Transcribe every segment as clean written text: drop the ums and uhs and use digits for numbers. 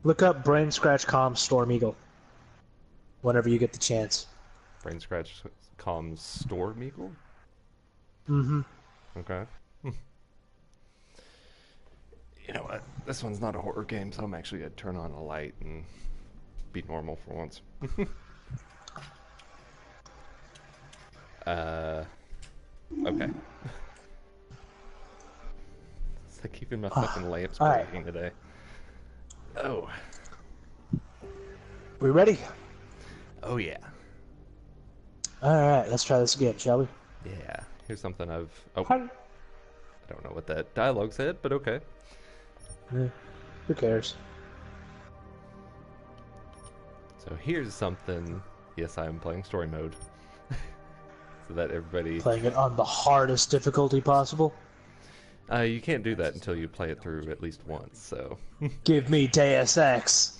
Look up Brain Scratch Calm Storm Eagle whenever you get the chance. Brain Scratch Calms Storm Eagle? Mm-hmm. Okay. You know what? This one's not a horror game, so I'm actually going to turn on a light and be normal for once. Okay. It's like keeping my fucking lamps breaking today. Oh. We ready? Oh, yeah. Alright, let's try this again, shall we? Yeah. Here's something I've... Oh. I don't know what that dialogue said, but okay. Who cares? So here's something... Yes, I am playing story mode. So that everybody... Playing it on the hardest difficulty possible? You can't do that until you play it through at least once, so... Give me Deus Ex!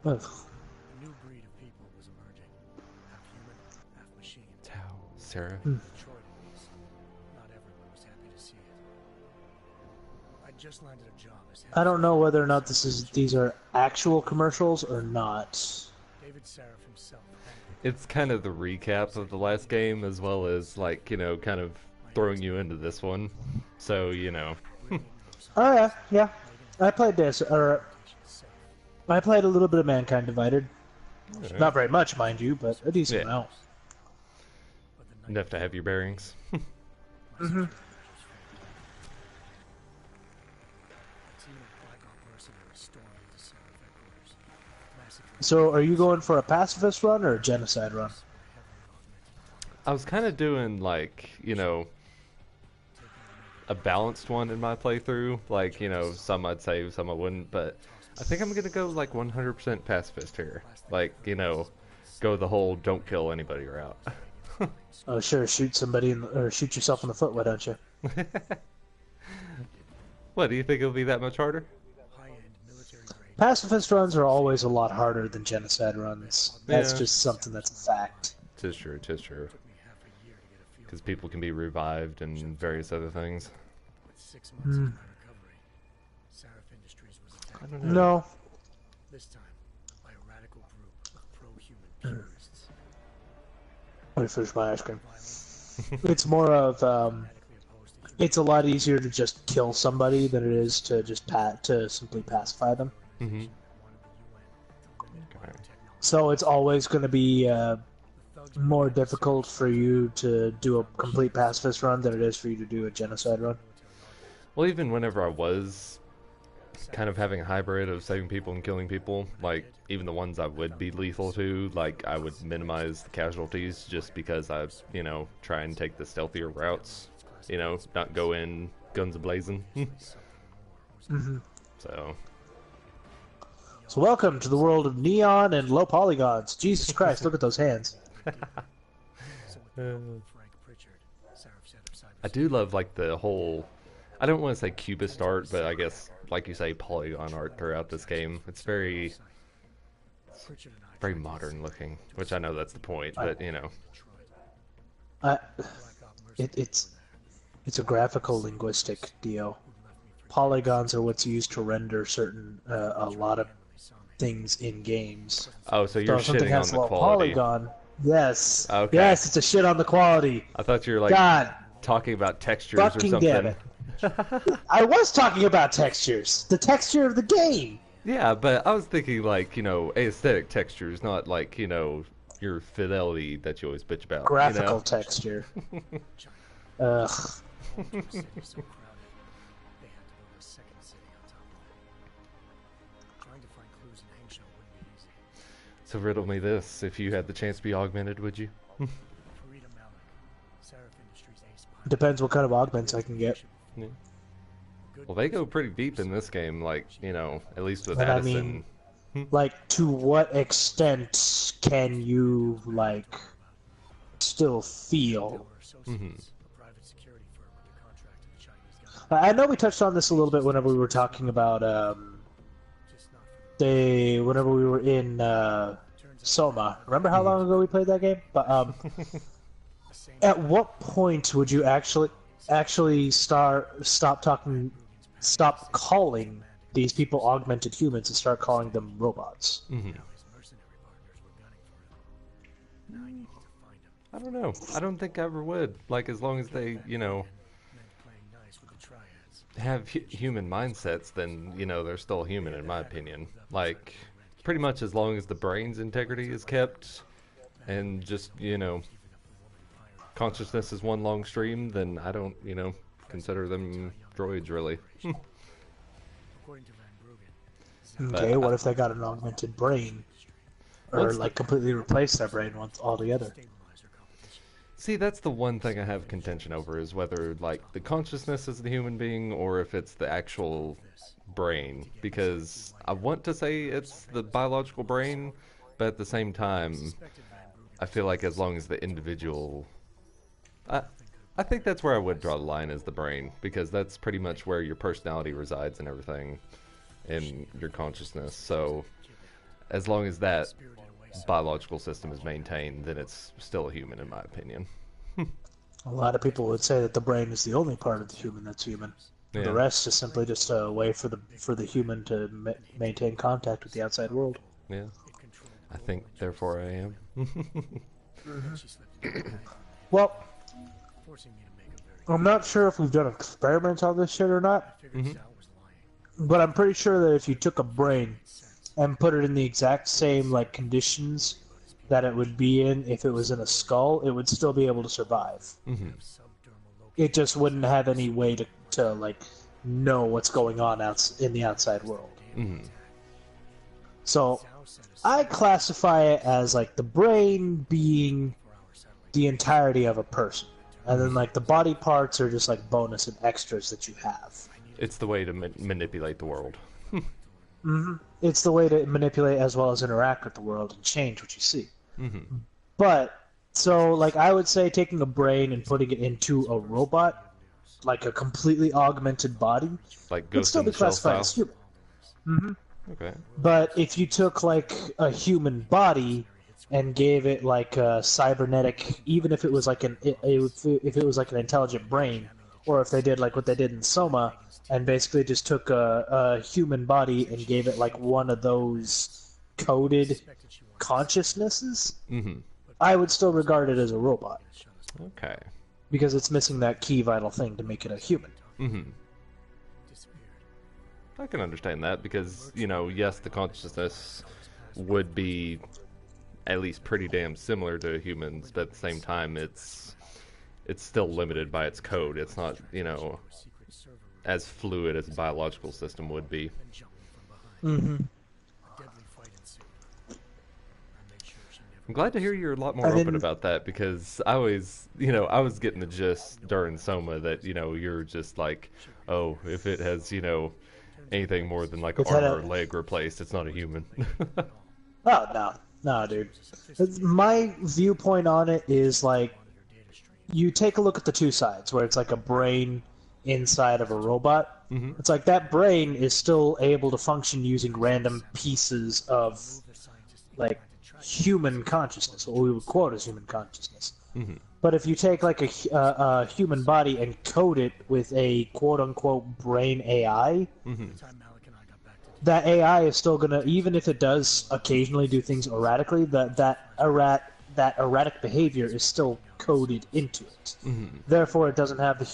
Ugh. A new breed of people was emerging. Half human, half machine. Tau, Sarah. Detroit at least. Not everyone was happy to see it. I just landed a job as I don't know whether or not these are actual commercials or not. David Saraf himself. It's kind of the recap of the last game, as well as, like, you know, kind of throwing you into this one. So, you know. Oh yeah, yeah. I played this, or... I played a little bit of Mankind Divided. Right. Not very much, mind you, but a decent amount. Enough to have your bearings. Mm-hmm. So, are you going for a pacifist run or a genocide run? I was kind of doing, like, you know, a balanced one in my playthrough. Like, you know, some I'd save, some I wouldn't, but I think I'm going to go, like, 100% pacifist here. Like, you know, go the whole don't kill anybody route. Oh, sure, shoot somebody or shoot yourself in the foot, why don't you? What, do you think it'll be that much harder? Pacifist runs are always a lot harder than genocide runs. That's Yeah. just something that's a fact. Tis true, tis true. Because people can be revived and various other things. I don't know. No. This time, by a radical group of pro-human purists. Let me finish my ice cream. It's more of, it's a lot easier to just kill somebody than it is to just simply pacify them. Mm-hmm. Okay. So it's always going to be more difficult for you to do a complete pacifist run than it is for you to do a genocide run. Well, even whenever I was kind of having a hybrid of saving people and killing people, like, even the ones I would be lethal to, like, I would minimize the casualties just because I, you know, try and take the stealthier routes, you know, not go in guns a-blazing. Mm-hmm. So welcome to the world of neon and low polygons. Jesus Christ, look at those hands. I do love, like, the whole, I don't want to say cubist art, but I guess, like you say, polygon art throughout this game. It's very modern looking, which I know that's the point, but, you know. It's a graphical linguistic deal. Polygons are what's used to render a lot of things in games. Oh, so you're shitting on the quality. Polygon. Yes. Okay. Yes, it's a shit on the quality. I thought you were, like, God. talking about textures or Fucking something. damn it. I was talking about textures. The texture of the game. Yeah, but I was thinking, like, you know, aesthetic textures, not, like, you know, your fidelity that you always bitch about. Graphical you know? texture. Ugh. So riddle me this, if you had the chance to be augmented, would you? Depends what kind of augments I can get. Yeah. Well, they go pretty deep in this game, like, you know, at least with And I Addison. mean, like, to what extent can you, like, still feel? Mm-hmm. I know we touched on this a little bit whenever we were talking about, whenever we were in, Soma. Remember how long ago we played that game? But, at what point would you actually... actually stop calling these people augmented humans and start calling them robots. I don't know. I don't think I ever would. Like, as long as they, have human mindsets, then, they're still human, in my opinion. Like, pretty much as long as the brain's integrity is kept, and just, consciousness is one long stream, then I don't, consider them droids, really. Okay, what if they got an augmented brain? Or, like, completely replace their brain altogether? See, that's the one thing I have contention over, is whether, like, the consciousness is the human being, or if it's the actual brain. Because I want to say it's the biological brain, but at the same time, I feel like as long as the individual... I think that's where I would draw the line, is the brain, because that's pretty much where your personality resides and everything, in your consciousness. So, as long as that biological system is maintained, then it's still a human, in my opinion. A lot of people would say that the brain is the only part of the human that's human. Yeah. The rest is simply just a way for the human to maintain contact with the outside world. Yeah. I think, therefore, I am. Well, I'm not sure if we've done experiments on this shit or not, but I'm pretty sure that if you took a brain and put it in the exact same, like, conditions that it would be in if it was in a skull, it would still be able to survive. It just wouldn't have any way to like, know what's going on in the outside world. So, I classify it as, like, the brain being the entirety of a person. And then, like, the body parts are just, like, bonus and extras that you have. It's the way to manipulate the world. It's the way to manipulate as well as interact with the world and change what you see. But, so, like, I would say taking a brain and putting it into a robot, like a completely augmented body, Like would Ghost still in be the Shell classified style. as human. Okay. But if you took, like, a human body and gave it, like, a cybernetic, even if it was like if it was like an intelligent brain, or if they did like what they did in Soma, and basically just took a human body and gave it, like, one of those coded consciousnesses, I would still regard it as a robot. Okay. Because it's missing that key vital thing to make it a human. I can understand that, because, yes, the consciousness would be at least pretty damn similar to humans, but at the same time, it's still limited by its code. It's not, as fluid as a biological system would be. I'm glad to hear you're a lot more open about that, because I always, I was getting the gist during Soma that, you're just like, oh, if it has, anything more than, like, arm or leg replaced, it's not a human. Oh, no, dude. My viewpoint on it is, like, you take a look at the two sides, where it's like a brain inside of a robot. It's like that brain is still able to function using random pieces of, like, human consciousness, what we would quote as human consciousness. But if you take, like, a human body and code it with a quote-unquote brain AI, that AI is still gonna, even if it does occasionally do things erratically, that erratic behavior is still coded into it. Therefore, it doesn't have the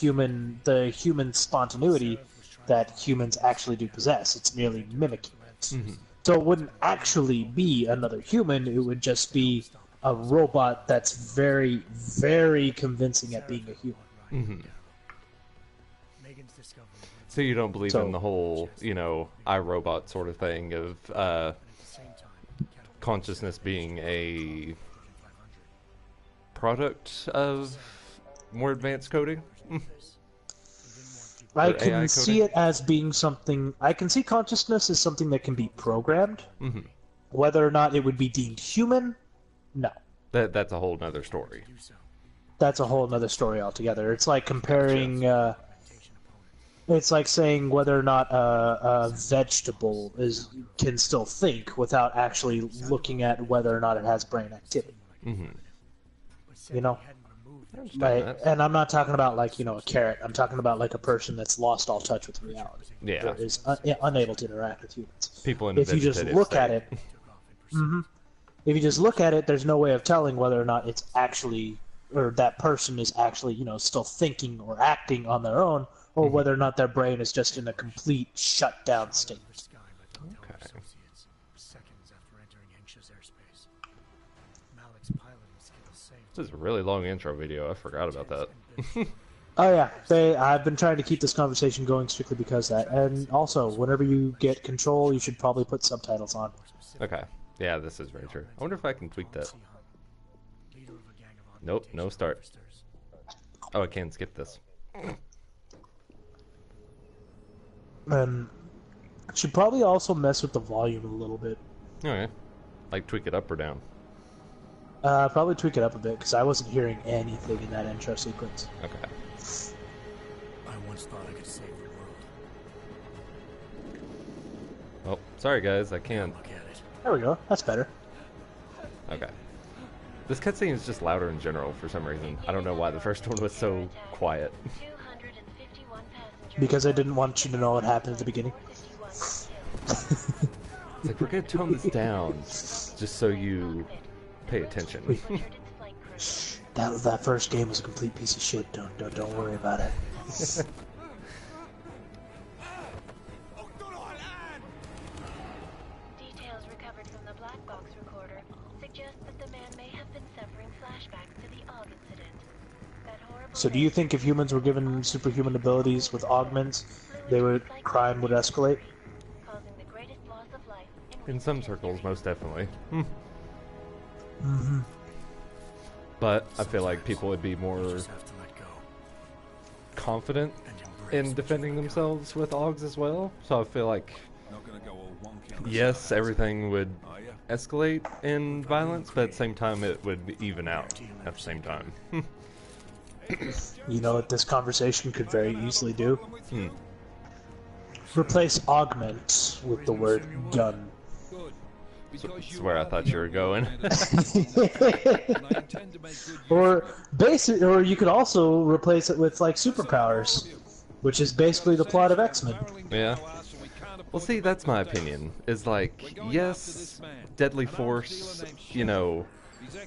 human spontaneity that humans actually do possess. It's merely mimicking it. So it wouldn't actually be another human. It would just be a robot that's very, very convincing at being a human. So you don't believe in the whole, iRobot sort of thing of consciousness being a product of more advanced coding? I can see it as being something... I can see consciousness as something that can be programmed. Whether or not it would be deemed human, no. That's a whole nother story. That's a whole nother story altogether. It's like comparing... it's like saying whether or not a vegetable can still think without actually looking at whether or not it has brain activity. You know? I understand Like, that. and I'm not talking about like, you know, a carrot. I'm talking about like a person that's lost all touch with reality. Yeah. Or is unable to interact with humans. People in a If you just vegetative look state. at it, if you just look at it, there's no way of telling whether or not it's actually, or that person is actually, you know, still thinking or acting on their own, or whether or not their brain is just in a complete shutdown state. Okay. Seconds after entering anxious airspace. Malik's piloting skills saved This is a really long intro video. I forgot about that. Oh yeah, I've been trying to keep this conversation going strictly because of that. And also, whenever you get control, you should probably put subtitles on. Okay. Yeah, this is very true. I wonder if I can tweak that. Nope, no start. Oh, I can skip this. And should probably also mess with the volume a little bit. Okay. Like tweak it up or down? Probably tweak it up a bit because I wasn't hearing anything in that intro sequence. Okay. I once thought I could save the world. Well, sorry guys, I can't. Look at it. There we go. That's better. Okay. This cutscene is just louder in general for some reason. I don't know why the first one was so quiet. Because I didn't want you to know what happened at the beginning. It's like, we're gonna tone this down just so you pay attention. That first game was a complete piece of shit. Don't worry about it. Details recovered from the black box recorder suggest that the man may have been suffering flashbacks to the Aug incident. That horrible So do you think if humans were given superhuman abilities with augments, crime would escalate? causing the greatest loss of life In some circles, most definitely. Mm-hmm. But I feel like people would be more Just have to let go confident and embrace in what defending you've got. themselves with Augs as well. So I feel like, Not gonna go all wonky on the yes, sides, everything would are ya? escalate in violence, but at the same time it would even out at the same time. You know what this conversation could very easily do? Hmm. Replace augment with the word gun. Good. That's Because where I are thought the you were going. and I intend to make good use Or you could also replace it with like superpowers, which is basically the plot of X-Men. Yeah. Well, see, that's my opinion. Is like, yes, deadly force, you know,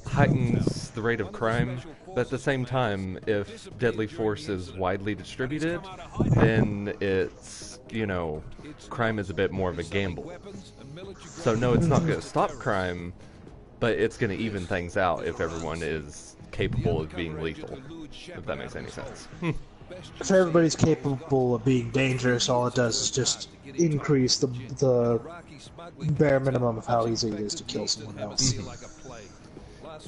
heightens the rate of crime, but at the same time, if deadly force is widely distributed, then it's, you know, crime is a bit more of a gamble. So no, it's not going to stop crime, but it's going to even things out if everyone is capable of being lethal, if that makes any sense. If everybody's capable of being dangerous, all it does is just increase the bare minimum of how easy it is to kill someone else.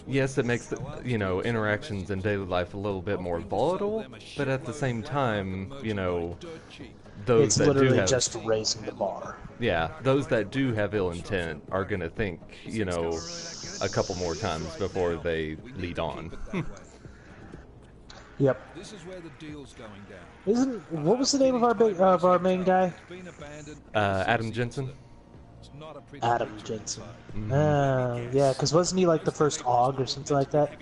Yes, it makes the, you know, interactions in daily life a little bit more volatile, but at the same time, you know, those It's that do literally have, just raising the bar. yeah, those that do have ill intent are gonna think, you know, a couple more times before they lead on. Yep. This is where the deal's going down. What was the name of our main guy? It's been abandoned. Adam Jensen? It's not a pretty Adam place to Jensen. occupy. Yeah, because wasn't he like the first Aug or something like that?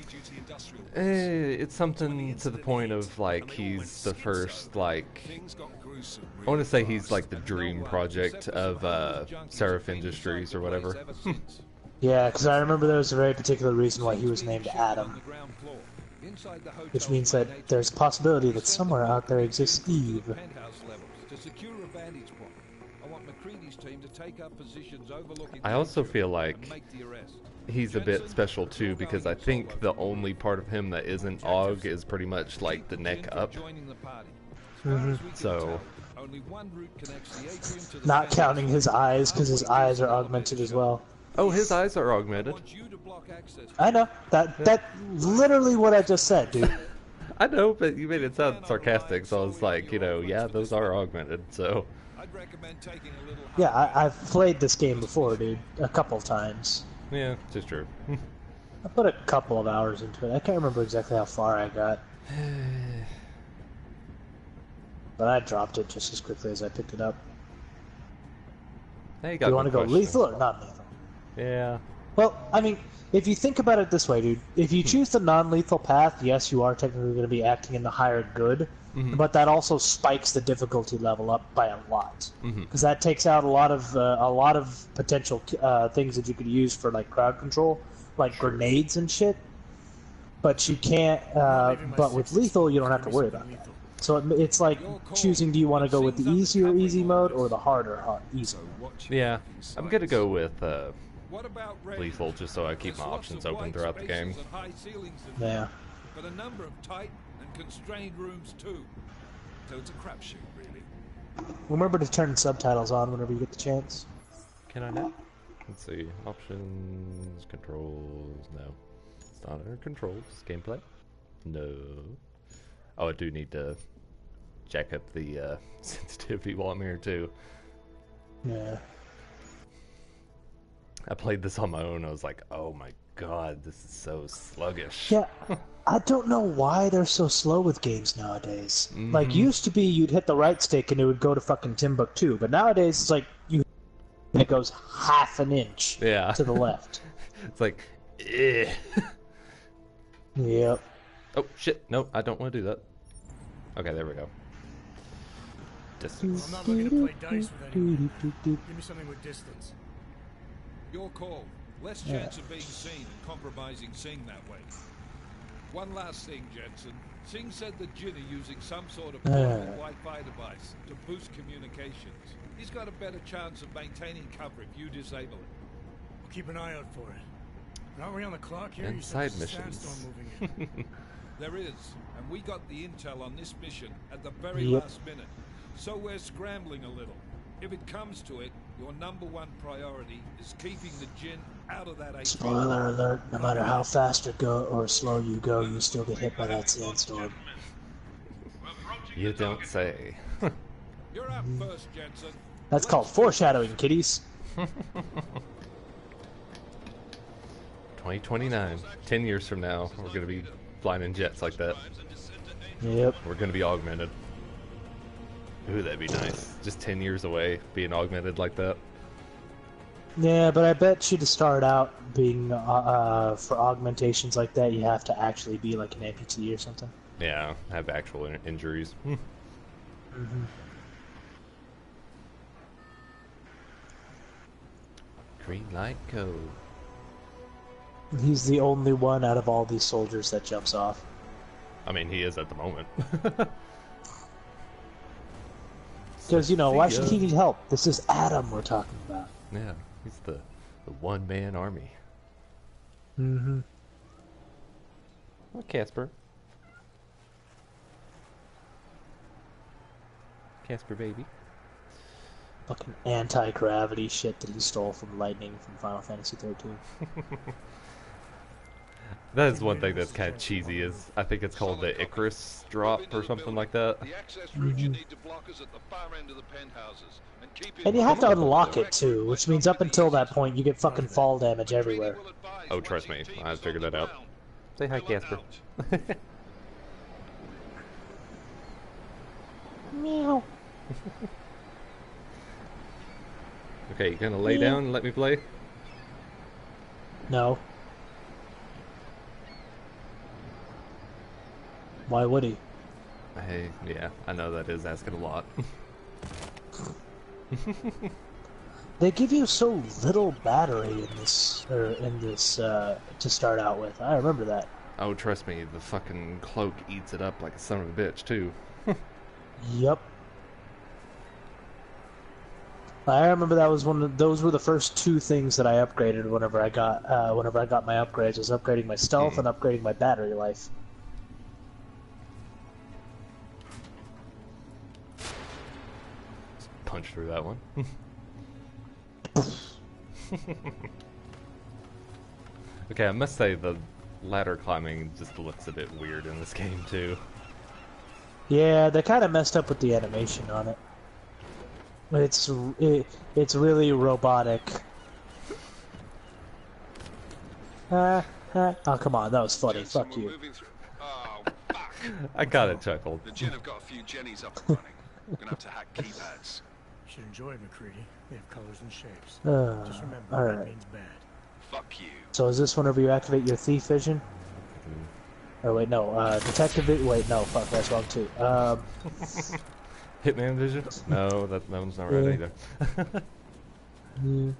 It's something to the point of, like, he's the first, like, Things got gruesome I want to say he's like the dream project of Seraph Industries or whatever. Yeah, because I remember there was a very particular reason why he was named Adam, which means that there's a possibility that somewhere out there exists Eve. To secure a vantage point, I want McCready's team to take up positions overlooking. I also feel like make the arrest. he's a bit special too because I think the only part of him that isn't Aug is pretty much like the neck up. Joining the party. So Only one route connects the atrium to the Not counting his eyes, because his eyes are augmented as well. oh, his eyes are augmented. want you to block access. I know. That literally what I just said, dude. I know, but you made it sound sarcastic, so I was like, you know, yeah, those are augmented. So I'd recommend taking a little. Yeah, I've played this game before, dude. A couple of times. yeah, just true. I put a couple of hours into it. I can't remember exactly how far I got. But I dropped it just as quickly as I picked it up. Hey, Do you want to go lethal or not lethal? Yeah, Well, I mean, if you think about it this way, dude, if you choose the non-lethal path, yes, you are technically going to be acting in the higher good, but that also spikes the difficulty level up by a lot, because that takes out a lot of potential things that you could use for like crowd control, like grenades and shit. But you can't. But with lethal, you don't have to worry about that. So it's like choosing: do you want to go with the easier easy mode or the harder easy? Yeah, I'm gonna go with What about lethal, just so I keep my options open throughout the game. Yeah. But a number of tight and constrained rooms too. So it's a crapshoot, really. Remember to turn subtitles on whenever you get the chance. Can I now? Let's see. Options, controls. No, it's not under controls. Gameplay. No. Oh, I do need to jack up the sensitivity while I'm here too. Yeah. I played this on my own. I was like, oh my god, this is so sluggish. Yeah, I don't know why they're so slow with games nowadays. Like, used to be you'd hit the right stick and it would go to fucking Timbuktu, but nowadays it's like it goes half an inch to the left. It's like, eh. Yep. Oh, shit. No, I don't want to do that. Okay, there we go. Distance. I'm not looking to play dice with anyone. Give me something with distance. Your call. Less chance of being seen and compromising Singh that way. One last thing, Jensen. Singh said the Jinn are using some sort of portable Wi-Fi device to boost communications. He's got a better chance of maintaining cover if you disable it. We'll keep an eye out for it. Aren't we on the clock here? Inside You said there's a missions. sandstorm moving in. There is, and we got the intel on this mission at the very last minute. So we're scrambling a little. If it comes to it, your number one priority is keeping the Jinn out of that AT. Spoiler alert, no matter how fast or slow you go, you still get hit by that sandstorm. You don't say. You're up first, Jensen. That's called foreshadowing, kiddies. 2029. 10 years from now, we're going to be flying in jets like that. Yep. We're going to be augmented. Ooh, that'd be nice. Just 10 years away, being augmented like that. Yeah, but I bet you to start out being, for augmentations like that, you have to actually be like an amputee or something. Yeah, have actual injuries. Green light go. He's the only one out of all these soldiers that jumps off. I mean, he is at the moment. Because, you know, why should he need help? This is Adam we're talking about. Yeah, he's the one-man army. What, Casper? Casper, baby. Fucking anti-gravity shit that he stole from Lightning from Final Fantasy 13. That is one thing that's kind of cheesy. Is I think it's called the Icarus drop or something like that. And you have to unlock it too, which means up until that point you get fucking fall damage everywhere. Oh, trust me, I figured that out. Say hi, Casper. Meow. Okay, you gonna lay down and let me play? No. Why would he? Hey, yeah, I know that is asking a lot. They give you so little battery in this, to start out with. I remember that. Oh, trust me, the fucking cloak eats it up like a son of a bitch too. Yep. I remember that was those were the first two things that I upgraded whenever I got my upgrades. Was upgrading my stealth and upgrading my battery life. Punch through that one. Okay, I must say the ladder climbing just looks a bit weird in this game too. Yeah, they kind of messed up with the animation on it. It's really robotic. Oh, come on, that was funny. Fuck you. I got it chuckled. The Jinn have got a few Jennies up and running. We're gonna have to hack keypads. You should enjoy it, McCready. They have colors and shapes. All Just remember, right. that means bad. Fuck you. So is this whenever you activate your thief vision? Or wait, no, detective vision. Wait, no, fuck, that's wrong too. Hitman vision? No, that one's not right either. Yeah.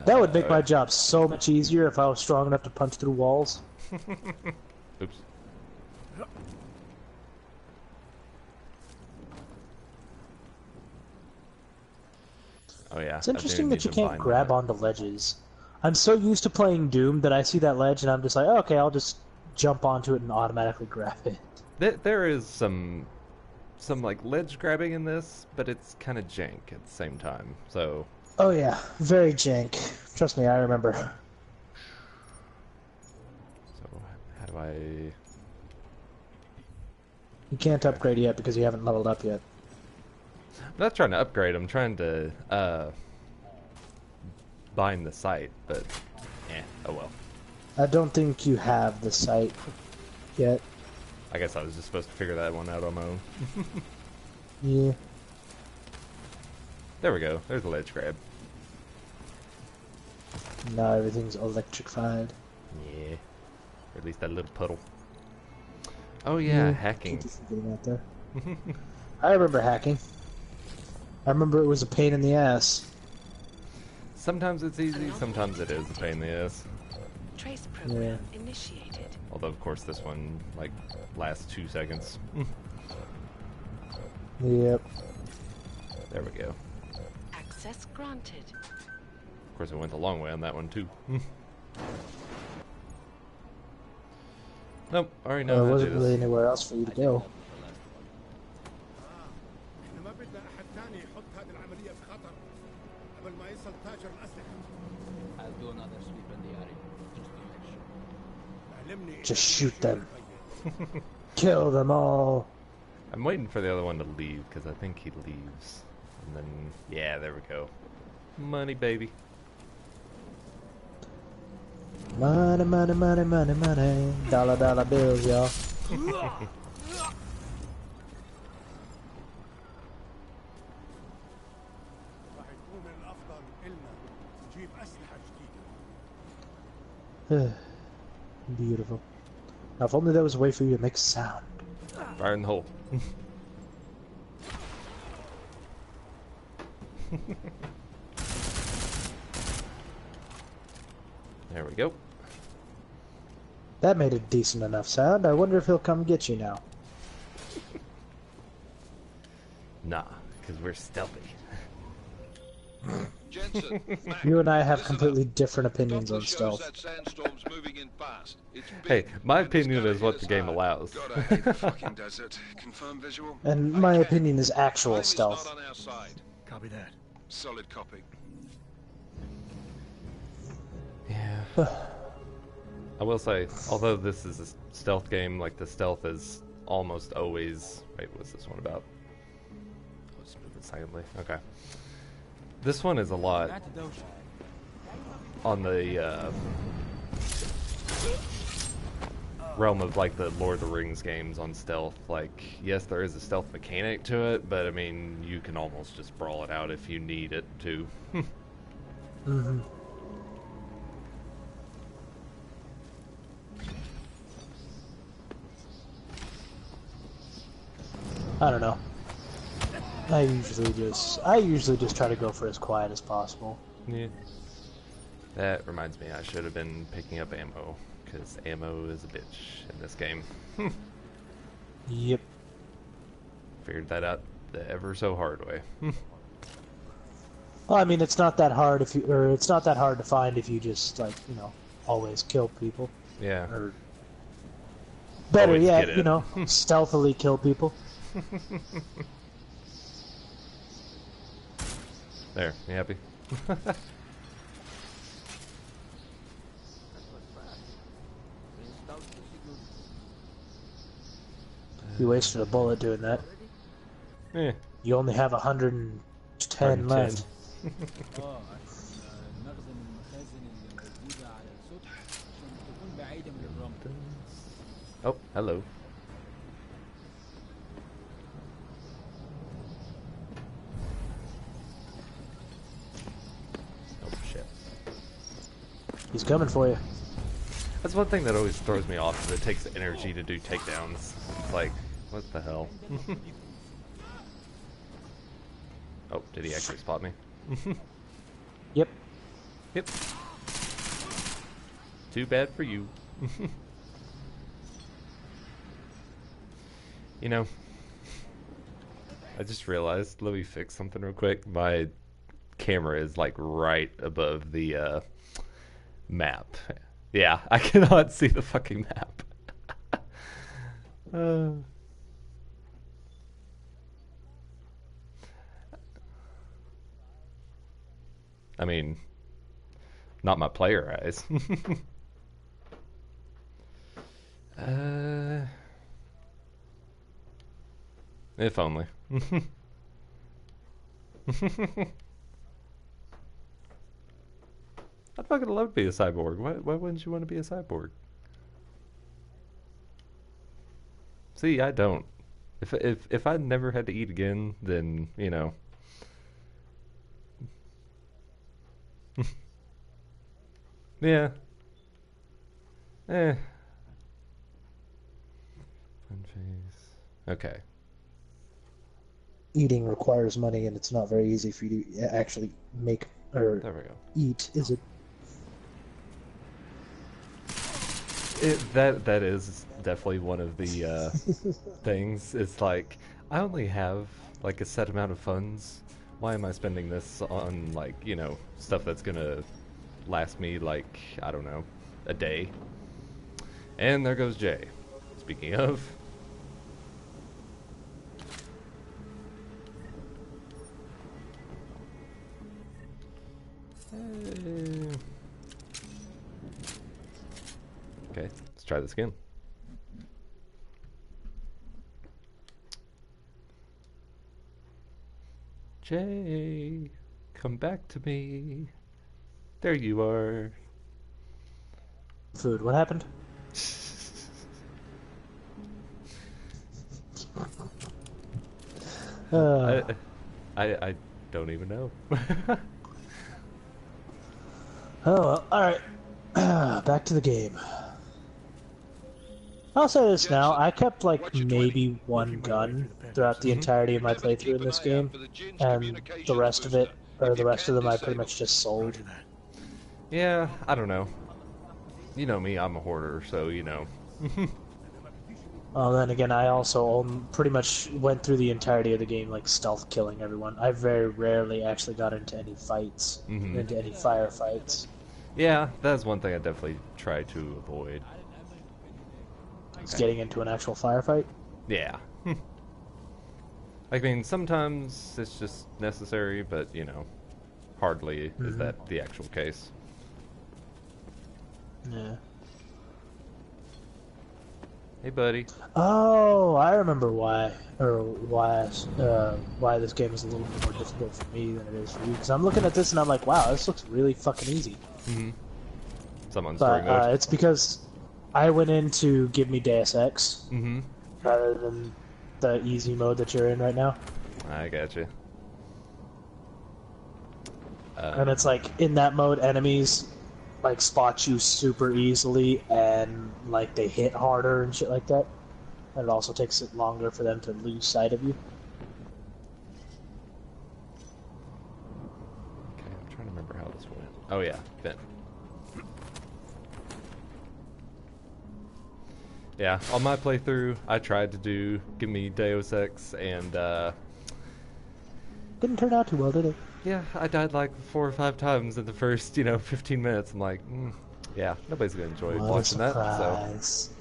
That would make my job so much easier if I was strong enough to punch through walls. Oops. Oh yeah. It's interesting that you can't grab onto ledges. I'm so used to playing Doom that I see that ledge and I'm just like, oh, okay, I'll just jump onto it and automatically grab it. There is some like ledge grabbing in this, but it's kind of jank at the same time. So. Oh yeah, very jank. Trust me, I remember. So how do I? You can't upgrade yet because you haven't leveled up yet. I'm not trying to upgrade. I'm trying to bind the site, but oh well. I don't think you have the site yet. I guess I was just supposed to figure that one out on my own. Yeah. There we go. There's a ledge grab. Now everything's electrified. Yeah. Or at least that little puddle. Oh yeah, hacking. Keep getting out there. I remember hacking. I remember it was a pain in the ass. Sometimes it's easy, sometimes it is a pain in the ass. Trace program initiated. Although, of course, this one, like, lasts 2 seconds. Yep. There we go. Access granted. Of course, it went the long way on that one, too. Nope, already know how There to do wasn't this. really anywhere else for you to go. Just shoot them. Kill them all. I'm waiting for the other one to leave, because I think he leaves. And then, yeah, there we go. Money, baby. Money, money, money, money, money. Dollar, dollar bills, y'all. Beautiful. Now, if only there was a way for you to make sound. Fire in the hole. There we go. That made a decent enough sound. I wonder if he'll come get you now. Nah, because we're stealthy. Jensen, Mac, You and I have listen completely up. different opinions Doppler on shows stealth. that sandstorm's moving in fast. It's Hey, big, my and it's opinion gonna is what hit the us game hard. allows. God, I hate the fucking desert. Confirm visual? And my Okay. opinion is actual Time is stealth. not on our side. Copy that. Solid copy. Yeah. I will say, although this is a stealth game, like the stealth is almost always... Wait, what's this one about? I'll just move it silently. Okay. This one is a lot on the realm of like the Lord of the Rings games on stealth. Like, yes, there is a stealth mechanic to it, but I mean, you can almost just brawl it out if you need it to. Mm-hmm. I don't know. I usually just try to go for as quiet as possible. Yeah. That reminds me, I should have been picking up ammo, because ammo is a bitch in this game. Yep. Figured that out the ever so hard way. Well, I mean, it's not that hard it's not that hard to find if you just like, always kill people. Yeah. Or better Always yet, get it. stealthily kill people. There, you happy? You wasted a bullet doing that. Yeah. You only have 110 left. Oh, hello. He's coming for you. That's one thing that always throws me off, is it takes energy to do takedowns. It's like, what the hell? Oh, did he actually spot me? Yep. Yep. Too bad for you. You know, I just realized, let me fix something real quick. My camera is like right above the map. Yeah, I cannot see the fucking map. I mean, not my player eyes. If only. I'd fucking love to be a cyborg. Why wouldn't you want to be a cyborg? See, I don't. If I never had to eat again, then, you know. Yeah. Eh. Fun face. Okay. Eating requires money, and it's not very easy for you to actually make or There we go. eat, is it? That is definitely one of the things. It's like, I only have like a set amount of funds. Why am I spending this on, like, you know, stuff that's gonna last me, like, I don't know, a day? And there goes Jay. Speaking of, okay, let's try this again. Jay, come back to me. There you are. Food. What happened? I don't even know. Oh, well, alright. Back to the game. I'll say this now, I kept like maybe one gun throughout the entirety of my playthrough in this game, and the rest of it, or the rest of them I pretty much just sold. Yeah, I don't know. You know me, I'm a hoarder, so you know. Well, then again, I also pretty much went through the entirety of the game like stealth killing everyone. I very rarely actually got into any fights, into any firefights. Yeah, that's one thing I definitely try to avoid. It's getting into an actual firefight. Yeah. I mean, sometimes it's just necessary, but, you know, hardly is that the actual case. Yeah. Hey, buddy. Oh, I remember why this game is a little bit more difficult for me than it is for you. Because I'm looking at this and I'm like, wow, this looks really fucking easy. Someone's story mode. But it's because I went in to give me Deus Ex rather than the easy mode that you're in right now. I gotcha. And it's like, in that mode, enemies like spot you super easily and like they hit harder and shit like that. And it also takes it longer for them to lose sight of you. Okay, I'm trying to remember how this went. Oh yeah, vent. Yeah, on my playthrough, I tried to give me Deus Ex, and Didn't turn out too well, did it? yeah, I died like 4 or 5 times in the first, 15 minutes. I'm like, yeah, nobody's gonna enjoy watching that. So,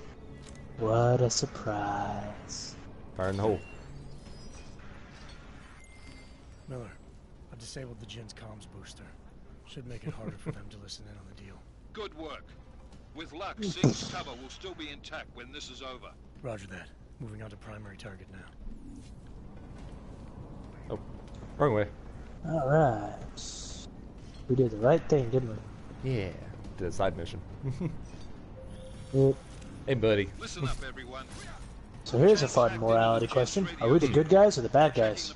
what a surprise! fire in the hole. Miller, I've disabled the Jin's comms booster. Should make it harder for them to listen in on the deal. Good work. With luck, Sing's cover will still be intact when this is over. Roger that. Moving on to primary target now. Oh, wrong way. Alright. We did the right thing, didn't we? Yeah, did a side mission. Yep. Hey, buddy. Listen up, everyone. So here's a fun morality question. Are we the good guys or the bad guys?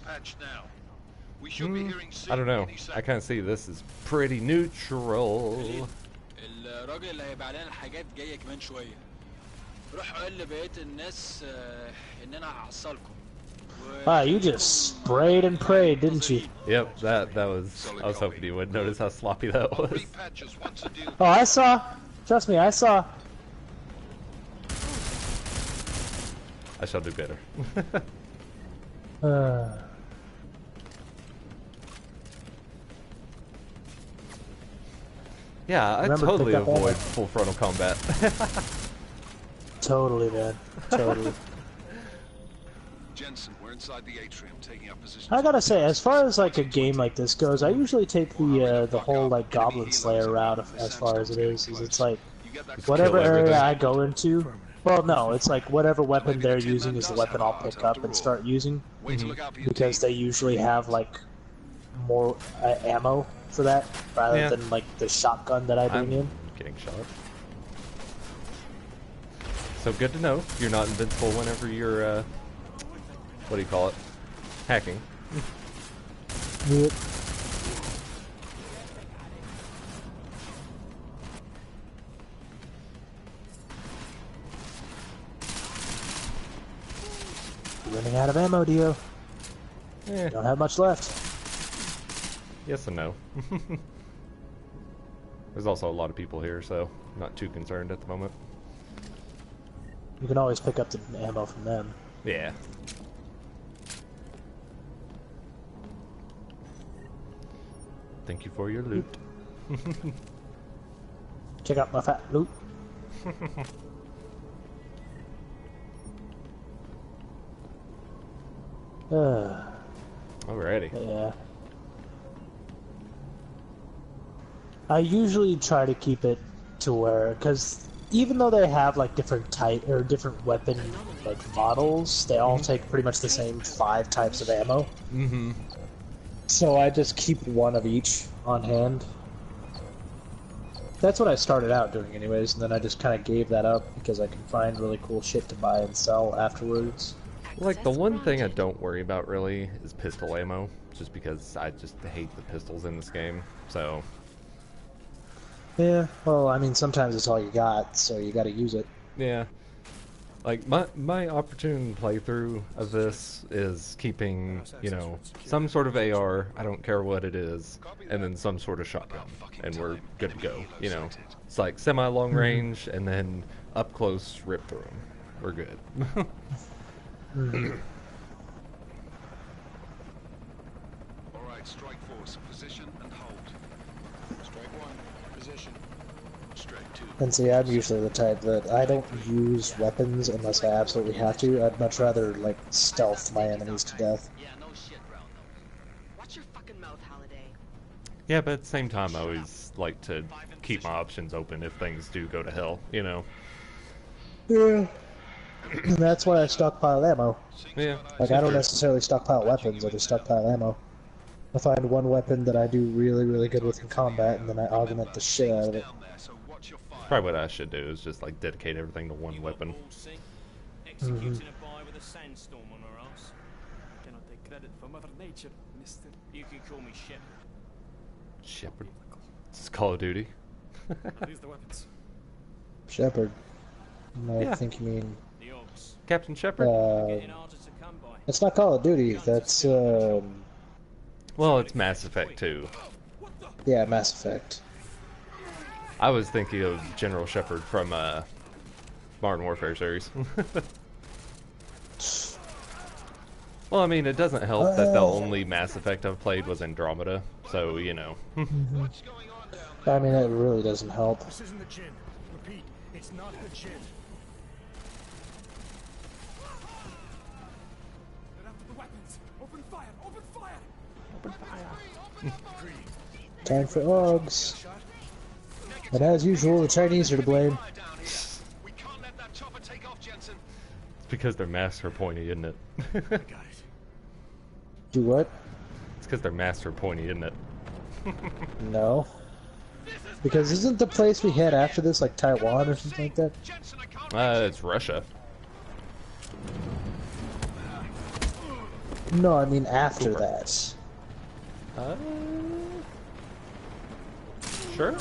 We should be hearing I don't know. any I kind of see this as pretty neutral. Hello? الراجل اللي هيبيع لنا الحاجات جاي كمان شويه. روح قول لبقيه الناس ان انا هحصلكم. Ah, you just sprayed and prayed, didn't you? Yep, that was. I was hoping you would notice how sloppy that was. Oh, I saw. Trust me, I saw. I shall do better. Yeah, I Remember, totally pick up avoid ammo. full frontal combat. Totally, man. Totally. Jensen, we're inside the atrium, taking up position. I gotta say, as far as like a game like this goes, I usually take the whole like Goblin Slayer route as far as it is. It's like whatever area I go into. Well, no, it's like whatever weapon they're using is the weapon I'll pick up and start using, because they usually have like more ammo for that rather than like the shotgun that I bring in. Getting shot. So good to know you're not invincible whenever you're what do you call it? Hacking. Yep. Running out of ammo, Dio. Don't have much left. Yes and no. There's also a lot of people here, so I'm not too concerned at the moment. You can always pick up the ammo from them. Yeah. Thank you for your loot. Check out my fat loot. Alrighty. Yeah. I usually try to keep it to where, because even though they have like different type or different weapon like models, they all take pretty much the same 5 types of ammo. Mm-hmm. So I just keep one of each on hand. That's what I started out doing anyways, and then I just kind of gave that up because I can find really cool shit to buy and sell afterwards. Like, the one thing I don't worry about really is pistol ammo, just because I just hate the pistols in this game, so... Yeah, well, I mean, sometimes it's all you got, so you gotta use it. Yeah. Like, my opportune playthrough of this is keeping, you know, some sort of AR, I don't care what it is, and then some sort of shotgun, and we're good to go, you know. It's like semi-long range, and then up close, rip through them. We're good. Alright, strike force, position and hold. Strike 1, position. Strike 2. And see, I'm usually the type that I don't use weapons unless I absolutely have to. I'd much rather, like, stealth my enemies to death. Yeah, no shit, bro. Watch your fucking mouth, Holiday. Yeah, but at the same time, I always like to keep my options open if things do go to hell, you know. Yeah. And that's why I stockpile ammo. Yeah. Like, I don't necessarily stockpile weapons, I just stockpile ammo. I find one weapon that I do really, really good with in combat, and then I augment the shit out of it. Probably what I should do is just, like, dedicate everything to one weapon. Executing a boy with a sandstorm on her ass. Cannot take credit for Mother Nature, mister. You can call me Shepard. Shepard. This is Call of Duty. These the weapons. Shepard. I Yeah. think you mean... The Augs. Captain Shepard? Getting harder to come by. It's not Call of Duty, that's, Well, it's Mass Effect 2. yeah, Mass Effect. I was thinking of General Shepard from Modern Warfare series. Well, I mean, it doesn't help that the only Mass Effect I've played was Andromeda, so, you know. I mean, it really doesn't help. This isn't the gin. Repeat, it's not the gin. Get after the weapons. Open fire! Open fire! Open fire! Time for Augs. And as usual, the Chinese are to blame. We can't let that chopper take off, Jensen. It's because their masks are pointy, isn't it? Do what? It's because their masks are pointy, isn't it? No. Because isn't the place we head after this like Taiwan or something like that? It's Russia. No, I mean after that. Sure.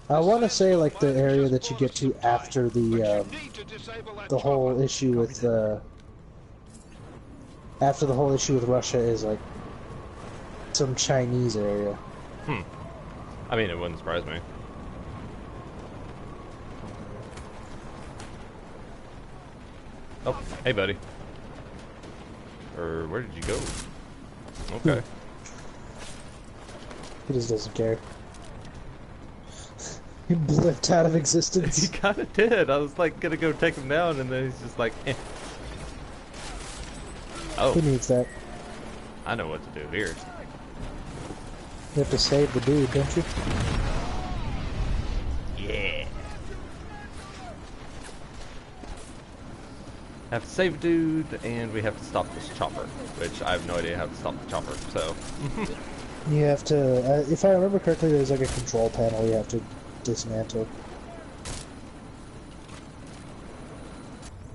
I want to say like the area that you get to after the Need to disable that whole chopper. issue with after the whole issue with Russia is like some Chinese area. I mean, it wouldn't surprise me. Oh, hey, buddy. Or where did you go? Okay. He just doesn't care. He blipped out of He existence. kind of did. I was like gonna go take him down, and then he's just like, eh. Oh, Who needs that? I know what to do here. You have to save the dude, don't you? Yeah. Have to save a dude, and we have to stop this chopper, which I have no idea how to stop the chopper, so. You have to, if I remember correctly, there's like a control panel you have to dismantle.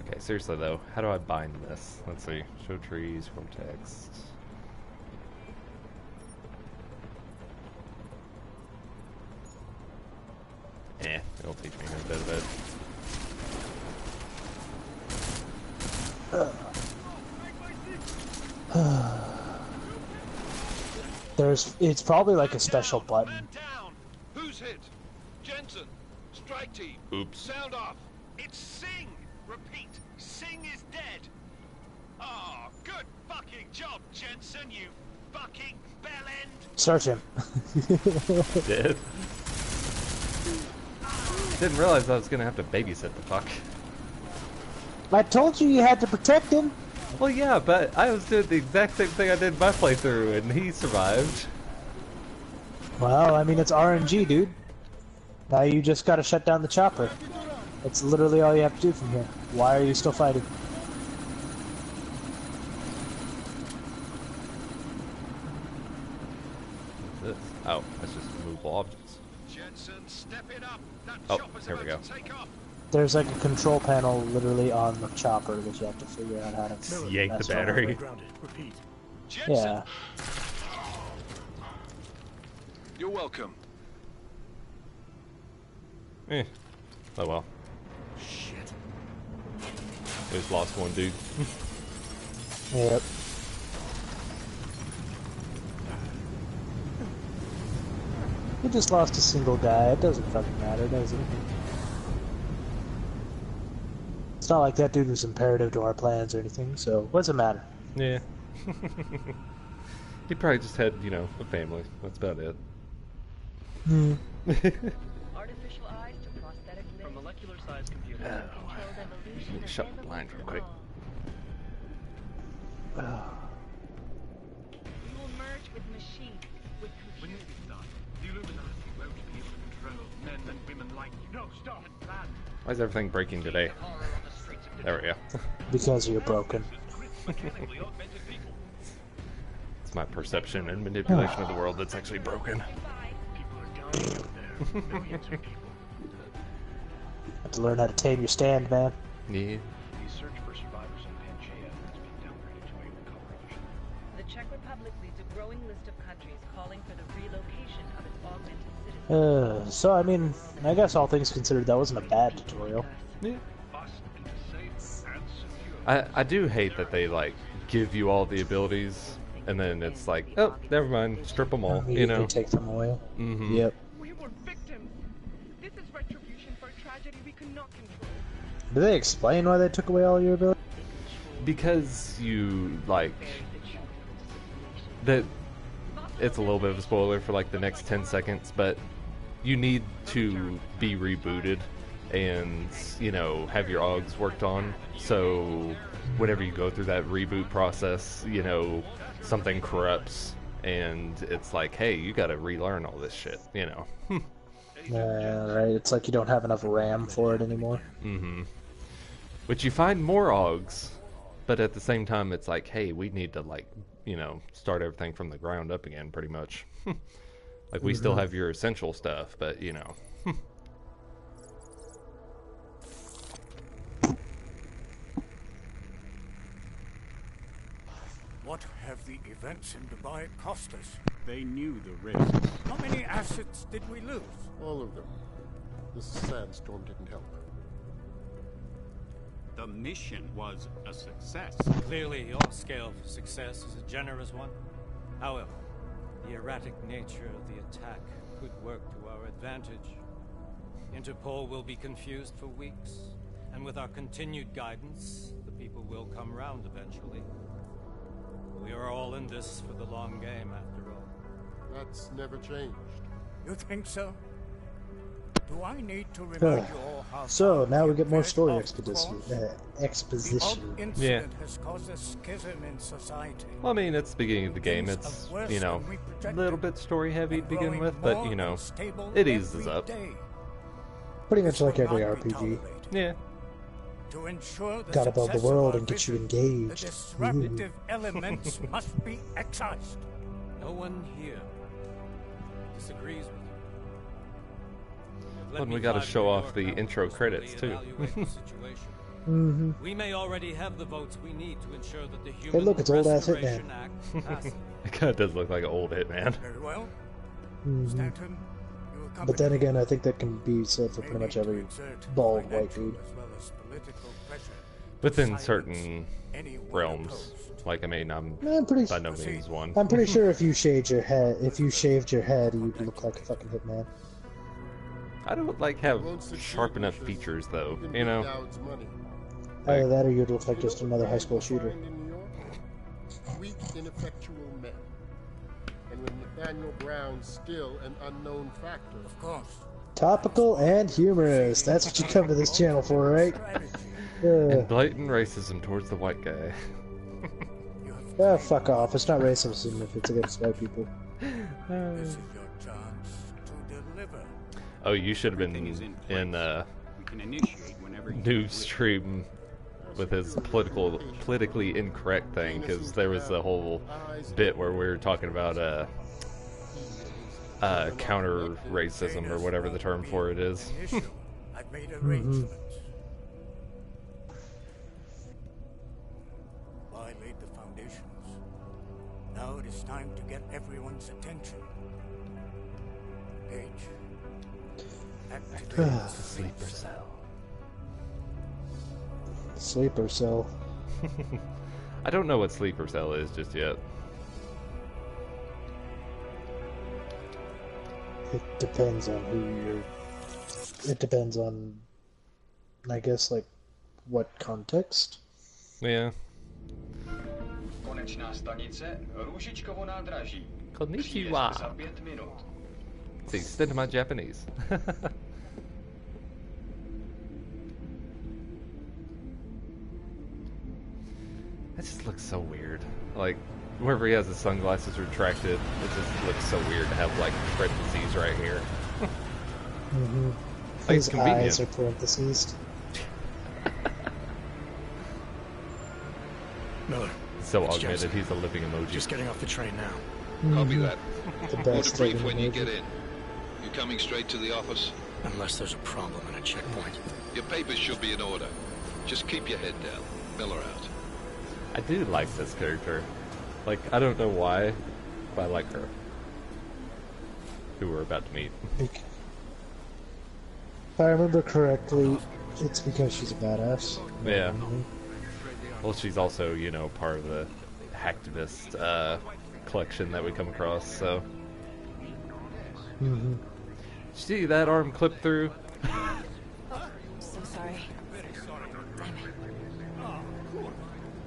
Okay, seriously though, how do I bind this? Let's see. Show trees, from text. It'll teach me a bit of it. It's probably like a special button. Man down. Who's hit? Jensen. Strike team. Oops. Sound off. It's Singh. Repeat. Singh is dead. Oh, good fucking job, Jensen. You fucking bellend. Search him. Did? Didn't realize I was gonna have to babysit the fuck. I told you you had to protect him. Well, yeah, but I was doing the exact same thing I did in my playthrough, and he survived. Well, I mean, it's RNG, dude. Now you just gotta shut down the chopper. That's literally all you have to do from here. Why are you still fighting? What's this? Oh, that's just movable objects. Jensen, step it up. That Oh, chopper's here we about go. to take off. There's like a control panel literally on the chopper that you have to figure out how to Yank the mess with. battery. Jensen. Yeah. You're welcome. Eh. Oh well. Shit. We just lost one dude. Yep. We just lost a single guy. It doesn't fucking matter, does it? It's not like that dude was imperative to our plans or anything, so what does it matter? Yeah. He probably just had, you know, a family. That's about it. Hmm. Artificial eyes to prosthetic limbs. From molecular size computer. Controlled evolution Let me shut the available blind to real quick. all. We will merge with machines, with When computers. this is done, the Illuminati won't be able to control men and women like you. No, stop. Plan. Why is everything breaking today? There we go. Because you're broken. Technically augmented people. It's my perception and manipulation of the world that's actually broken. People are dying out there. Millions of people. Have to learn how to tame your stand, man. Yeah. The search for survivors in Pangaea has been downgraded to a recovery mission. The Czech Republic leads a growing list of countries calling for the relocation of its augmented citizens. So, I mean, I guess all things considered, that wasn't a bad tutorial. Yeah. Must be safe and secure. I do hate that they, like, give you all the abilities, and then it's like, oh, never mind, strip them all, you know? Take them away. Mm-hmm. Yep. We were victims. This is retribution for a tragedy we could not control. Do they explain why they took away all your abilities? Because you, like, that it's a little bit of a spoiler for, like, the next 10 seconds, but you need to be rebooted and, you know, have your Augs worked on, so whenever you go through that reboot process, you know, something corrupts, and it's like, hey, you gotta relearn all this shit, you know. Right, it's like you don't have enough RAM for it anymore. Mm-hmm. Which you find more Augs, but at the same time, it's like, hey, we need to, like, you know, start everything from the ground up again, pretty much. Like, we still have your essential stuff, but, you know. What have the events in Dubai cost us? They knew the risk. How many assets did we lose? All of them. This sandstorm didn't help. The mission was a success. Clearly, your scale of success is a generous one. However, the erratic nature of the attack could work to our advantage. Interpol will be confused for weeks, and with our continued guidance, the people will come round eventually. We are all in this for the long game, after all. That's never changed. You think so? Do I need to remind you all how So now we get more story of exposition. course, The Exposition. Augs incident has caused a schism in society. Well, I mean, it's the beginning of the game. Things It's, are worse you know, than we a projected, little bit story heavy to begin growing with, but, more you know, unstable it eases every up. day. Pretty much This will like every not be RPG. tolerated. Yeah. To ensure the Gotta build the success of world our and get you vision, engaged. The disruptive elements must be excised. No one here disagrees with you. Let And me we gotta flag show for off your the account intro to credits, too. evaluate the situation. Mm-hmm. We may already have the votes we need to ensure that the Human look, it's old-ass Restoration Hitman. Act passes. It kind of does look like an old Hitman. Very well. Mhm. Stanton, you accompany But then me. again, I think that can be said for pretty much May need to every exert bald white financial dude. as well as political pressure Within silence certain anyone realms. opposed. Like, I mean, I'm I'm pretty. by no means one. I'm pretty sure if you shaved your head, you'd look like a fucking hitman. I don't, like, have sharp enough features, though, you know? Either that or you'd look like just another high school shooter. In New York, weak, ineffectual men. And with Nathaniel Brown still an unknown factor. Of course. Topical and humorous. That's what you come to this channel for, right? And blatant racism towards the white guy. Oh, fuck off. It's not racism if it's against white people. This is your chance to deliver. Oh, you should have been in We can initiate whenever you Noob stream with his politically incorrect thing, because there was a whole bit where we were talking about counter racism or whatever the term for it is. I've made arrangements. I laid the foundations. Now it is time to get everyone's attention. Page. It's a sleeper cell. Sleeper cell. I don't know what sleeper cell is just yet. It depends on who you're. It depends on, I guess, like, what context. Yeah. Konečná stanice Růžičkovo nádraží. Konnichiwa. Za 5 minut. See, stick to my Japanese. That just looks so weird. Like, wherever he has his sunglasses retracted, it just looks so weird to have, like, parentheses right here. Mm-hmm. Like, it's His convenient. eyes are parentheses. Miller. So it's augmented, Jensen. he's a living emoji. Just getting off the train now. Copy that. The Order best brief living when you emoji. get in. You coming straight to the office? Unless there's a problem at a checkpoint. Your papers should be in order. Just keep your head down. Miller out. I do like this character. Like, I don't know why, but I like her. Who we're about to meet. If I remember correctly, it's because she's a badass. Yeah. Well, she's also, you know, part of the hacktivist collection that we come across, so. Mm-hmm. See that arm clip through? So sorry.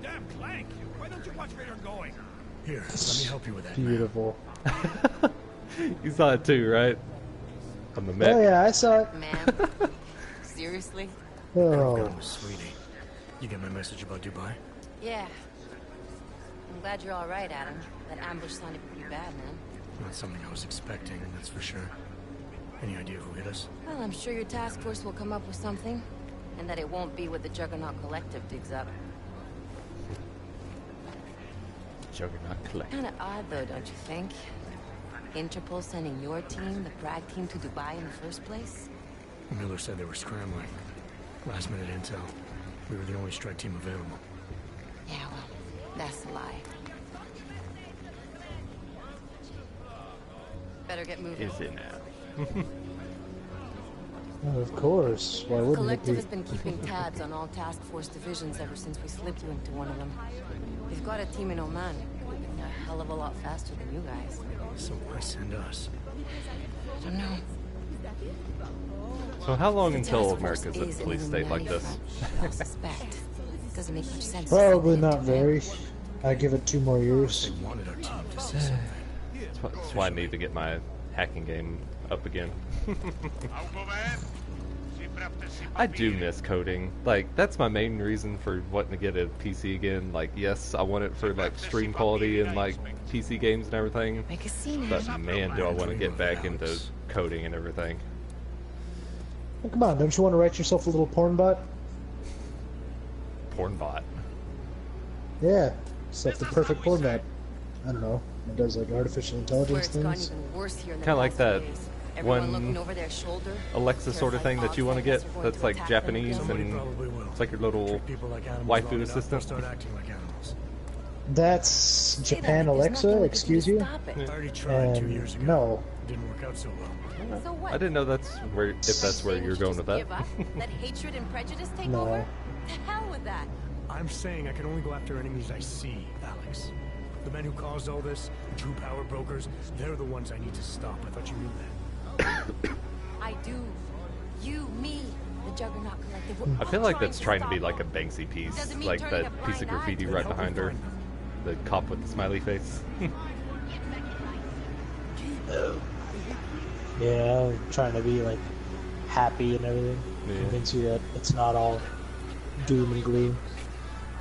Damn Clank! Why don't you watch where you're going? Here, let me help you with that. Beautiful. You saw it too, right? On the mech. Oh yeah, I saw it. Man. Seriously? Oh. Sweetie, you get my message about Dubai? Yeah. I'm glad you're all right, Adam. That ambush sounded pretty bad, man. Not something I was expecting, that's for sure. Any idea who hit us? Well, I'm sure your task force will come up with something. And that it won't be what the Juggernaut Collective digs up. Juggernaut Collective. Kinda odd, though, don't you think? Interpol sending your team, the Bragg team, to Dubai in the first place? Miller said they were scrambling. Last minute intel. We were the only strike team available. Yeah, well, that's a lie. Better get moving. Is it now? Of course. Why wouldn't it Collective be? has been keeping tabs on all task force divisions ever since we slipped you into one of them. We've got a team in Oman. A hell of a lot faster than you guys. So why send us? I don't know. So how long The until task force America's a is an police state like Illuminati this? front, we all suspect. Doesn't make much sense. Probably not very. I give it 2 more years. They wanted our team to say something. That's why I need to get my hacking game up again. I do miss coding. Like, that's my main reason for wanting to get a PC again. Like, yes, I want it for, like, stream quality and, like, PC games and everything. Make a scene. But, man, do I want to get back into coding and everything. Well, come on, don't you want to write yourself a little porn bot? Porn bot? Yeah, it's like the perfect porn bot. I don't know. It does, like, artificial intelligence things. Kind of like that one Alexa sort of thing that you want to get that's like Japanese and it's like your little waifu assistant. That's Japan Alexa, excuse you? And no. Didn't work out so well. I didn't know that's where, if that's where you're going with that. Let hatred and prejudice take No. over? The hell with that. I'm saying I can only go after enemies I see, Alex. The men who caused all this, the true power brokers, they're the ones I need to stop. I thought you knew that. I do. You, me, the Juggernaut Collective. I feel like that's trying to be like a Banksy piece, like that piece of graffiti right behind her. The cop with the smiley face. Yeah, trying to be, like, happy and everything. Yeah. Convince you that it's not all doom and gloom.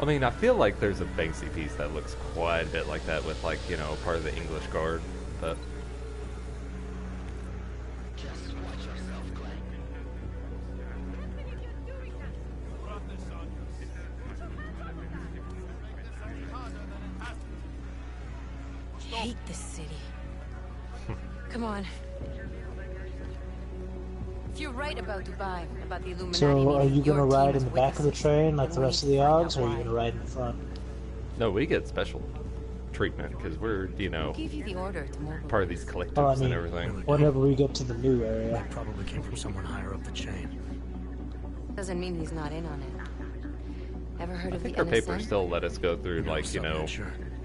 I mean, I feel like there's a Banksy piece that looks quite a bit like that with, like, you know, part of the English Guard, but... Hate this city. Come on. If you're right about Dubai, about the Illuminati, So, are you your gonna team ride is in the back of the witnesses, train like and the we rest of the find out Augs, or are you why. gonna ride in the front? No, we get special treatment because we're, you know, Give you the order to mobilize. part of these collectives Oh, I mean, and everything. whenever we get to the new area. That probably came from someone higher up the chain. Doesn't mean he's not in on it. Ever heard I of think the our papers NSN? still let us go through, like, you know,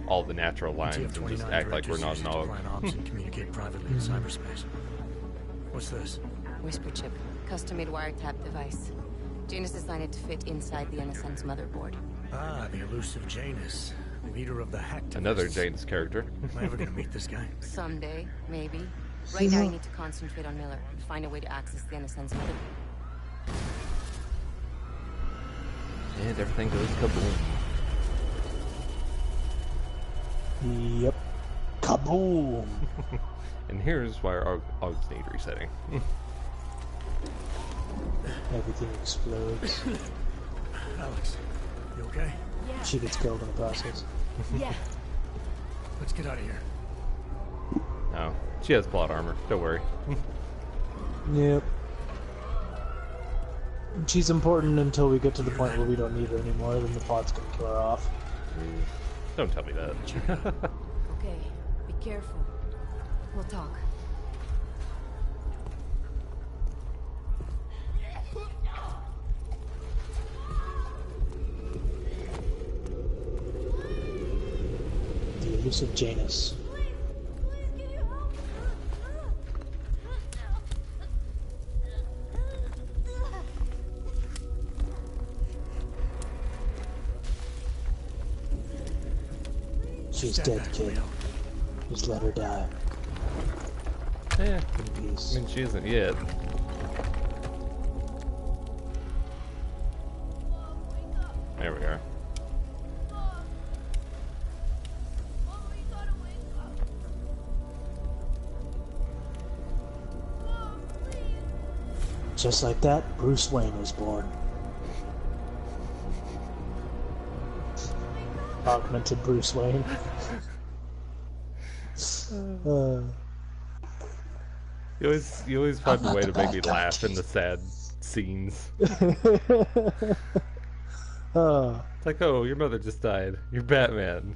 all the natural lines TF and just 29 act like we're not directors an use it to Aug. plan ops and communicate privately in cyberspace. What's this? Whisper chip, custom-made wiretap device. Janus designed it to fit inside the NSN's motherboard. Ah, the elusive Janus, leader of the hacktivists. Another Janus character. Am I ever gonna meet this guy? Someday, maybe. Right now, you need to concentrate on Miller and find a way to access the NSN's motherboard. And everything goes kaboom. Yep. Kaboom! And here's why our Augs need resetting. Everything explodes. Alex, you okay? She gets killed in the process. Yeah. Let's get out of here. No, she has plot armor. Don't worry. Yep. She's important until we get to the point where we don't need her anymore, then the plot's gonna kill her off. Don't tell me that. Okay, be careful. We'll talk. The elusive Janus. She's dead, kid. Just let her die. Yeah. In peace. I mean, she isn't yet. There we are. Just like that, Bruce Wayne was born. Augmented Bruce Wayne. You always find a way to make me laugh in the sad scenes. It's like, oh, your mother just died. You're Batman.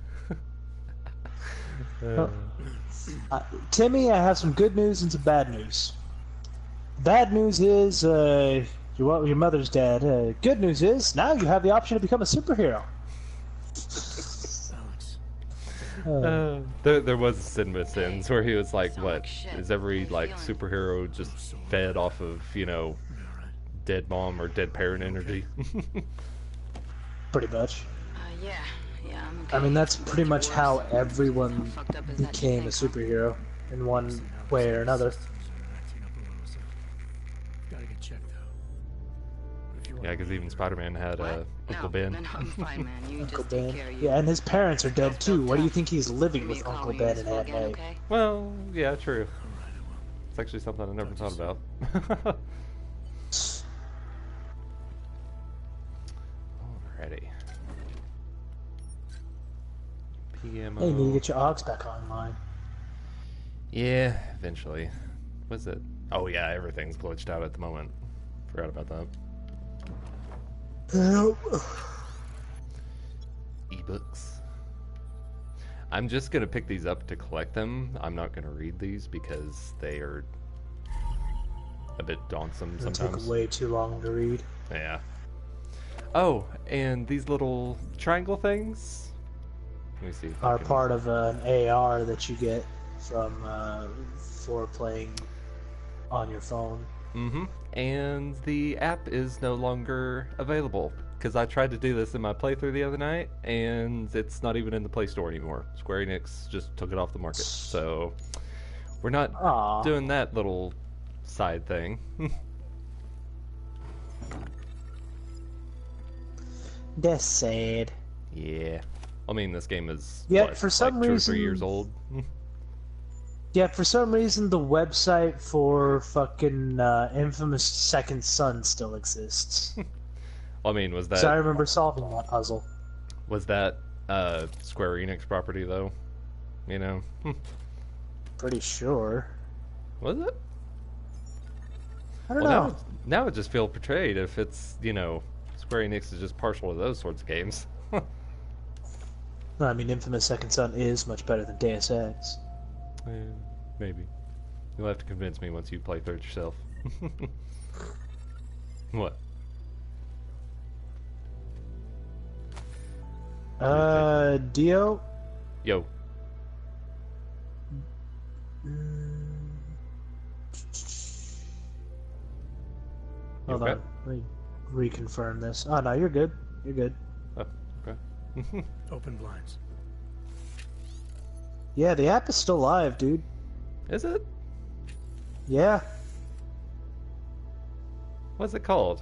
Timmy, I have some good news and some bad news. bad news is your mother's dead. Good news is now you have the option to become a superhero. There was a Cinema Sins where he was like, "What is every like superhero just fed off of dead mom or dead parent energy?" Pretty much. Yeah, I'm okay. I mean, that's pretty much how everyone became a superhero in one way or another. Gotta get checked out. Yeah, because even Spider-Man had Uncle Ben. No, I'm fine, man. You Uncle just Ben. take care of you. Yeah, and his parents are dead too. What do you think he's living with Call Uncle me Ben when and this Aunt will get May? okay? Well, yeah, true. It's actually something I never thought about. Alrighty. PMO. Hey, you need to get your Augs back online. Yeah, eventually. What's it? Oh yeah, everything's glitched out at the moment. Forgot about that. Ebooks. I'm just gonna pick these up to collect them. I'm not gonna read these because they are a bit daunting It'll sometimes. take way too long to read. Yeah. Oh, and these little triangle things. Let me see. If I Are can... part of an AR that you get from for playing on your phone. Mm-hmm. And the app is no longer available because I tried to do this in my playthrough the other night, and it's not even in the Play Store anymore. Square Enix just took it off the market, so we're not doing that little side thing. That's sad. Yeah. I mean, this game is for some like 2 or 3 reason, years old. Yeah, for some reason the website for fucking Infamous Second Son still exists. I mean, was that? So I remember solving that puzzle. Was that Square Enix property though? You know. Pretty sure. Was it? I don't know. Now it just feels portrayed if it's Square Enix is just partial to those sorts of games. No, I mean Infamous Second Son is much better than Deus Ex. Maybe. You'll have to convince me once you play through it yourself. What? Dio? Yo. Hold on. Let me reconfirm this. Oh, no, you're good. You're good. Oh, okay. Open blinds. Yeah, the app is still live, dude. Is it? Yeah. What's it called?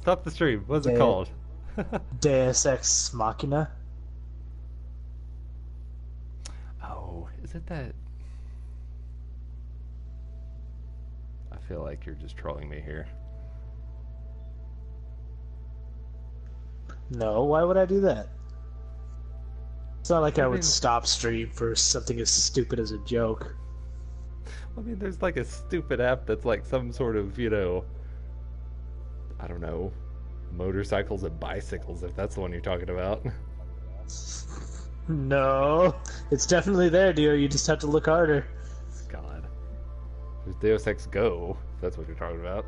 Stop the stream. What's it called? Deus Ex Machina. Oh, is it that? I feel like you're just trolling me here. No, why would I do that? It's not like I would stop stream for something as stupid as a joke. I mean, there's like a stupid app that's like some sort of, I don't know, motorcycles and bicycles, if that's the one you're talking about. No, it's definitely there, Dio. You just have to look harder. God. There's Deus Ex Go, if that's what you're talking about.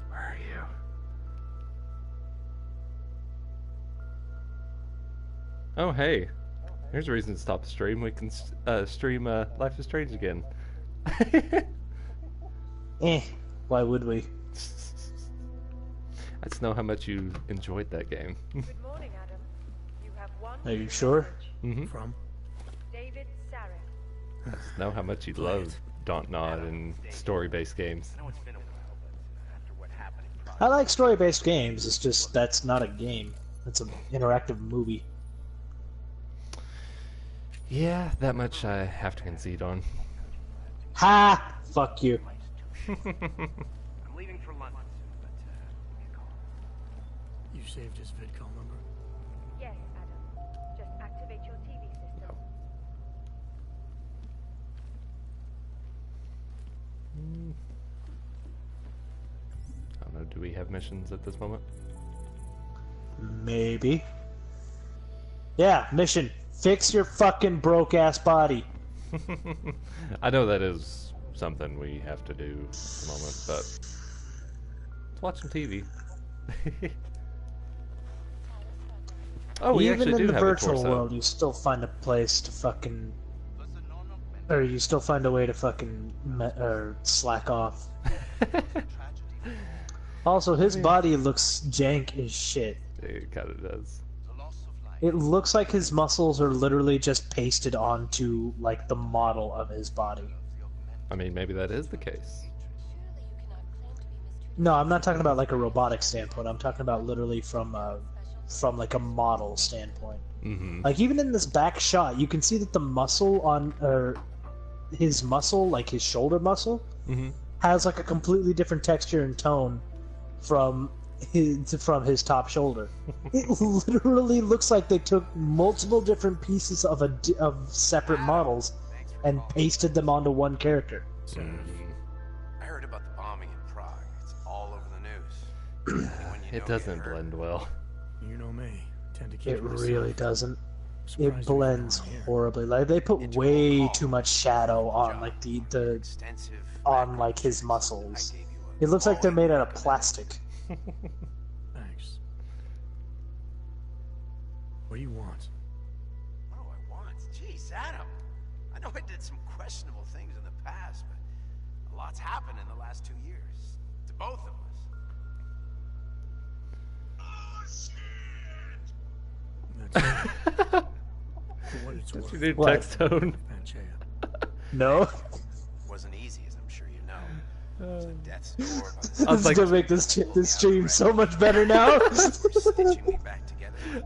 Where are you? Oh, hey. Here's a reason to stop the stream. We can stream Life is Strange again. Why would we? I just know how much you enjoyed that game. Good morning, Adam. You have one. Are you sure? Mm-hmm. From? David Sarah. I just know how much you love Dontnod and story-based games. I like story-based games. It's just that's not a game. That's an interactive movie. Yeah, that much I have to concede on. Ha! Fuck you. I'm leaving for London, but You saved his vidcall number? Yes, Adam. Just activate your TV system. I don't know, do we have missions at this moment? Maybe. Yeah, mission. Fix your fucking broke-ass body. I know that is something we have to do at the moment, but let's watch some TV. Oh, we even actually in do the have a virtual torso. world, you still find a place to fucking, or you still find a way to fucking or slack off. Also, his body looks jank as shit. It kind of does. It looks like his muscles are literally just pasted onto like the model of his body. I mean, maybe that is the case. No, I'm not talking about like a robotic standpoint. I'm talking about literally from like a model standpoint. Mm-hmm. Like even in this back shot, you can see that the muscle on his muscle, like his shoulder muscle, Mm-hmm. has like a completely different texture and tone from his top shoulder. It literally looks like they took multiple different pieces of separate models and pasted them onto one character. I heard about the bombing in Prague. It's all over the news. It doesn't blend well. You know me. Tend to keep It myself. really doesn't. Surprised It blends horribly. Like they put way too much shadow on like the on like his muscles. It looks like they're made out of plastic. Thanks. What do you want? What do I want? Jeez, Adam. I know I did some questionable things in the past, but a lot's happened in the last 2 years. To both of us. For what it's That's worth. your new text tone. No. Wasn't easy, as I'm sure you know. It was a death's door by the This is gonna make this stream so much better now.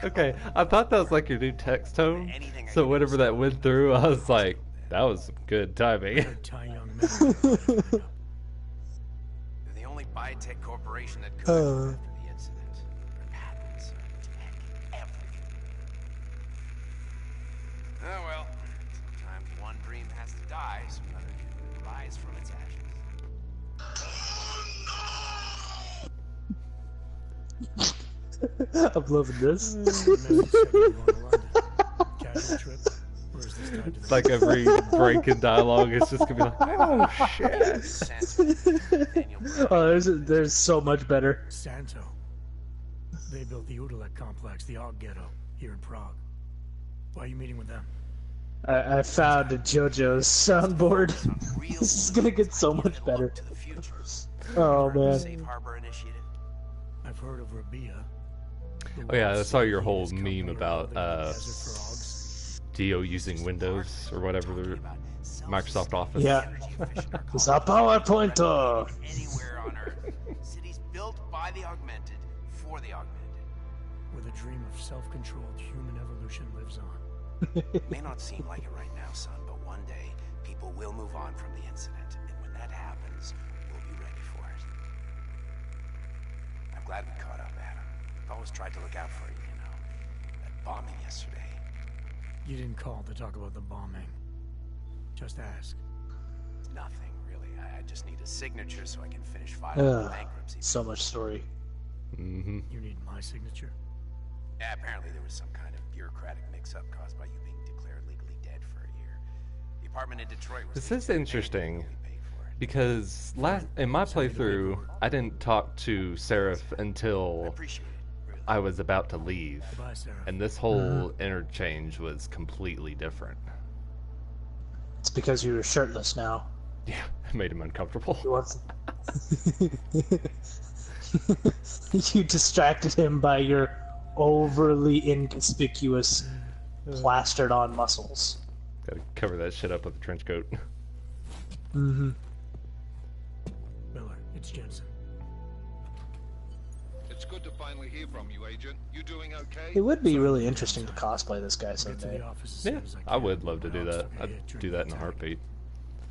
Okay, I thought that was like your new text tone. So whenever that went through, I was like, that was some good timing. They're the only biotech corporation that could after the incident. Their patents, tech, everything. Oh well, sometimes one dream has to die so another can rise from its ashes. I'm loving this. It's like every break in dialogue, it's just gonna be like, oh shit. Oh, there's so much better. Santo. They built the Udalek complex, the Aug ghetto, here in Prague. Why are you meeting with them? I found a JoJo's soundboard. This is gonna get so much better. Oh man. Safe Harbor Initiative. I've heard of Rabia. Oh yeah, I saw your whole meme about Dio using Windows or whatever, Microsoft Office. Yeah. It's a PowerPointer. Anywhere on Earth. Cities built by the augmented, for the augmented. Where the dream of self-controlled human evolution lives on. It may not seem like it right now, son, but one day people will move on from the incident, and when that happens, we'll be ready for it. I'm glad we caught up, Adam. I've always tried to look out for you, you know. That bombing yesterday. You didn't call to talk about the bombing. Just ask. Nothing, really. I just need a signature so I can finish filing the Ugh, bankruptcy. so much story. Mm-hmm. You need my signature? Yeah, apparently there was some kind of bureaucratic mix-up caused by you being declared legally dead for a year. The apartment in Detroit was... This is interesting because in my playthrough, I didn't talk to Seraph until I was about to leave, and this whole interchange was completely different. It's because you're shirtless now. Yeah, it made him uncomfortable. You distracted him by your overly inconspicuous, plastered-on muscles. Gotta cover that shit up with a trench coat. Mm-hmm. Miller, it's Jensen. It's good to finally hear from you, Agent. You doing okay? It would be really interesting to cosplay this guy someday. Yeah, I would love to do that. I'd do that in a heartbeat.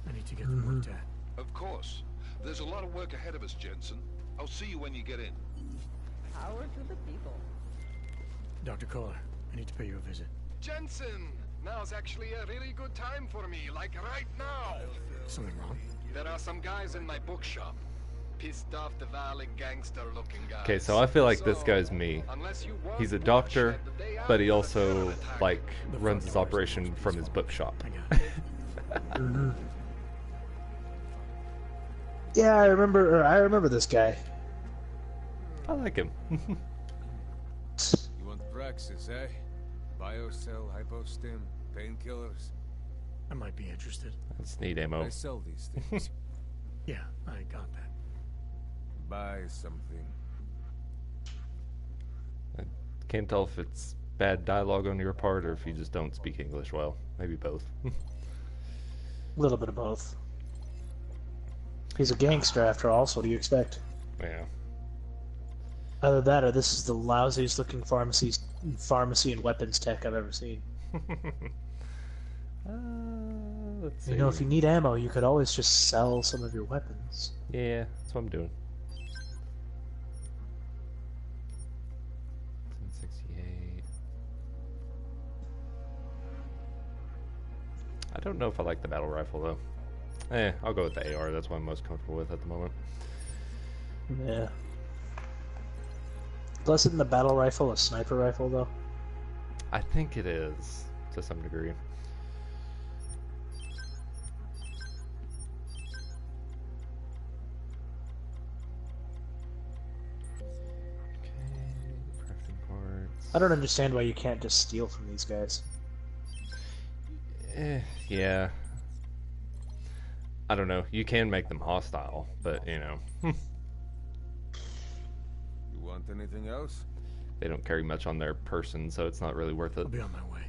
I need to get them looked at. Of course. There's a lot of work ahead of us, Jensen. I'll see you when you get in. Power to the people. Dr. Kohler, I need to pay you a visit. Jensen, now's actually a really good time for me, like right now. Something wrong? There are some guys in my bookshop. Pissed off the Valley gangster-looking guys. Okay, so I feel like this guy's me. He's a doctor, but he also, like, runs his operation from his bookshop. Yeah, I remember this guy. I like him. You want Praxis, eh? Biocell, hypostim, painkillers. I might be interested. I just need ammo. I sell these things. Yeah, I got that. Buy something. I can't tell if it's bad dialogue on your part or if you just don't speak English well. Maybe both. A little bit of both. He's a gangster after all, so what do you expect? Yeah. Either that or this is the lousiest looking pharmacy and weapons tech I've ever seen. Let's see. You know, if you need ammo, you could always just sell some of your weapons. Yeah, that's what I'm doing. 1068. I don't know if I like the battle rifle though. I'll go with the AR. That's what I'm most comfortable with at the moment. Yeah. Plus, isn't the battle rifle a sniper rifle though? I think it is to some degree. I don't understand why you can't just steal from these guys. Yeah. I don't know. You can make them hostile, but you know. You want anything else? They don't carry much on their person, so it's not really worth it. I'll be on my way.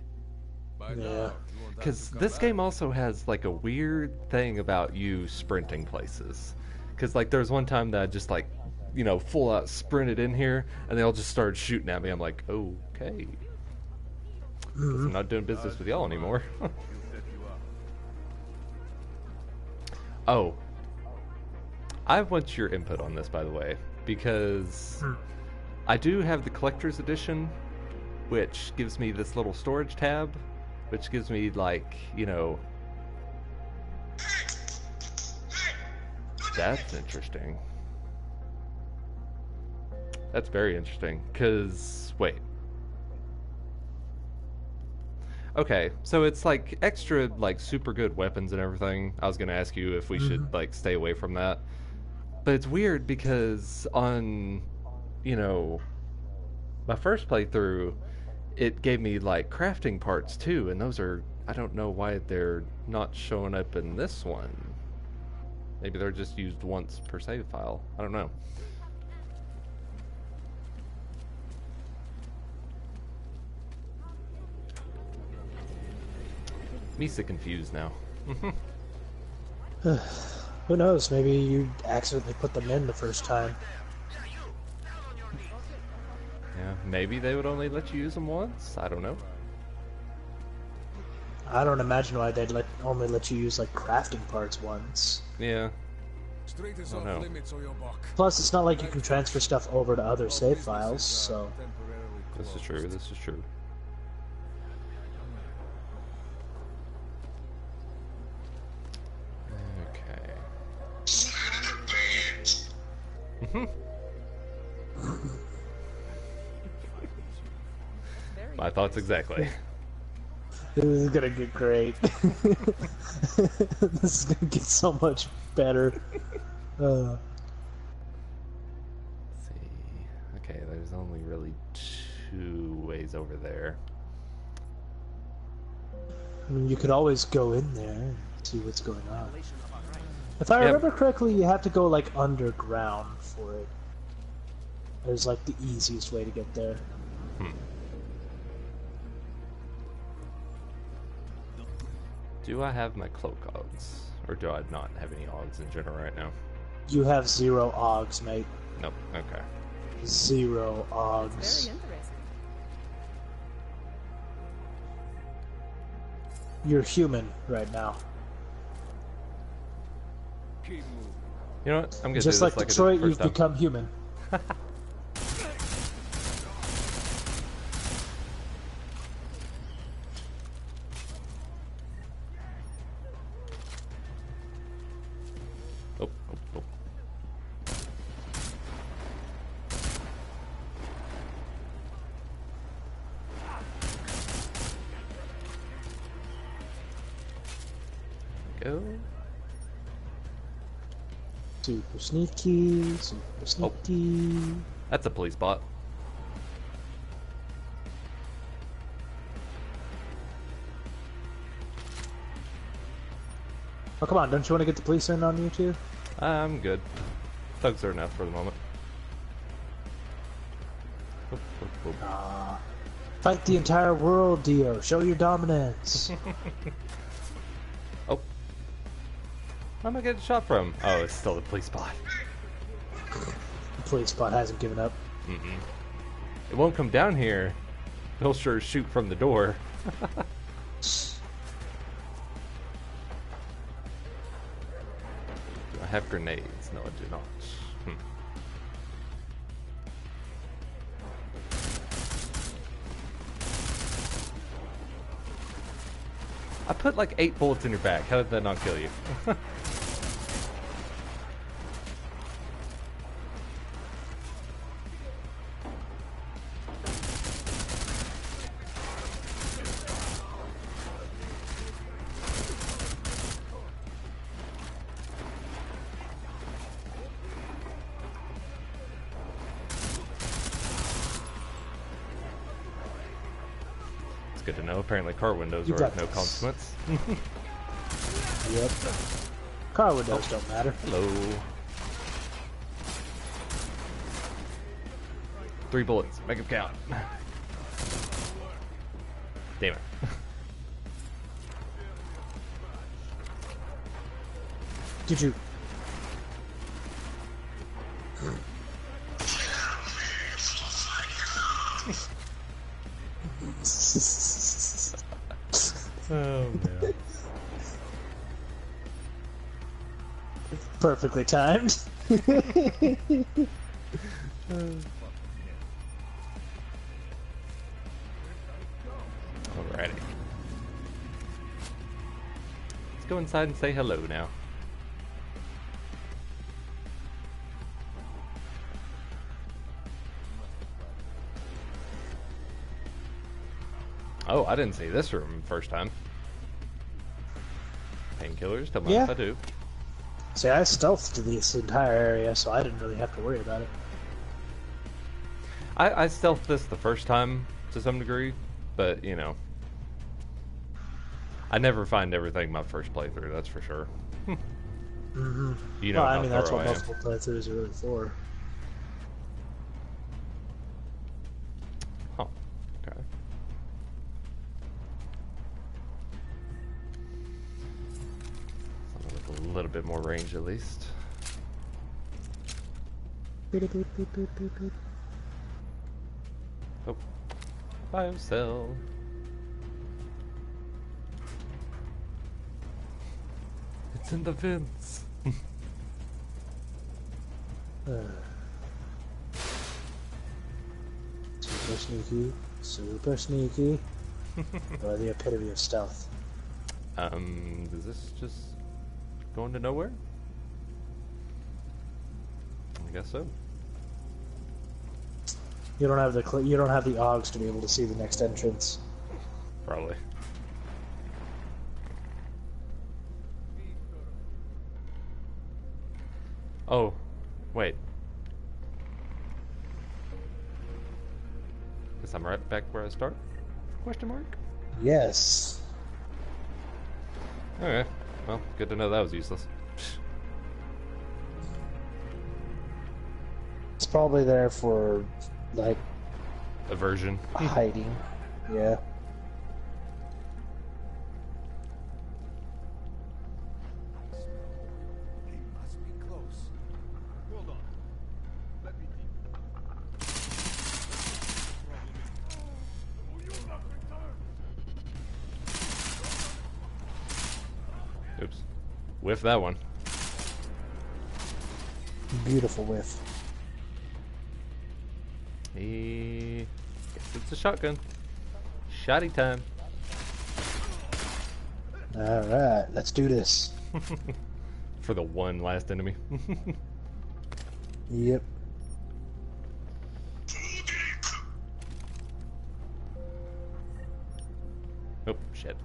Yeah. Because this game also has like a weird thing about you sprinting places. Because like there's one time that I just like, you know, full out sprinted in here, and they all just started shooting at me. I'm like, okay. Guess I'm not doing business with y'all anymore. Oh. I want your input on this, by the way, because I do have the collector's edition, which gives me this little storage tab, which gives me, like, you know... That's interesting. That's very interesting, because... Wait. Okay, so it's like extra, like, super good weapons and everything. I was gonna ask you if we should, like, stay away from that. But it's weird because on, you know, my first playthrough, it gave me, like, crafting parts too, and those are, I don't know why they're not showing up in this one. Maybe they're just used once per save file. I don't know. Me so confused now. Who knows? Maybe you accidentally put them in the first time. Yeah, maybe they would only let you use them once. I don't know. I don't imagine why they'd only let you use like crafting parts once. Yeah. Street is Oh, off no. limits or you're buck. Plus, it's not like you can transfer stuff over to other save files, so... This is true, this is true. Okay. My thoughts exactly. This is gonna get great. This is gonna get so much better. Let's see. Okay, there's only really 2 ways over there. I mean, you could always go in there and see what's going on. If I remember correctly, you have to go like underground for it. There's like the easiest way to get there. Do I have my cloak Augs? Or do I not have any Augs in general right now? You have 0 Augs, mate. Nope, okay. 0 Augs. Very interesting. You're human right now. You know what? I'm gonna Just do like this like Detroit, I did the you've first time. become human. Oh, oh, oh. Go. Super sneaky, super sneaky. That's a police bot. Oh, come on, don't you want to get the police in on you too? I'm good. Thugs are enough for the moment. Fight the entire world, Dio. Show your dominance. Oh. Where am I getting shot from? Oh, it's still the police bot. The police bot hasn't given up. Mm-mm. It won't come down here. He'll sure shoot from the door. Do I have grenades? No, I do not. I put like 8 bullets in your back. How did that not kill you? Good to know. Apparently car windows are of no consequence. Yep. Car windows don't matter. Hello. 3 bullets. Make them count. Damn it. Did you... Oh man. Perfectly timed. Alrighty. Let's go inside and say hello now. Oh, I didn't see this room first time. Painkillers, tell me if I do. See, I stealthed this entire area, so I didn't really have to worry about it. I stealthed this the first time to some degree, but you know, I never find everything my first playthrough. That's for sure. Mm-hmm. You know, well, how I mean that's thorough what I am. multiple playthroughs are really for. Huh. Okay. With a little bit more range, at least. Oh, biocell. It's in the vents. Super sneaky, super sneaky. Or the epitome of stealth. Is this just going to nowhere? I guess so. You don't have the Augs to be able to see the next entrance. Probably. Oh, wait. Guess I'm right back where I started? Question mark? Yes. Okay. Well, good to know that was useless. It's probably there for, like... Aversion. Hiding. Yeah. Oops. Whiff that one. Beautiful whiff. Guess it's a shotgun. Shotty time. Alright, let's do this. For the one last enemy. Yep. Oh, shit.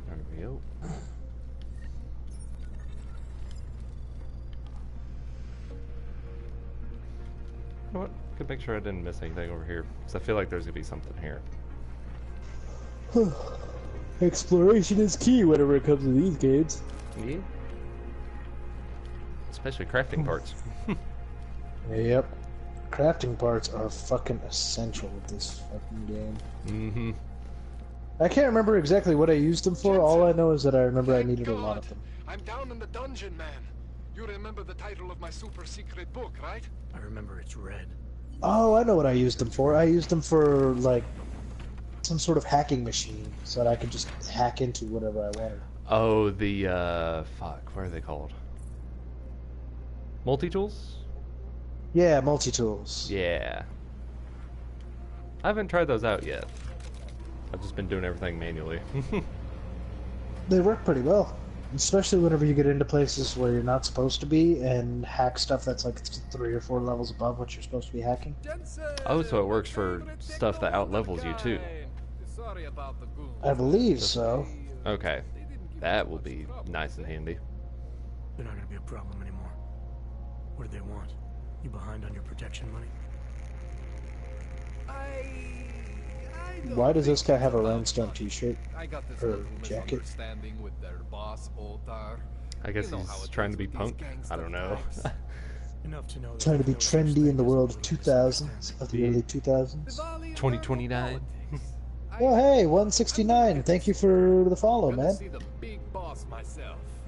There we go. You know what? Could make sure I didn't miss anything over here, because I feel like there's gonna be something here. Exploration is key whenever it comes to these games. Yeah. Especially crafting parts. Yep. Crafting parts are fucking essential with this fucking game. Mm-hmm. I can't remember exactly what I used them for. All I know is that I remember I needed a lot of them. I'm down in the dungeon, man. You remember the title of my super secret book, right? I remember it's red. Oh, I know what I used them for. I used them for, like, some sort of hacking machine, so that I could just hack into whatever I wanted. Oh, the, fuck, what are they called? Multi-tools? Yeah, multi-tools. Yeah. I haven't tried those out yet. I've just been doing everything manually. They work pretty well. Especially whenever you get into places where you're not supposed to be and hack stuff that's like 3 or 4 levels above what you're supposed to be hacking. Oh, so it works for stuff that outlevels you too. I believe so. Okay. That will be nice and handy. They're not gonna be a problem anymore. What do they want? You behind on your protection money? Why does this guy have a rhinestone t-shirt? Or jacket? With their boss, Otar. I guess he's trying to be punk. I don't know. Enough to know Trying to be trendy in the world of 2000s, of the early 2000s. 2029. Oh hey, 169. Thank you for the follow, man.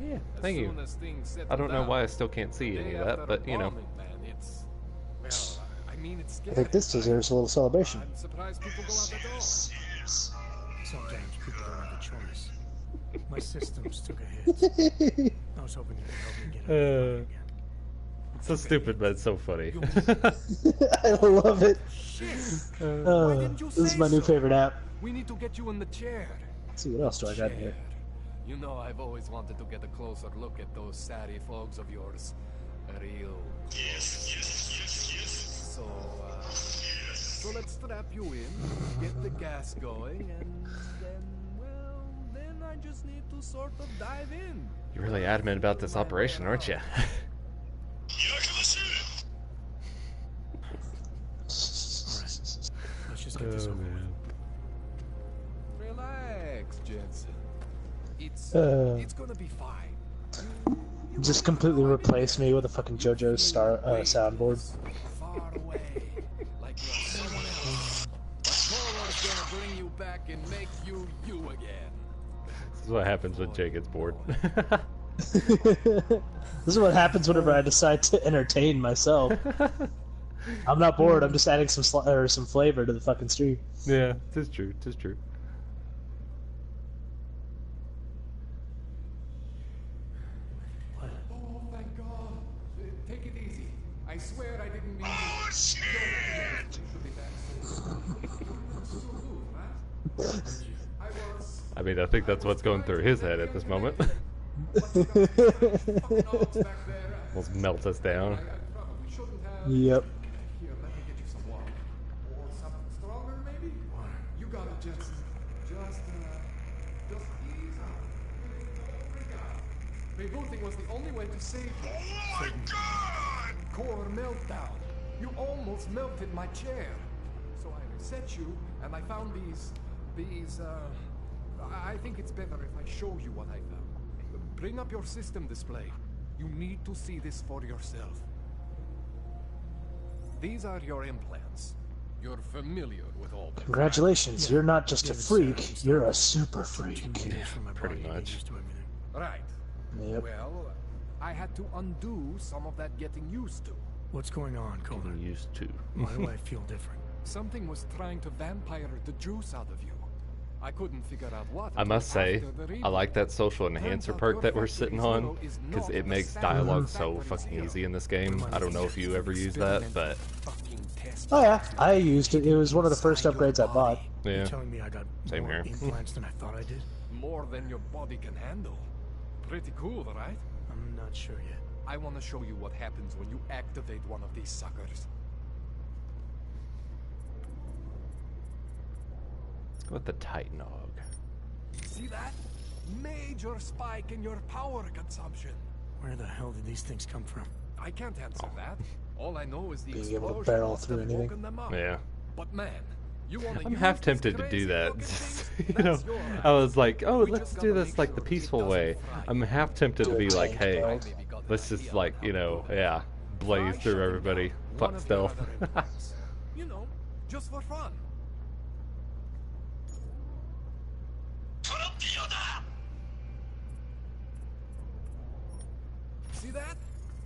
Yeah, thank you. I don't know why I still can't see any of that, but you know. I think this deserves a little celebration. Sometimes people don't have a choice. My systems took a hit. I was hoping you could help me get it again. It's so stupid, but it's so funny. I love it. This is my new favorite app. We need to get you in the chair. Let's see what else do I got in here. You know, I've always wanted to get a closer look at those satty fogs of yours. Real close. Yes. So let's strap you in, get the gas going, and then I just need to sort of dive in. You're really adamant about this operation, aren't you? Let's just get this over with. Relax, Jensen. It's gonna be fine. Just completely replace me with a fucking JoJo's soundboard. Far away, like you're someone else. But Polo's gonna bring you back and make you you again. This is what happens when Jay gets bored. This is what happens whenever I decide to entertain myself. I'm not bored. I'm just adding some flavor to the fucking stream. Yeah, tis true. Tis true. Oh, thank God. Take it easy. I swear I didn't mean to. Oh, shit! I mean, I think that's what's going through his head at this moment. Almost melts us down. Yep. Here, let me get you some water. Or something stronger, maybe? Water. You got it, Jensen. Just ease up. Freak out. Rebooting was the only way to save you. Oh my God! Core meltdown. You almost melted my chair. So I reset you, and I found these, I think it's better if I show you what I found. Bring up your system display. You need to see this for yourself. These are your implants. You're familiar with all them. Congratulations, you're not just a freak, you're a super freak. Pretty much. Right. Yep. Well, I had to undo some of that getting used to. What's going on, Coleman? Getting used to. Why do I feel different? Something was trying to vampire the juice out of you. I couldn't figure out what. I must say, I like that social enhancer perk that we're sitting on, because it makes dialogue so fucking easy in this game. I don't know if you ever use that, but... Oh yeah, I used it. It was one of the first upgrades I bought. Yeah. You're telling me I got Same more here. implants than I thought I did? More than your body can handle. Pretty cool, right? I'm not sure yet. I want to show you what happens when you activate one of these suckers. Let's go with the Titan Aug. See that? Major spike in your power consumption. Where the hell did these things come from? I can't answer that. All I know is the being able to explosion barrel must through have anything. woken them up. Yeah. But man, you wanna I'm use half this tempted to do crazy that. looking thing? You know, That's your I was ass. like, oh, We let's just do gotta this make like sure the it peaceful doesn't way. fry. I'm half tempted to Do a be like, tank hey, build. let's just like, you know, yeah, blaze Try through shutting everybody, down one fuck of your stealth. other empires. You know, just for fun. See that?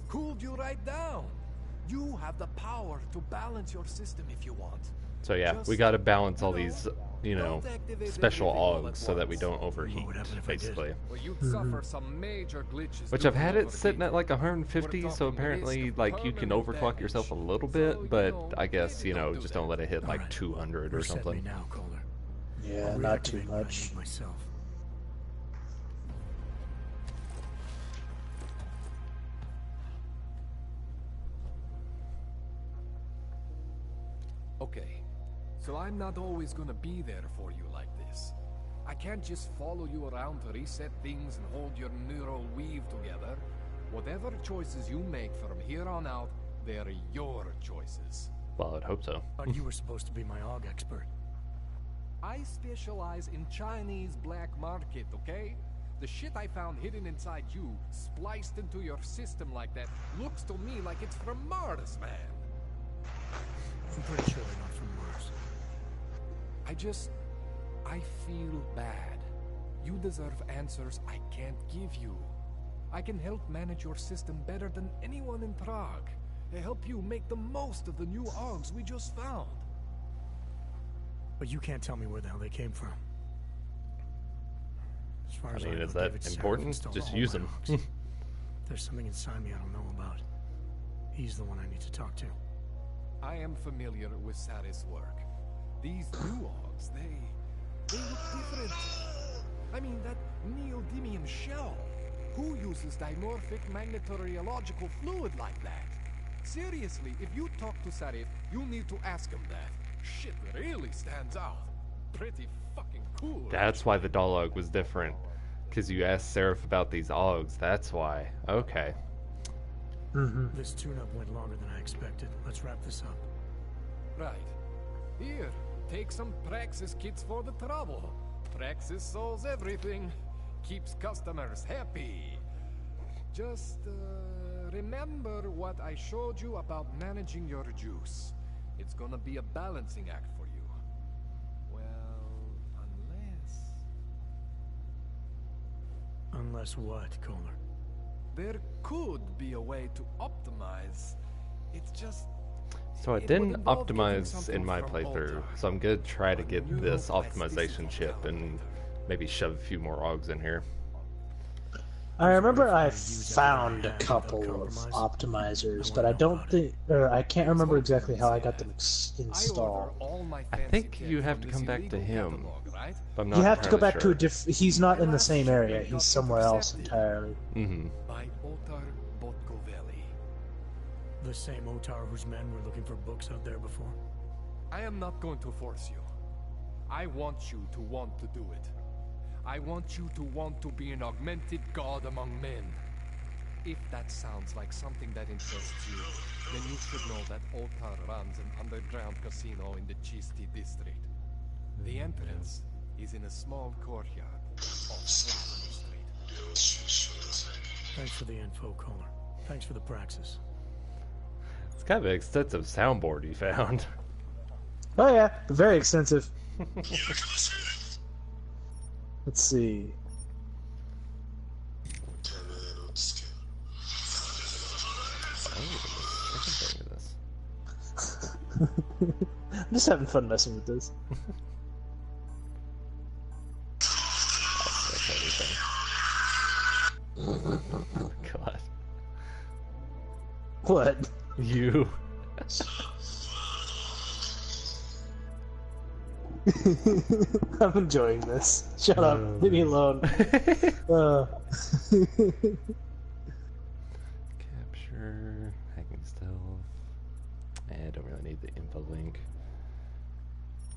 Cooled you right down. You have the power to balance your system if you want. So yeah, we got to balance all these, you know, special Augs so that we don't overheat, basically. Well, you'd suffer some major glitches. Which I've doing had it overheating. sitting at like 150, so apparently like you can overclock yourself a little bit, but I guess, you know, just don't let it hit like 200 or Reset me something. now, Kohler. Yeah, I'll not too reactivate what I much. need myself. Okay, so I'm not always gonna be there for you like this. I can't just follow you around to reset things and hold your neural weave together. Whatever choices you make from here on out, they're your choices. Well, I'd hope so. Thought you were supposed to be my AUG expert. I specialize in Chinese black market, okay? The shit I found hidden inside you, spliced into your system like that, looks to me like it's from Mars, man. I'm pretty sure they're not from Mars. I feel bad. You deserve answers I can't give you. I can help manage your system better than anyone in Prague. I help you make the most of the new Augs we just found. But you can't tell me where the hell they came from. As far I as mean, know, is that David Sarah important? installed Just all use my them. Augs. There's something inside me I don't know about. He's the one I need to talk to. I am familiar with Sarah's work. These new Augs, they look different. I mean, that neodymium shell. Who uses dimorphic magnetorheological fluid like that? Seriously, if you talk to Sarif, you need to ask him that. Shit really stands out. Pretty fucking cool. That's why the Dalog was different. Because you asked Seraph about these Augs, that's why. Okay. This tune-up went longer than I expected. Let's wrap this up. Right. Here, take some Praxis kits for the trouble. Praxis solves everything. Keeps customers happy. Just, remember what I showed you about managing your juice. It's gonna be a balancing act for you. Well, unless... Unless what, Kohler? There could be a way to optimize. It's just... So I didn't optimize in my playthrough, so I'm gonna try to get this optimization chip and maybe shove a few more Augs in here. I remember I found a couple of optimizers, but I don't think, or I can't remember exactly how I got them installed. I think you have to come back to him. But I'm not You have to go back sure. to a he's not in the same area, he's somewhere else entirely. Mm-hmm. By Otar Botkovelli. The same Otar whose men were looking for books out there before? I am not going to force you. I want you to want to do it. I want you to want to be an augmented god among men. If that sounds like something that interests you, then you should know that Otar runs an underground casino in the Chisti district. The entrance is in a small courtyard off Slavony Street. Thanks for the info, Kohler. Thanks for the praxis. It's kind of an extensive soundboard you found. Oh yeah, very extensive. Let's see. I'm just having fun messing with this. God. What? You. I'm enjoying this. Shut up. Leave me alone. Capture. Hacking stealth. I don't really need the info link.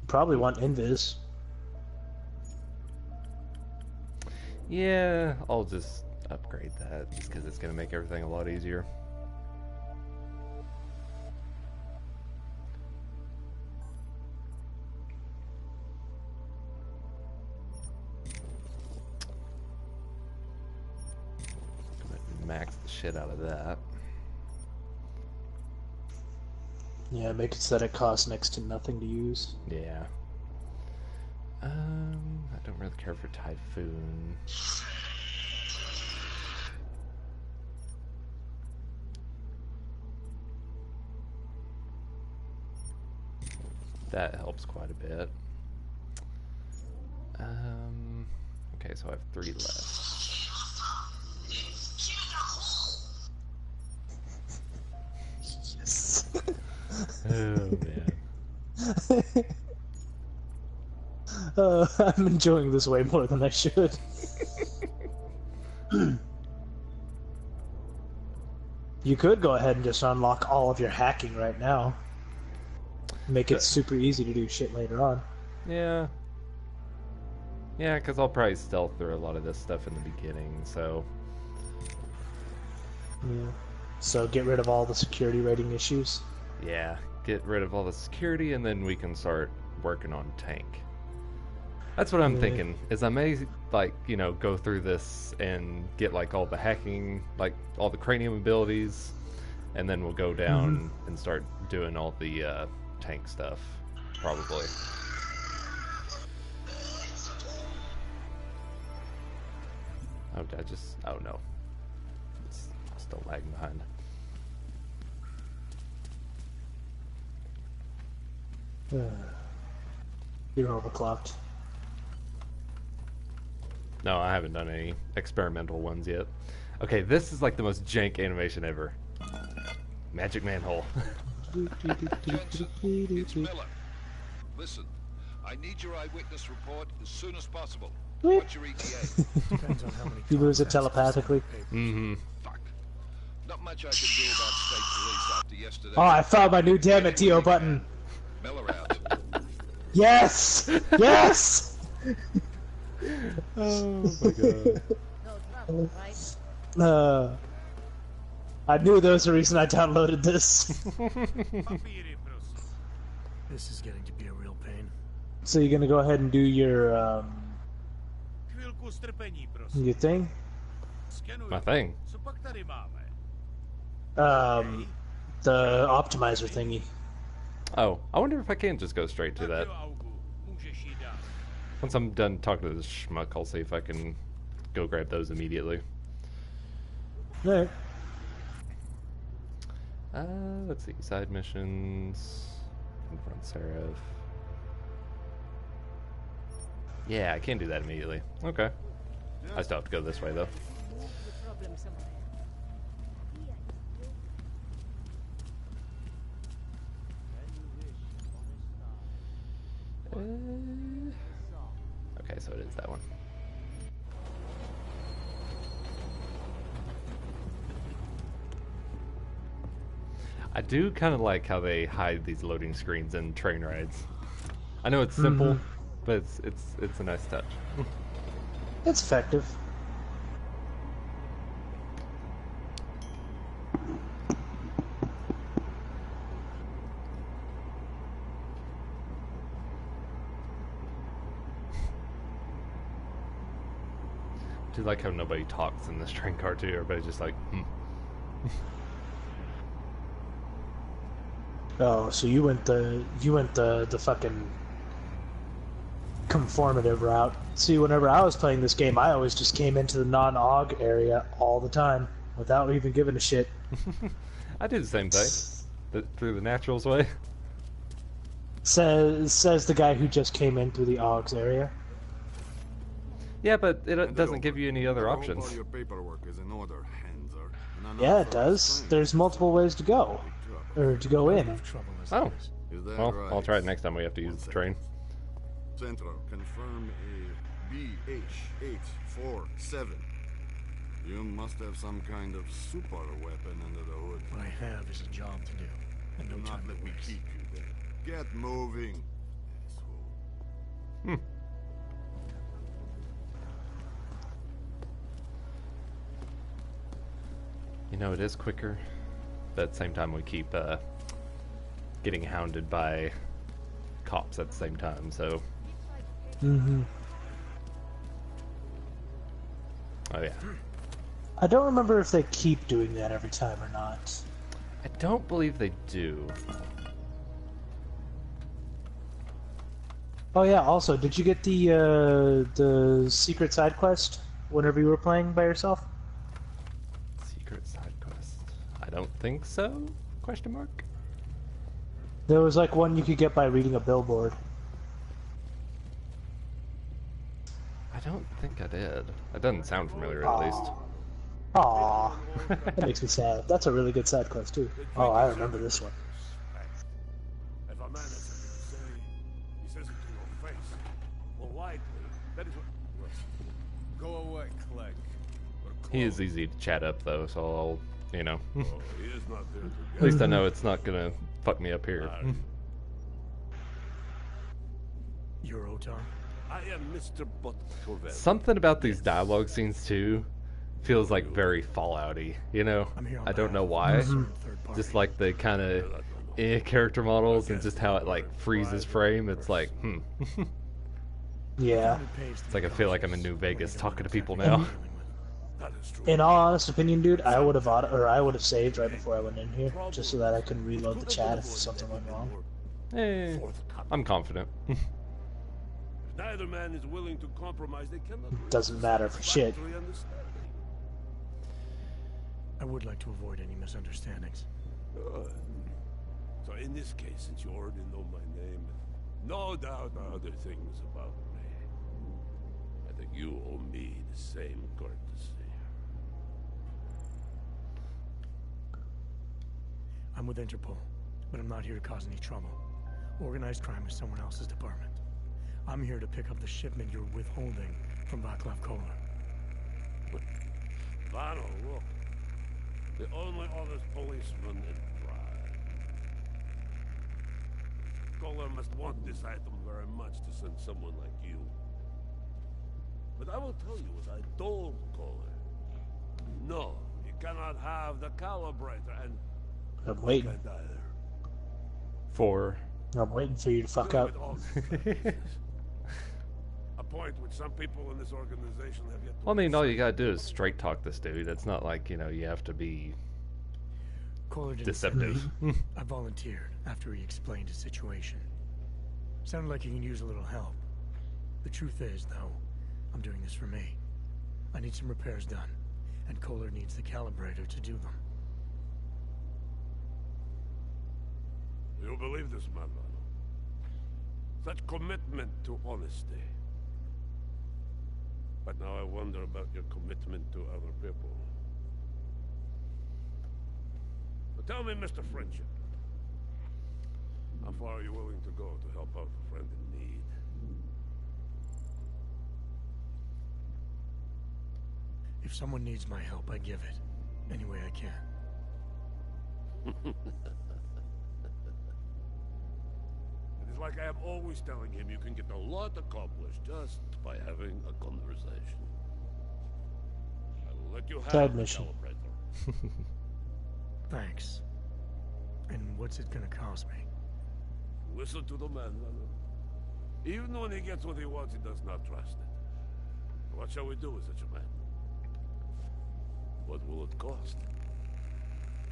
Probably want invis. Yeah, I'll just upgrade that just because it's going to make everything a lot easier. max the shit out of that. Yeah, make it so that it costs next to nothing to use. Yeah. I don't really care for Typhoon. That helps quite a bit. Okay, so I have 3 left. Yes. Oh man. I'm enjoying this way more than I should. You could go ahead and just unlock all of your hacking right now. Make it super easy to do shit later on. Yeah. Yeah, because I'll probably stealth through a lot of this stuff in the beginning, so... Yeah. So get rid of all the security rating issues? Yeah, get rid of all the security and then we can start working on tank. That's what I'm thinking, is I may, like, you know, go through this and get, like, all the hacking, like, all the cranium abilities, and then we'll go down and start doing all the, tank stuff, probably. Oh, did I just... Oh, no. It's still lagging behind. You're overclocked. No, I haven't done any experimental ones yet. Okay, this is like the most jank animation ever. Magic manhole. It's Miller. Listen, I need your eyewitness report as soon as possible. Whoop. What's your ETA? Depends on how many You lose it telepathically. Mm-hmm. Fuck. Not much I can do about state police after yesterday. Oh, I found my new damn it Tio button. Miller out. Yes! Yes! Oh my god. I knew there was a reason I downloaded this. This is getting to be a real pain. So you're gonna go ahead and do your thing? My thing? The optimizer thingy. Oh, I wonder if I can just go straight to that. Once I'm done talking to this schmuck, I'll see if I can go grab those immediately. Alright. Let's see. Side missions. Confront Seraph. Yeah, I can do that immediately. Okay. I still have to go this way, though. Okay, so it is that one. I do kind of like how they hide these loading screens in train rides. I know it's simple, but it's a nice touch. It's effective. I do like how nobody talks in this train car too. Everybody's just like, Oh, so you went the fucking conformative route. See, whenever I was playing this game, I always just came into the non-AUG area all the time without even giving a shit. I do the same thing, through the naturals way. Says the guy who just came in through the AUGs area. Yeah, but it doesn't give you any other options. Your paperwork is in order, Hanser. Yeah, it does. There's multiple ways to go. Or to go in. Oh. Is that Well, right? I'll try it next time we have to use the train. Central, confirm a BH-847. You must have some kind of super weapon under the hood. What I have is a job to do. And no time let me keep you there. Get moving, asshole. You know, it is quicker, but at the same time we keep getting hounded by cops at the same time, so... Mm-hmm. Oh yeah. I don't remember if they keep doing that every time or not. I don't believe they do. Oh yeah, also, did you get the secret side quest whenever you were playing by yourself? Secret side quest? I don't think so? Question mark? There was like one you could get by reading a billboard. I don't think I did. That doesn't sound familiar, at least. Aww. That makes me sad. That's a really good side quest, too. Oh, I remember this one. If a man has something to say, he says it to your face. Well, likely, that is what... Go away, Clegg. He is easy to chat up, though, so I'll, you know. He is not there to At least I know it's not gonna fuck me up here. You're Otar? I am Mr. Butterville. Something about these dialogue scenes, too, feels like very Fallout-y, you know? I don't know why. Just like the kind of character models and just how it like freezes frame. It's like, Yeah. It's like I feel like I'm in New Vegas talking to people now. In all honest opinion, dude, I would have saved right before I went in here, just so that I could reload the chat if something went wrong. Hey, I'm confident. Neither man is willing to compromise. They cannot. Doesn't matter for shit. I would like to avoid any misunderstandings. So in this case, since you already know my name, no doubt other things about me, I think you owe me the same courtesy. I'm with Interpol, but I'm not here to cause any trouble. Organized crime is someone else's department. I'm here to pick up the shipment you're withholding from Václav Kohler. Vano, look. The only honest policeman in Prague. Kohler must want this item very much to send someone like you. But I will tell you what I told Kohler. No, you cannot have the calibrator, and I'm waiting. I'm waiting for you to fuck up. A point which some people in this organization have yet to... Well, I mean, all you gotta do is straight talk this dude. It's not like, you know, you have to be deceptive. I volunteered after he explained his situation. Sounded like he can use a little help. The truth is, though, I'm doing this for me. I need some repairs done, and Kohler needs the calibrator to do them. You believe this, man, Vano? Such commitment to honesty. But now I wonder about your commitment to other people. So tell me, Mr. Friendship, how far are you willing to go to help out a friend in need? If someone needs my help, I give it. Any way I can. It is like I am always telling him you can get a lot accomplished just by having a conversation. I will let you have Side the mission. calibrator. Thanks. And what's it gonna cost me? Listen to the man, Vano. Even when he gets what he wants, he does not trust it. What shall we do with such a man? What will it cost?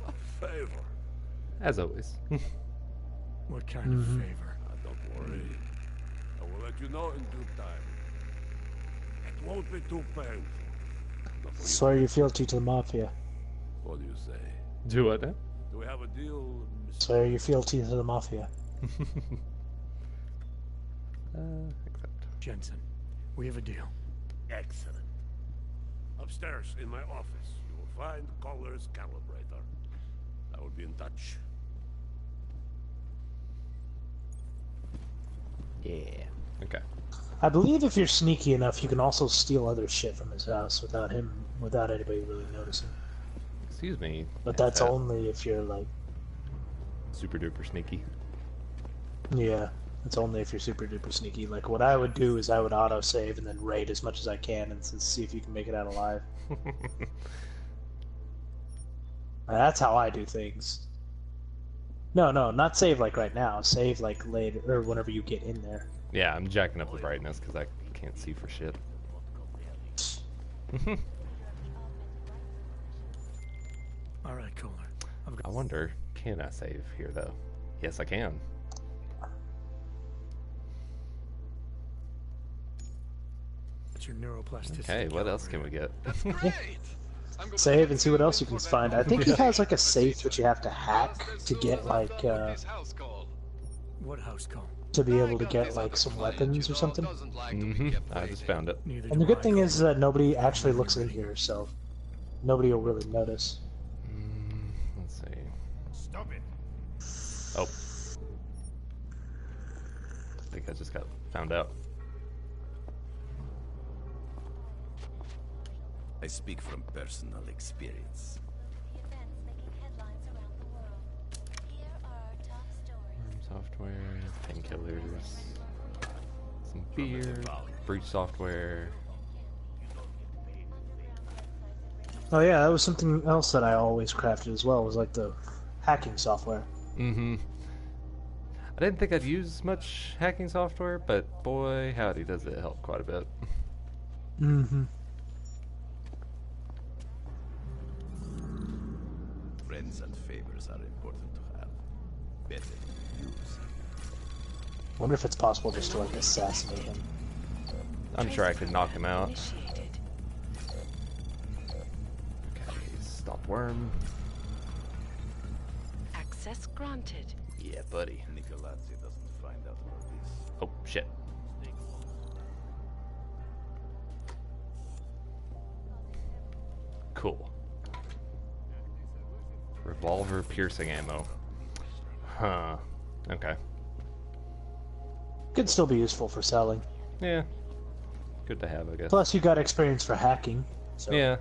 A favor. As always. What kind of favor? Don't worry. I will let you know in due time. It won't be too painful. Swear your fealty to the Mafia. What do you say? Do what now? Do we have a deal, Mr. Swear your fealty to the Mafia. Accept. Jensen, we have a deal. Excellent. Upstairs in my office, you will find Kohler's calibrator. I will be in touch. Yeah. Okay. I believe if you're sneaky enough, you can also steal other shit from his house without anybody really noticing. Excuse me. But that's only if you're like... super duper sneaky. Yeah, it's only if you're super duper sneaky. Like, what I would do is I would auto-save and then raid as much as I can and see if you can make it out alive. That's how I do things. No, not save like right now. Save like later, or whenever you get in there. Yeah, I'm jacking up the brightness because I can't see for shit. All right, Kohler. I wonder, can I save here though? Yes, I can. That's your neuroplasticity. Okay, what else can we get? Save and see what else you can find. I think he has like a safe that you have to hack to get like What house call? to be able to get like some weapons or something. I just found it. And the good thing is that nobody actually looks in here, so nobody will really notice. Let's see. Stop it. Oh. I think I just got found out. I speak from personal experience. Software, painkillers, some beer, breach software. Oh yeah, that was something else that I always crafted as well, was like the hacking software. I didn't think I'd use much hacking software, but boy, howdy does it help quite a bit. Friends and favors are important to have. Better use. Wonder if it's possible just to like assassinate him. I'm sure I could knock him out. Okay, stop worm. Access granted. Yeah, buddy. Nicolazzi doesn't find out about this. Oh, shit. Cool. Revolver piercing ammo. Huh. Okay. Could still be useful for selling. Yeah. Good to have, I guess. Plus, you got experience for hacking. So. Yeah,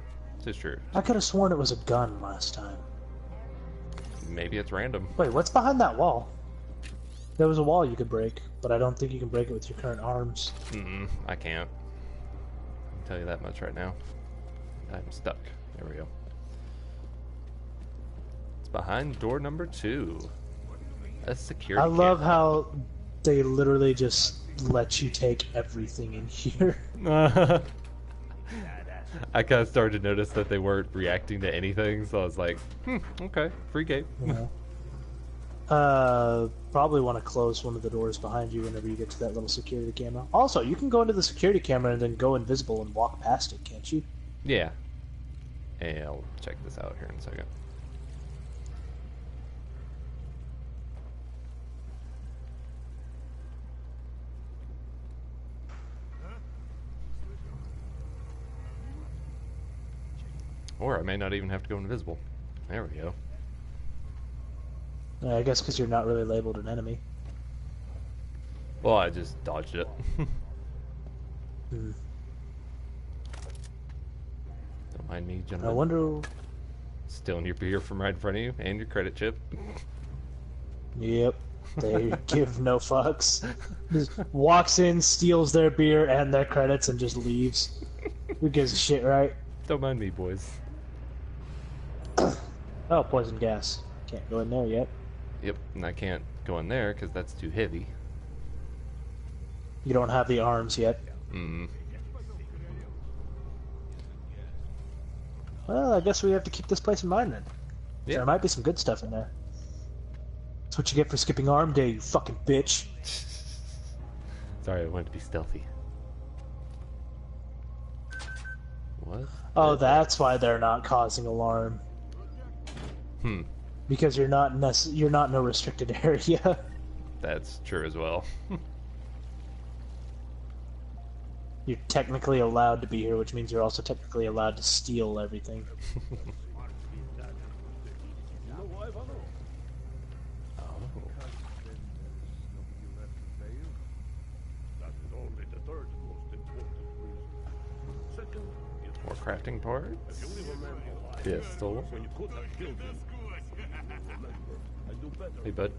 it's true. I could have sworn it was a gun last time. Maybe it's random. Wait, what's behind that wall? There was a wall you could break, but I don't think you can break it with your current arms. I can't. I can tell you that much right now. I'm stuck. There we go. It's behind door number 2. A security I love camera. how they literally just let you take everything in here. I kind of started to notice that they weren't reacting to anything, so I was like, okay, free game. Probably want to close one of the doors behind you whenever you get to that little security camera. Also, you can go into the security camera and then go invisible and walk past it, can't you? Yeah. Hey, I'll check this out here in a second. Or I may not even have to go invisible. There we go. I guess because you're not really labeled an enemy. Well, I just dodged it. Don't mind me, gentlemen. I wonder... Stealing your beer from right in front of you, and your credit chip. Yep. They give no fucks. Just walks in, steals their beer and their credits, and just leaves. Who gives a shit, right? Don't mind me, boys. Oh, poison gas. Can't go in there yet. Yep, and I can't go in there because that's too heavy. You don't have the arms yet. Well, I guess we have to keep this place in mind then. Yeah. There might be some good stuff in there. That's what you get for skipping arm day, you fucking bitch. Sorry, I wanted to be stealthy. What? Oh, that's why they're not causing alarm. Because you're not in a restricted area. That's true as well. You're technically allowed to be here, which means you're also technically allowed to steal everything. More crafting parts. Pistol. Hey, bud.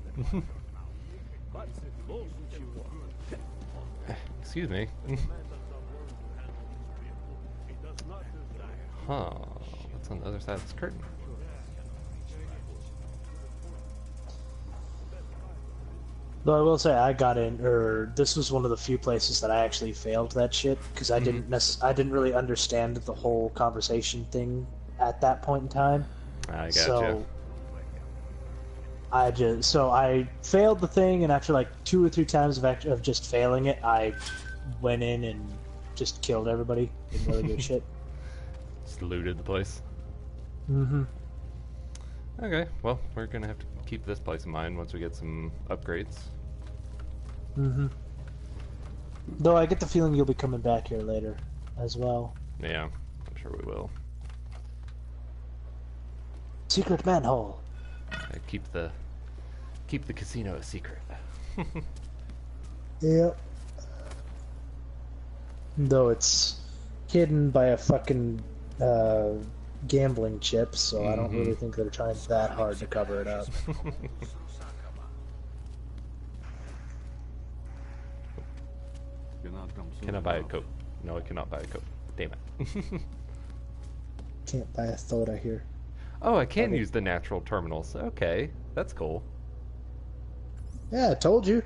Excuse me. Huh. What's on the other side of this curtain? Though I will say I got in, or this was one of the few places that I actually failed that shit because I didn't really understand the whole conversation thing at that point in time. I gotcha. So I failed the thing, and after like 2 or 3 times of just failing it, I went in and just killed everybody. Didn't really give a shit. Just looted the place. Mm-hmm. Okay, well, we're gonna have to keep this place in mind once we get some upgrades. Mm-hmm. Though I get the feeling you'll be coming back here later as well. Yeah, I'm sure we will. Secret manhole. Keep the casino a secret. Yep. Though it's hidden by a fucking gambling chip, so I don't really think they're trying that hard to cover it up. Can I buy a Coke? No, I cannot buy a Coke. Damn it. Can't buy a soda here. Oh, I can use the natural terminals. Okay, that's cool. Yeah, I told you.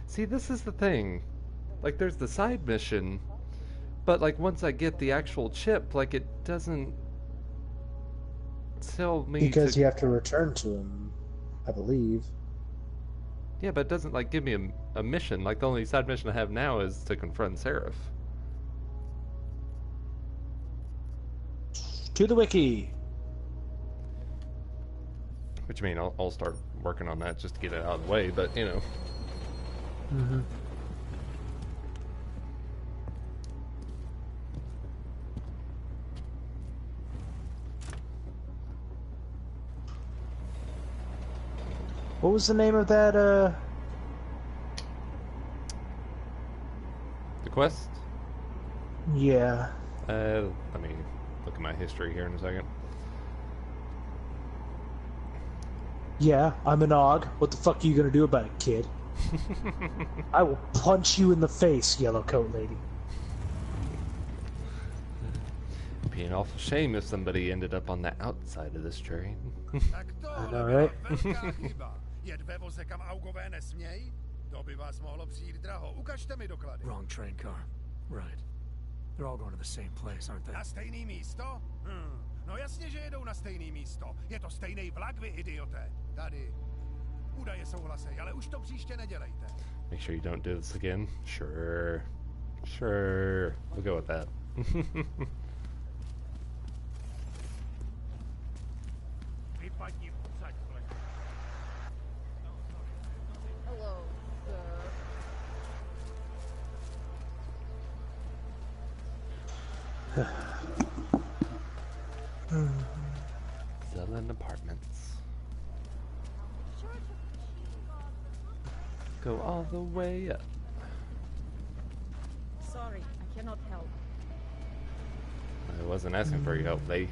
See, this is the thing. Like, there's the side mission, but, like, once I get the actual chip, like, it doesn't tell me Because you have to return to him, I believe. Yeah, but it doesn't, like, give me a mission. Like, the only side mission I have now is to confront Seraph. To the wiki. Which, I mean, I'll start working on that just to get it out of the way, but, you know. Mm-hmm. What was the name of that, The quest? Yeah. Let me look at my history here in a second. Yeah, I'm an Aug. What the fuck are you gonna do about it, kid? I will punch you in the face, yellow coat lady. It'd be an awful shame if somebody ended up on the outside of this train. I know, right? Jet ve voze, kam Augové nesmějí? To by vás mohlo přijít draho. Ukažte mi doklady. Wrong train car. Right. They're all going to the same place, aren't they? Na stejný místo? No jasně, že jedou na stejný místo. Je to stejný vlak, vy idioté. Tady. Údaje souhlasej, ale už to příště nedělejte. Make sure you don't do this again. Sure. Sure. We'll go with that. Vypadni odsaď, pleť. Hello, Selling apartments. Go all the way up. Sorry, I cannot help. I wasn't asking for your help, lady.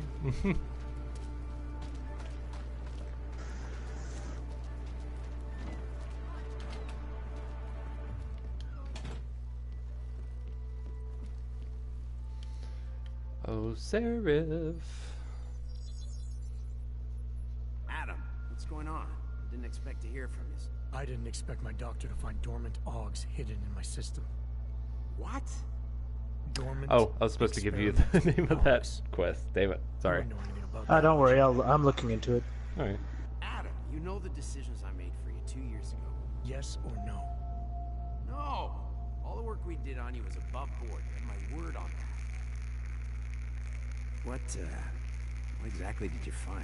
Oh, Seraph. Adam, what's going on? Didn't expect to hear from you. I didn't expect my doctor to find dormant Augs hidden in my system. What? Dormant. Oh, I was supposed to give you the name of that quest. Damn it. Sorry. Don't worry, I'm looking into it. Alright. Adam, you know the decisions I made for you 2 years ago. Yes or no? No. All the work we did on you was above board. You had my word on that. What exactly did you find?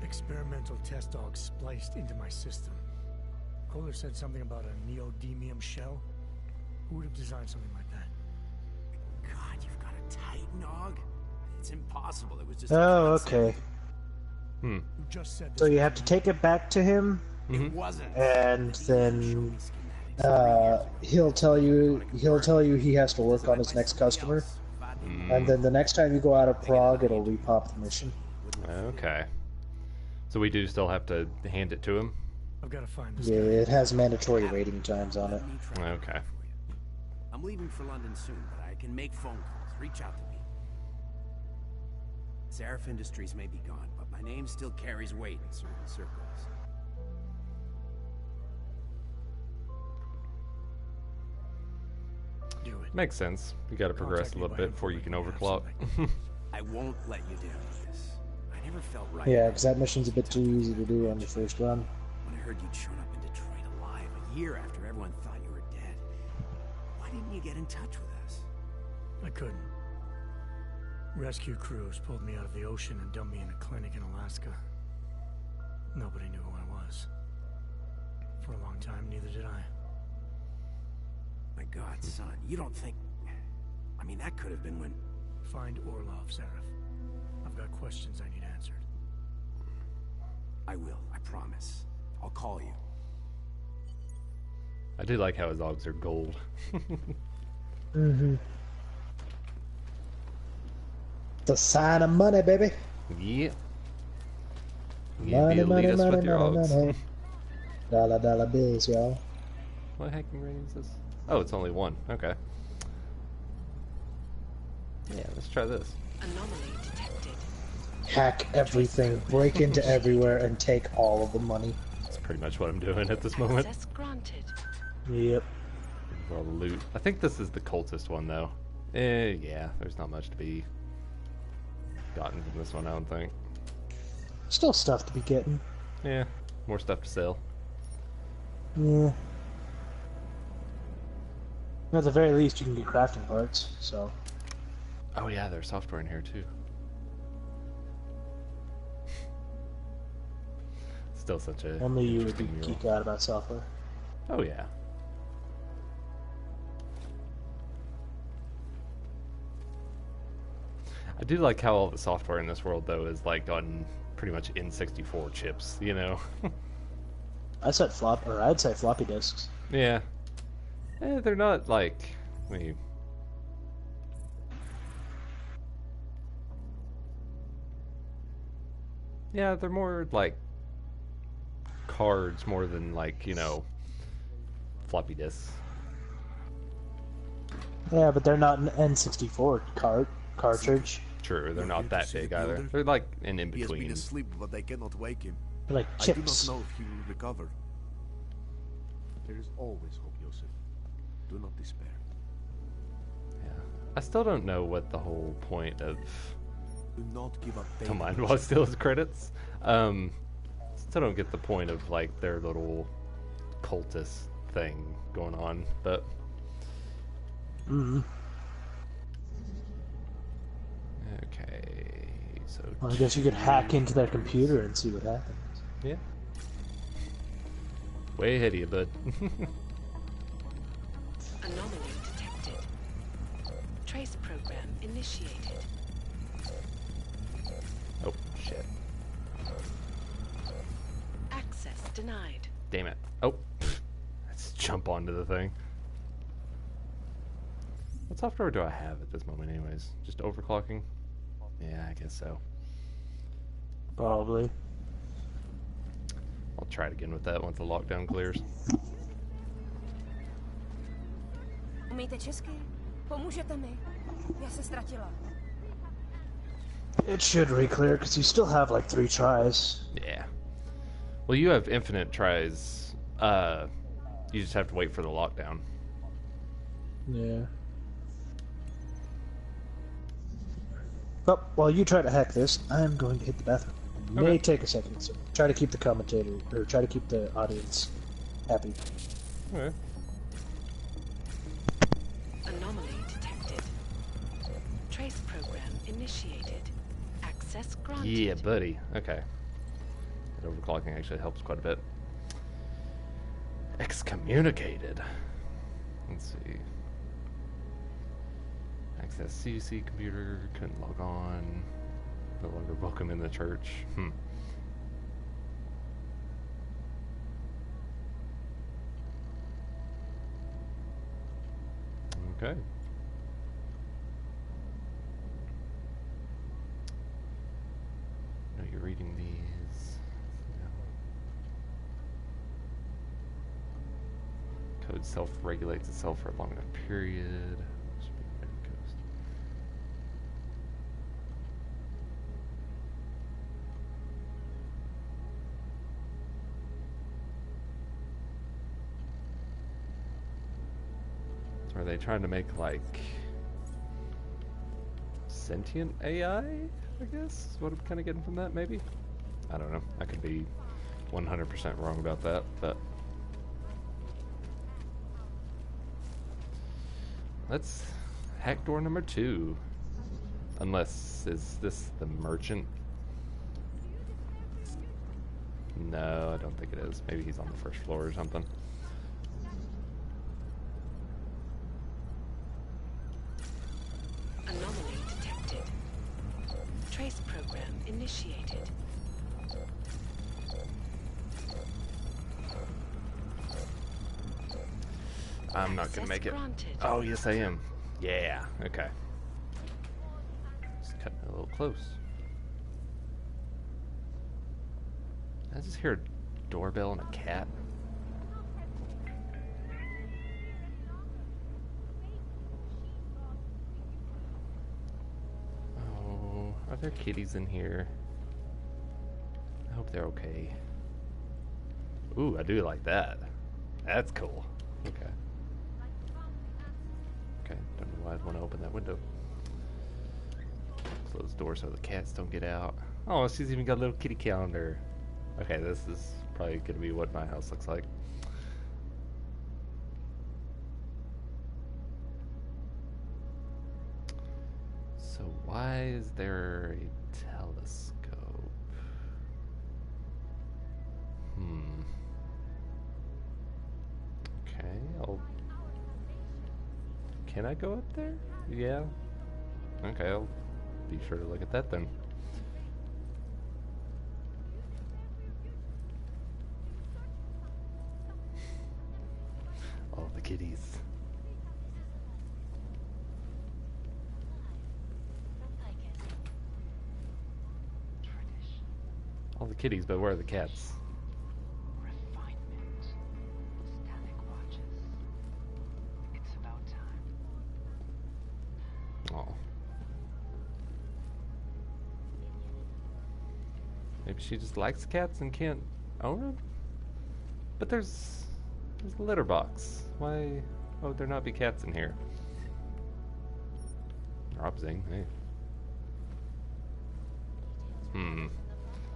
Experimental test dogs spliced into my system. Kohler said something about a neodymium shell. Who would have designed something like that? God, you've got a Titan Aug? It's impossible. It was just. Oh, okay. You just said So you have to take it back to him, It wasn't. and then he'll tell you he has to work on his next customer, and then the next time you go out of Prague, it'll repop the mission. Okay. So we do still have to hand it to him? I've got to find this. Yeah, it has mandatory waiting times on it. Okay. I'm leaving for London soon, but I can make phone calls. Reach out to me. Seraph Industries may be gone, but my name still carries weight in certain circles. Do Makes sense. You got to progress a little bit before you can overclock. I won't let you down with this. I never felt right. Yeah, because that mission's a bit too easy to do on your first run. When I heard you'd shown up in Detroit alive a year after everyone thought you were dead, why didn't you get in touch with us? I couldn't. Rescue crews pulled me out of the ocean and dumped me in a clinic in Alaska. Nobody knew who I was. For a long time, neither did I. My God, son, you don't think... I mean, that could have been when... Find Orlov, Seraph. I've got questions I need answered. I will, I promise. I'll call you. I do like how his Augs are gold. Mm-hmm. The sign of money, baby. Yeah. Money, money, money, with your money, Augs. money. Dollar bills, y'all. What hacking rating is this? Oh, it's only one. Okay. Yeah, let's try this. Anomaly detected. Hack everything, break into everywhere, and take all of the money. That's pretty much what I'm doing at this moment. Access granted. Yep. For all the loot. I think this is the cultist one, though. Yeah, there's not much to be gotten from this one, I don't think. Still stuff to be getting. Yeah, more stuff to sell. Yeah. At the very least, you can get crafting parts, so... Oh yeah, there's software in here, too. Still such a... Only you would interesting geek mural. out about software. Oh yeah. I do like how all the software in this world, though, is like on pretty much N64 chips, you know? I'd say floppy disks. Yeah. They're not like... I mean... Yeah, they're more like cards more than like, you know, floppy disks. Yeah, but they're not an N64 cartridge. True, they're not that big either. They're like an in-between. He has been asleep, but I cannot wake him. They're like I chips. do not know if he will recover. There is always hope, Joseph. Do not despair. Yeah. I still don't know what the whole point of... Do not give up. Don't mind while it still has credits. Still don't get the point of like their little cultist thing going on, but... Okay, so... Well, I guess you could hack into their computer and see what happens. Yeah. Way ahead of you, bud. Anomaly detected. Trace program initiated. Oh, shit. Access denied. Damn it. Oh. Let's jump onto the thing. What software do I have at this moment anyways? Just overclocking? Yeah, I guess so. Probably. I'll try it again with that once the lockdown clears. Umíte česky? Pomůžete mi? Já se ztratila. It should re-clear, because you still have like 3 tries. Yeah. Well, you have infinite tries. You just have to wait for the lockdown. Yeah. Well, while you try to hack this, I'm going to hit the bathroom. It may take a second, so try to keep the commentator, or try to keep the audience happy. Okay. Anomaly detected. Trace program initiated. Access granted. Yeah, buddy. Okay. That overclocking actually helps quite a bit. Excommunicated. Let's see. Access CC computer, couldn't log on. No longer welcome in the church. Okay. No, you're reading these. Yeah. Code self-regulates itself for a long enough period. Are they trying to make, like, sentient AI, I guess? Is what I'm kind of getting from that, maybe? I don't know. I could be 100% wrong about that, but... Let's hack door number 2. Unless, is this the merchant? No, I don't think it is. Maybe he's on the first floor or something. Anomaly detected. Trace program initiated. I'm not gonna make it. Granted. Oh, yes I am. Yeah, okay. Just cutting it a little close. I just hear a doorbell and a cat. Oh, are there kitties in here? I hope they're okay. Ooh, I do like that. That's cool. Okay. Okay, don't know why I'd want to open that window. Close the door so the cats don't get out. Oh, she's even got a little kitty calendar. Okay, this is probably going to be what my house looks like. So why is there a telescope? Okay, Can I go up there? Yeah. Okay, I'll be sure to look at that then. Oh, the kitties. All the kitties, but where are the cats? Oh. Maybe she just likes cats and can't own them? But there's a litter box. Why would there not be cats in here? Robzing, hey.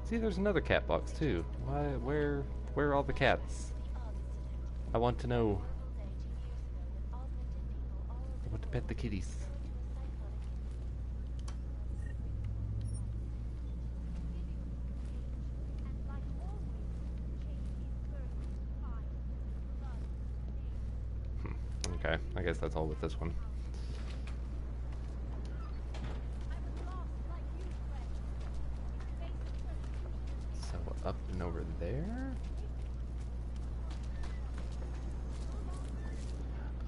See, there's another cat box too. Why? Where are all the cats? I want to know. I want to pet the kitties. Okay, I guess that's all with this one. So up and over there.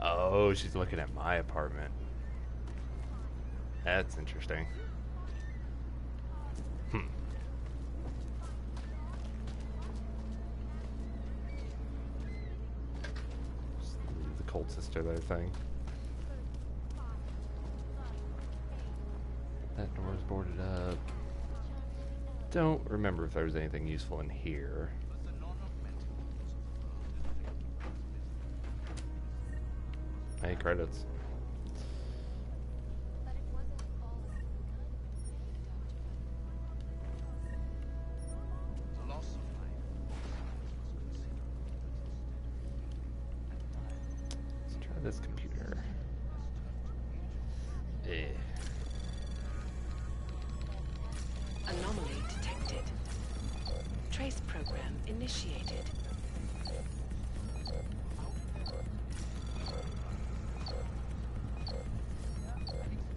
Oh, she's looking at my apartment. That's interesting. Cold sister there thing. That door's boarded up. Don't remember if there was anything useful in here. Hey, credits. This computer. Anomaly detected. Trace program initiated.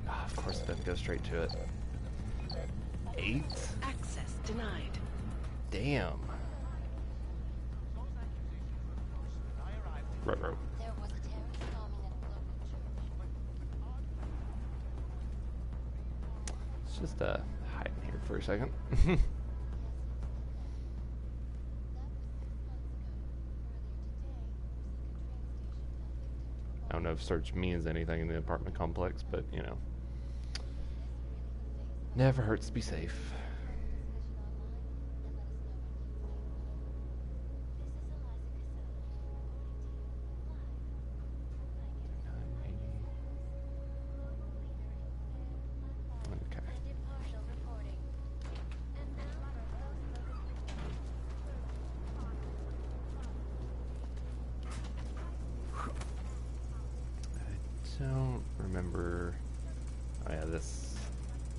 Of course it doesn't go straight to it. 8? Access denied. Damn. Ruh-roh. Just hide in here for a second. I don't know if search means anything in the apartment complex, but you know, never hurts to be safe. don't remember. Oh yeah, this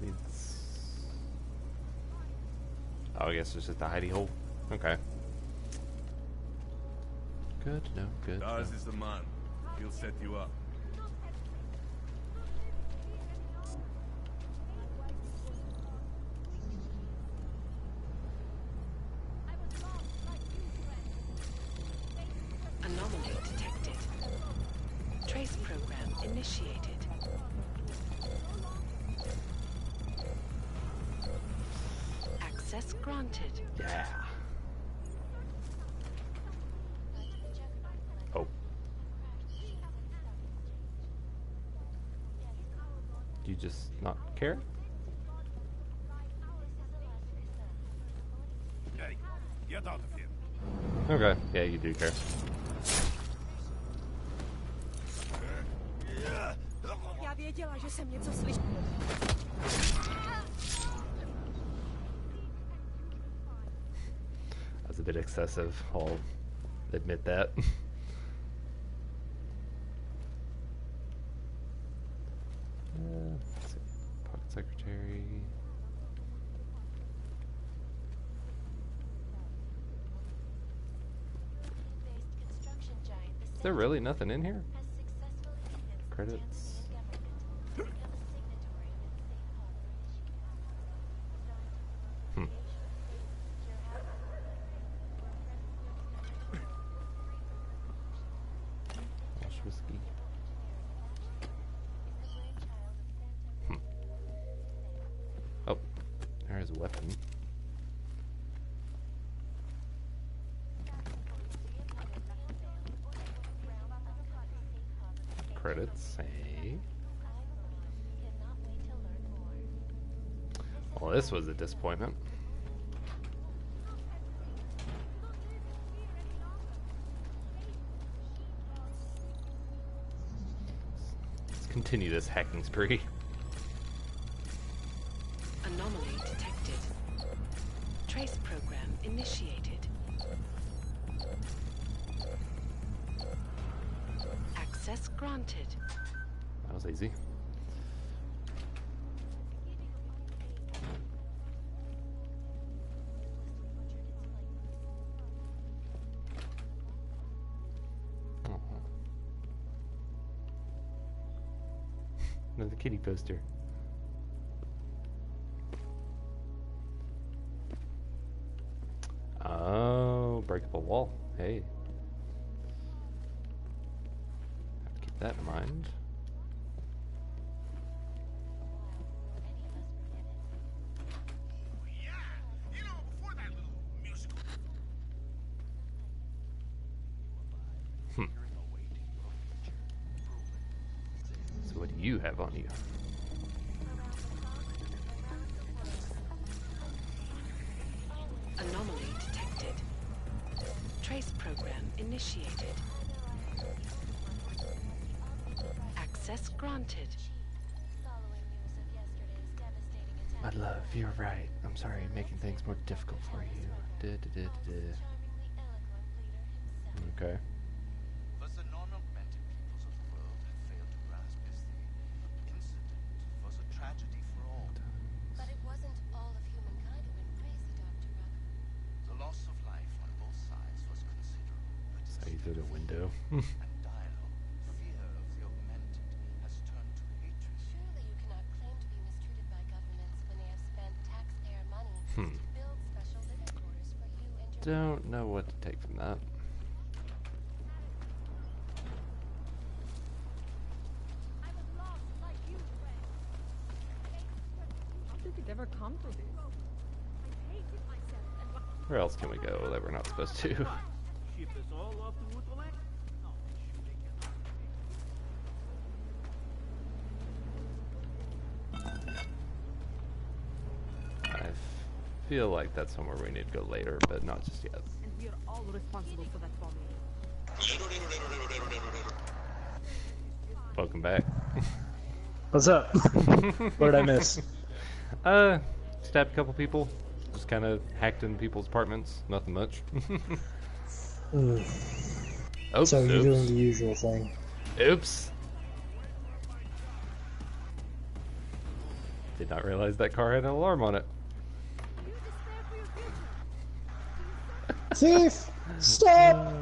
needs. Oh, I guess it's just a hidey hole. Okay. Good to know. Good. Daz is the man. He'll set you up. Anomaly detected. Trace program initiated. Access granted. Yeah. Oh. Do you just not care? Hey, get out of here. Okay. Yeah, you do care. Já věděla, že jsem něco slyšela. That's a bit excessive. I'll admit that. Let's see. Pocket secretary. Is there really nothing in here? Credits. Welsh whiskey. Oh, there's a weapon. Credits, hey. Well, this was a disappointment. Let's continue this hacking spree. Anomaly detected. Trace program initiated. Access granted. That was easy. Another kitty poster. Oh, breakable wall. Hey. Have to keep that in mind. So what do you have on you? Anomaly detected. Trace program initiated. Access granted. My love, you're right. I'm sorry, making things more difficult for you. Okay. But the non-augmented peoples of the world have failed to grasp is the incident was a tragedy for all. But it wasn't all of humankind who went crazy, Dr. Ruck. The loss of life on both sides was considerable. So you through the window. And dialogue, fear of the augmented, has turned to hatred. Surely you cannot claim to be mistreated by governments when they have spent taxpayer money to build special living quarters for you and your Don't know what to take from that. Ever come to this? Where else can we go that we're not supposed to? Ship us all off to Utrecht? I feel like that's somewhere we need to go later, but not just yet. And we are all responsible for that bombing. Welcome back. What's up? What did I miss? Stabbed a couple people. Just kind of hacked in people's apartments. Nothing much. So you're doing the usual thing. Oops. Did not realize that car had an alarm on it. Thief! Stop!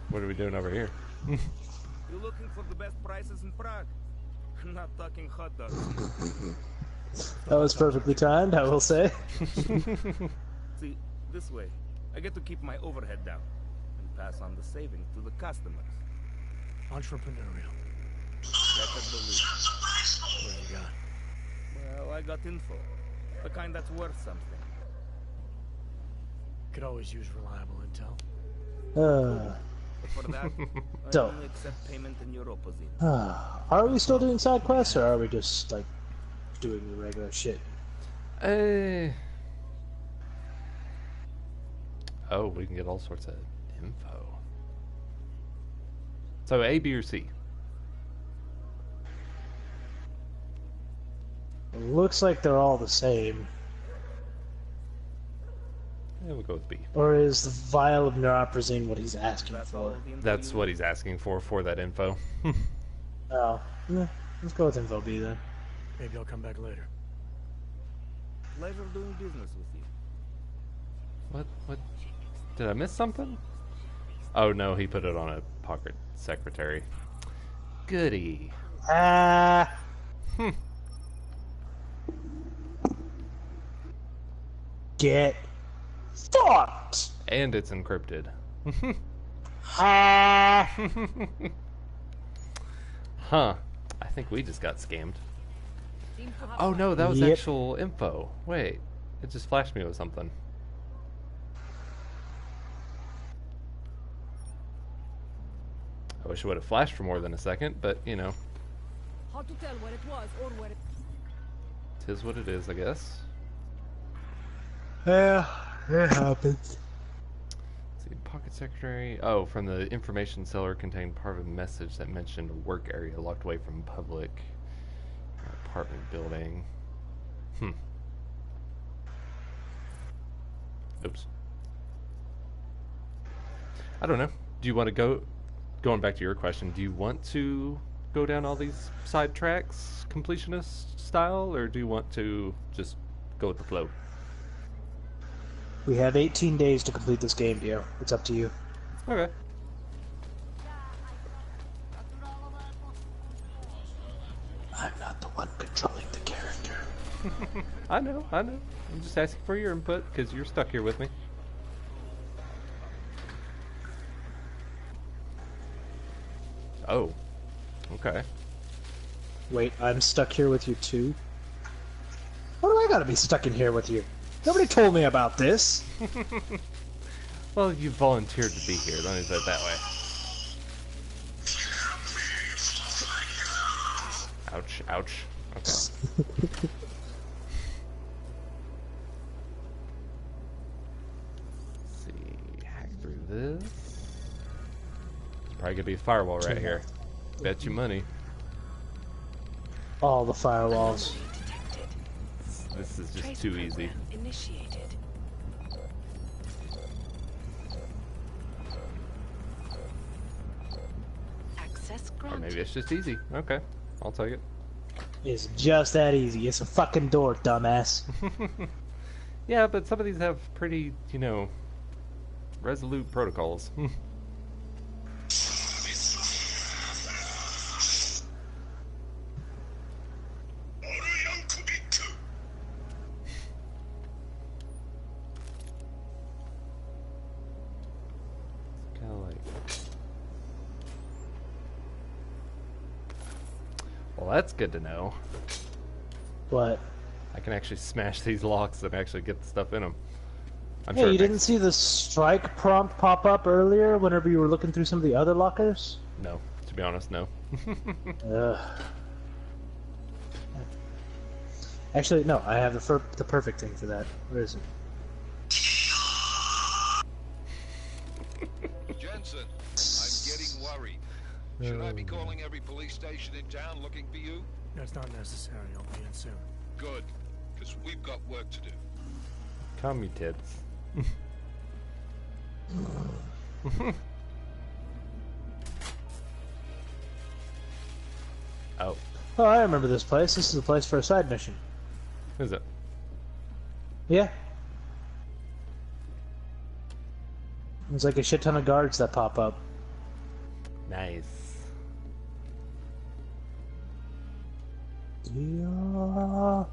What are we doing over here? You're looking for the best prices in Prague? Not talking hot dogs. That was perfectly timed, I will say. See, this way, I get to keep my overhead down and pass on the savings to the customers. Entrepreneurial. Better believe. What do you got? Well, I got info. The kind that's worth something. Could always use reliable intel. But for that, I So. only accept payment in your opposite. Are we still doing side quests, or are we just, like, doing the regular shit? Oh, we can get all sorts of info. So A, B, or C? Looks like they're all the same. Yeah, we'll go with B. Or is the vial of neuroprosine what he's asking for? That's what he's asking for that info. Oh, let's go with info B then. Maybe I'll come back later. Pleasure doing business with you. What? Did I miss something? Oh no, he put it on a pocket secretary. Goody. Get fucked! And it's encrypted. Huh? I think we just got scammed. Oh no, that was actual info. Wait, it just flashed me with something. I wish it would have flashed for more than a second, but you know. Hard to tell where it was or where it... Tis what it is, I guess. Yeah, it happens. Let's see, pocket secretary. Oh, from the information seller contained part of a message that mentioned a work area locked away from public. Apartment building. Oops. I don't know. Do you want to go... Going back to your question, do you want to go down all these side tracks, completionist style, or do you want to just go with the flow? We have 18 days to complete this game, Dio. It's up to you. Okay. I'm not the one controlling the character. I know. I'm just asking for your input, because you're stuck here with me. Oh. Okay. Wait, I'm stuck here with you too? What do I gotta be stuck in here with you? Nobody told me about this. Well, you volunteered to be here, let me put it that way. Ouch, ouch. Okay. Let's see, hack through this. It's probably gonna be a firewall right here. Bet you money. All the firewalls. This is just too easy. Initiated. Access Or granted. maybe it's just easy. Okay, I'll take it. It's just that easy. It's a fucking door, dumbass. Yeah, but some of these have pretty, you know, resolute protocols. Kind of like... Well, that's good to know. What? I can actually smash these locks and actually get the stuff in them. I'm Hey, sure you it didn't makes... see the strike prompt pop up earlier whenever you were looking through some of the other lockers? No, to be honest, no. Ugh. Actually, no, I have the perfect thing for that. Where is it? Jensen, I'm getting worried. Should I be calling every police station in town looking for you? That's not necessary. I'll be in soon. Good, because we've got work to do. Calm your tits. Oh, I remember this place. This is a place for a side mission. Is it? Yeah. There's like a shit ton of guards that pop up. Nice. Yeah.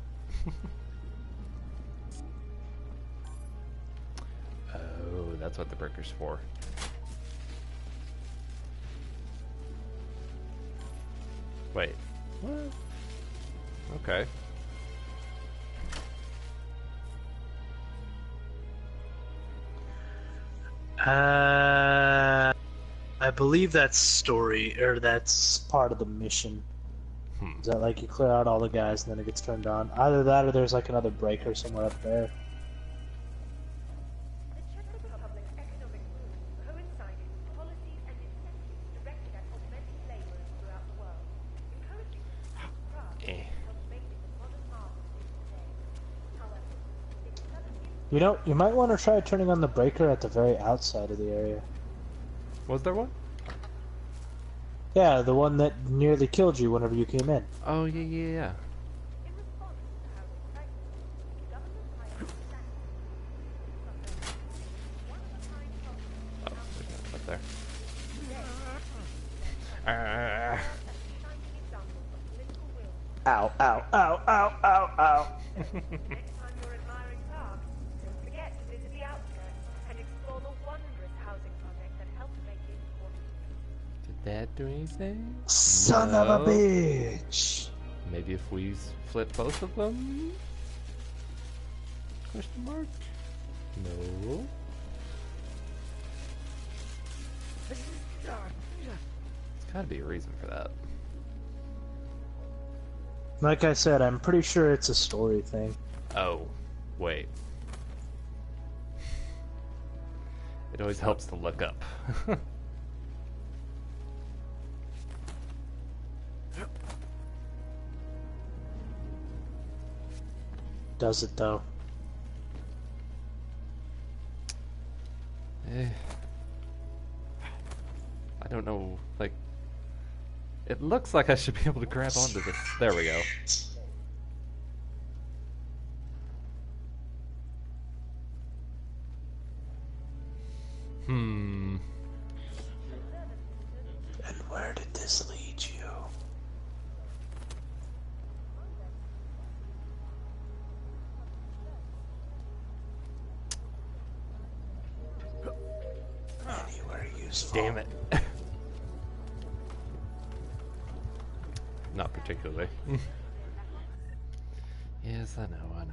Oh, that's what the breaker's for. Wait. What? Okay. I believe that's story, or that's part of the mission. Is that like you clear out all the guys and then it gets turned on? Either that or there's like another breaker somewhere up there. You know, you might want to try turning on the breaker at the very outside of the area. Was there one? Yeah, the one that nearly killed you whenever you came in. Oh, yeah. Oh, up there. Ow, ow, ow, ow, ow, ow. Did that do anything? Son of a bitch! Maybe if we flip both of them? Question mark? No. There's gotta be a reason for that. Like I said, I'm pretty sure it's a story thing. Oh, wait. It always helps to look up. Does it though? I don't know, like, it looks like I should be able to grab onto this. There we go. And where did this lead you? Anywhere useful. Damn it. Not particularly. Yes, I know.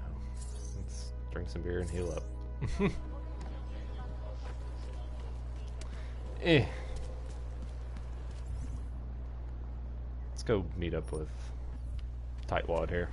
Let's drink some beer and heal up. Let's go meet up with Tightwad here.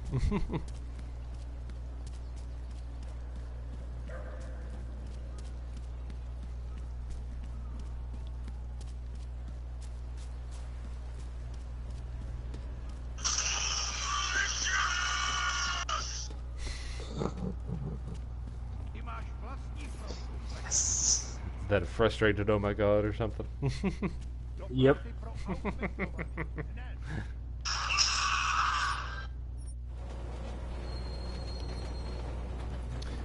Is that a frustrated oh my god or something? Yep.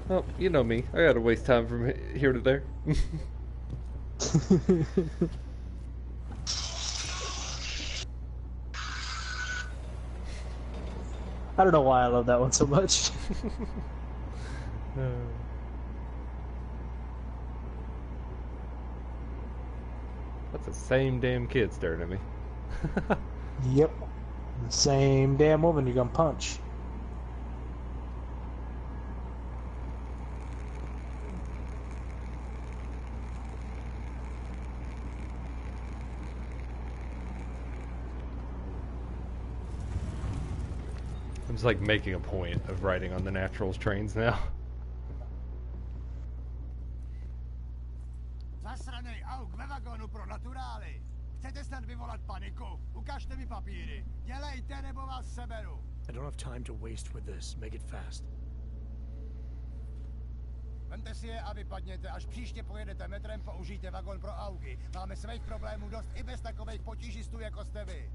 Well, you know me. I gotta waste time from here to there. I don't know why I love that one so much. That's the same damn kid staring at me. Yep. The same damn woman you're gonna punch. I'm just like making a point of riding on the Naturals trains now. Zasranej Aug ve vagonu pro naturály. Chcete snad vyvolat paniku? Ukažte mi papíry. Dělejte, nebo vás seberu. I don't have time to waste with this. Make it fast. Vemte si je a vypadněte. Až příště pojedete metrem, použijte vagon pro Augy. Máme svých problémů dost i bez takových potížistů, jako jste vy.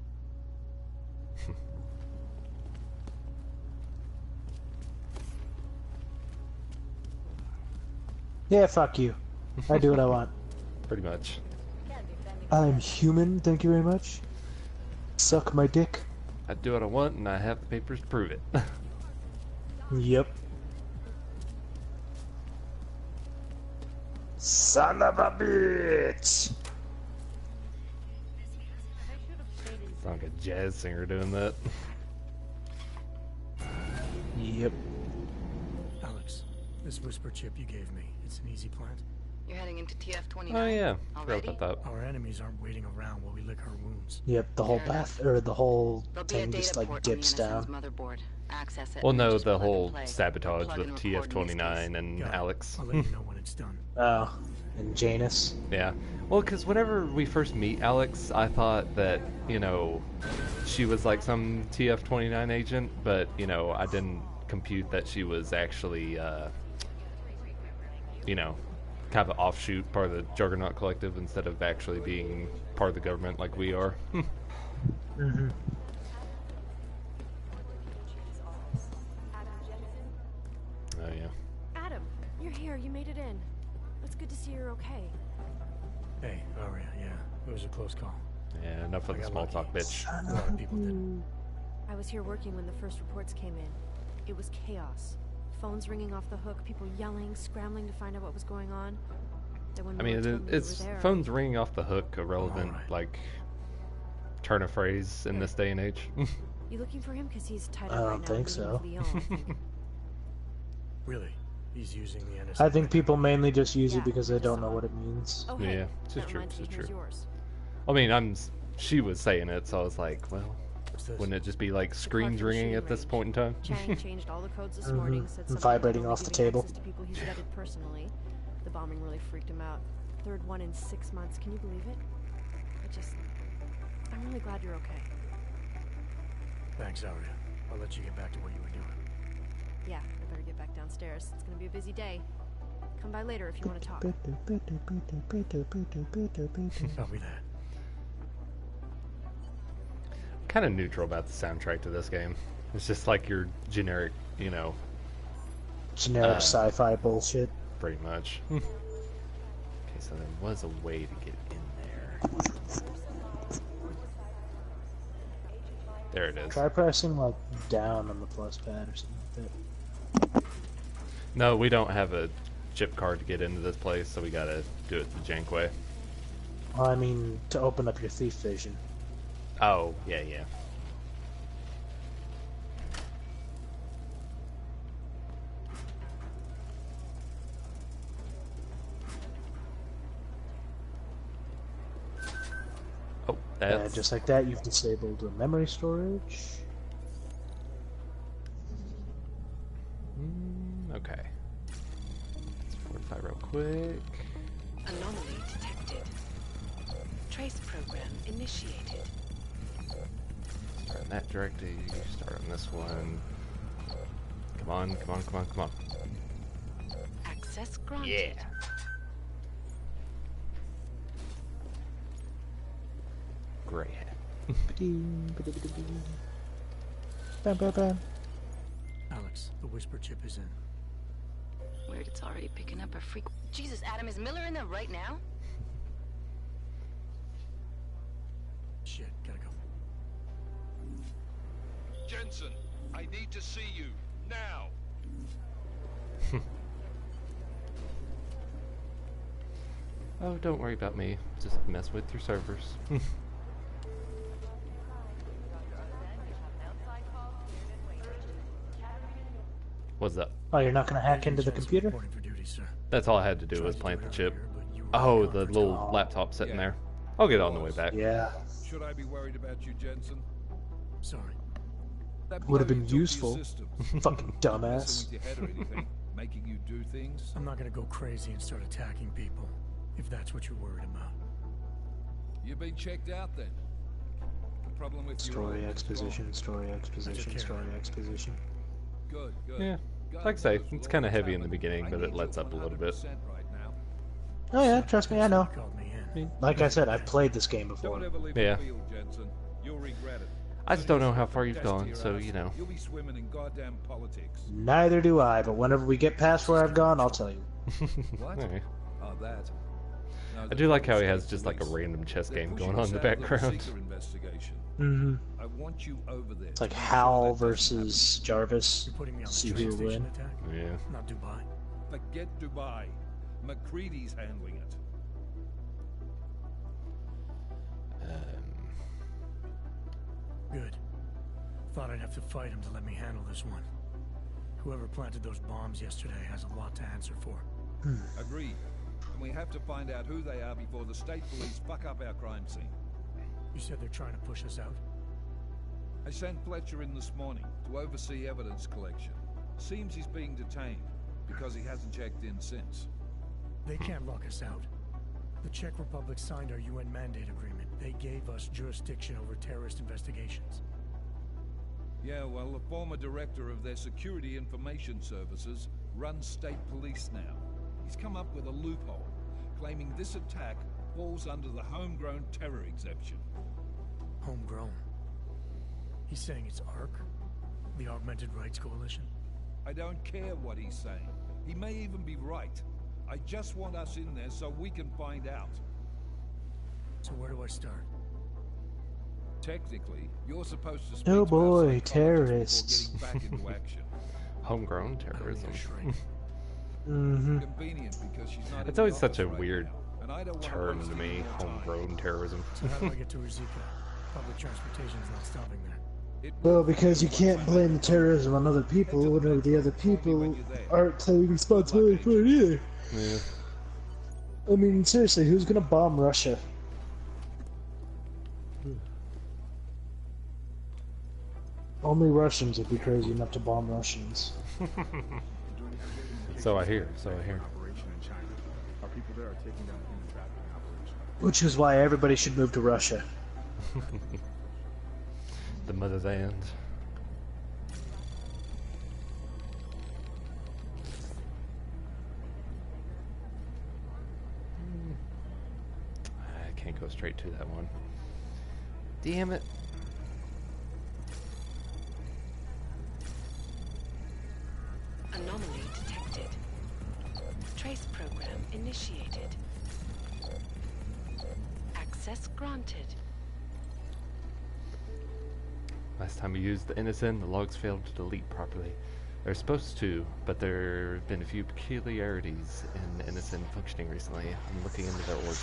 Yeah, fuck you. I do what I want. Pretty much. I'm human, thank you very much. Suck my dick. I do what I want, and I have the papers to prove it. Yep. Son of a bitch! Sound like a jazz singer doing that. Yep. Alex, this whisper chip you gave me, it's an easy plant? You're heading into TF-29. Oh yeah, already? forgot about that. Our enemies aren't waiting around while we lick our wounds. Yep, the whole the whole There'll be a thing data just like port dips on the down. NSN's motherboard. Access it Well, and no, just the plug and whole play. sabotage Plug with and record in this TF-29 case. and Got it. Alex. I'll let you know when it's done. Oh, and Janus. Yeah. Well, because whenever we first meet Alex, I thought that, you know, she was like some TF-29 agent, but, you know, I didn't compute that she was actually, you know, kind of an offshoot part of the Juggernaut Collective instead of actually being part of the government like we are. Mm-hmm. Oh, yeah. Adam, you're here. You made it in. It's good to see you're okay. Hey, Aria, yeah, it was a close call. Yeah, enough of the small talk, bitch. A lot of people did. I was here working when the first reports came in. It was chaos. Phones ringing off the hook, people yelling, scrambling to find out what was going on. Then when I mean, Laura told me you it's were there, phones ringing off the hook, a relevant, like, turn of phrase in this day and age. You looking for him because he's tied I up don't right now think meeting so. with Leon, I think. Really? He's using the NSA? I think people mainly just use Yeah, it because they just don't know saw what it means. Oh, hey, Yeah, it's that true, reminds me, it's here's true. yours. I mean, she was saying it, so I was like, well, What's this? wouldn't it just be like screens from ringing shooting at this range. point in time? Chang changed all the codes this Mhm. morning, said And something vibrating about off the only giving table. access to people he's vetted personally. The bombing really freaked him out. Third one in 6 months. Can you believe it? I'm really glad you're okay. Thanks, Aria. I'll let you get back to what you were doing. Yeah, I better get back downstairs. It's gonna be a busy day. Come by later if you want to talk. I'll be there. Kind of neutral about the soundtrack to this game. It's just like your generic, you know, Generic sci-fi bullshit. pretty much. Okay, so there was a way to get in there. There it is. Try pressing like down on the plus pad or something like that. No, we don't have a chip card to get into this place, so we gotta do it the jank way. Well, I mean, to open up your thief vision. Oh, yeah. Oh, that's... Just like that, you've disabled the memory storage. Okay. Let's fortify real quick. Anomaly detected. Trace program initiated. Start on that directly. Start on this one. Come on. Access granted. Yeah. Great. Alex, the whisper chip is in. Weird, it's already picking up a freak. Jesus, Adam, is Miller in there right now? Shit, gotta go. Jensen, I need to see you now. Oh, don't worry about me. Just mess with your servers. What's up? Oh, you're not gonna hack into the computer? Reporting for duty, sir. That's all I had to do was plant the chip. Oh, the little laptop sitting there. I'll get it on the way back. Yeah. Should I be worried about you, Jensen? Sorry. That Would have blow been you took to your useful. systems. Fucking dumbass. Messing with your head or anything, making you do things? I'm not gonna go crazy and start attacking people, if that's what you're worried about. You've been checked out then. The problem with your Story own is exposition, gone. story exposition, story exposition. Good. Yeah. Like I say, it's kind of heavy in the beginning, but it lets up a little bit. Oh yeah, trust me, I know. Like I said, I've played this game before. Don't ever leave Yeah. the field, Jensen. You'll regret it. I just don't know how far you've gone, so you know. You'll be swimming in goddamn politics. Neither do I, but whenever we get past where I've gone, I'll tell you. What? Hey. Oh, that. No, I do like how he has just like a random chess game going on in the background. Mm-hmm. I want you over there. It's like Hal versus Jarvis. See who will win. Yeah. Not Dubai. Forget Dubai. McCready's handling it. Good. Thought I'd have to fight him to let me handle this one. Whoever planted those bombs yesterday has a lot to answer for. Agreed. And we have to find out who they are before the state police fuck up our crime scene. You said they're trying to push us out? I sent Fletcher in this morning to oversee evidence collection. Seems he's being detained because he hasn't checked in since. They can't lock us out. The Czech Republic signed our UN mandate agreement. They gave us jurisdiction over terrorist investigations. Yeah, well, the former director of their security information services runs state police now. He's come up with a loophole, claiming this attack falls under the homegrown terror exemption. Homegrown? He's saying it's ARC? The Augmented Rights Coalition? I don't care what he's saying. He may even be right. I just want us in there so we can find out. So where do I start? Technically, you're supposed to speak Oh to boy, our terrorists. before getting back into action. Homegrown terrorism. Mm-hmm. Convenient because she's not It's in always the such a office right weird now, and I don't wanna term waste to any me, more time. homegrown terrorism. So how do I get to Rizika? Public transportation's not stopping that. Well, because you can't blame the terrorism on other people whenever the other people aren't claiming responsibility for it either. Yeah. I mean, seriously, who's gonna bomb Russia? Only Russians would be crazy enough to bomb Russians. So I hear, so I hear. Which is why everybody should move to Russia. The motherland. I can't go straight to that one. Damn it. Anomaly detected. Trace program initiated. Access granted. Last time we used the NSN, the logs failed to delete properly. They're supposed to, but there have been a few peculiarities in NSN functioning recently. I'm looking into their origin.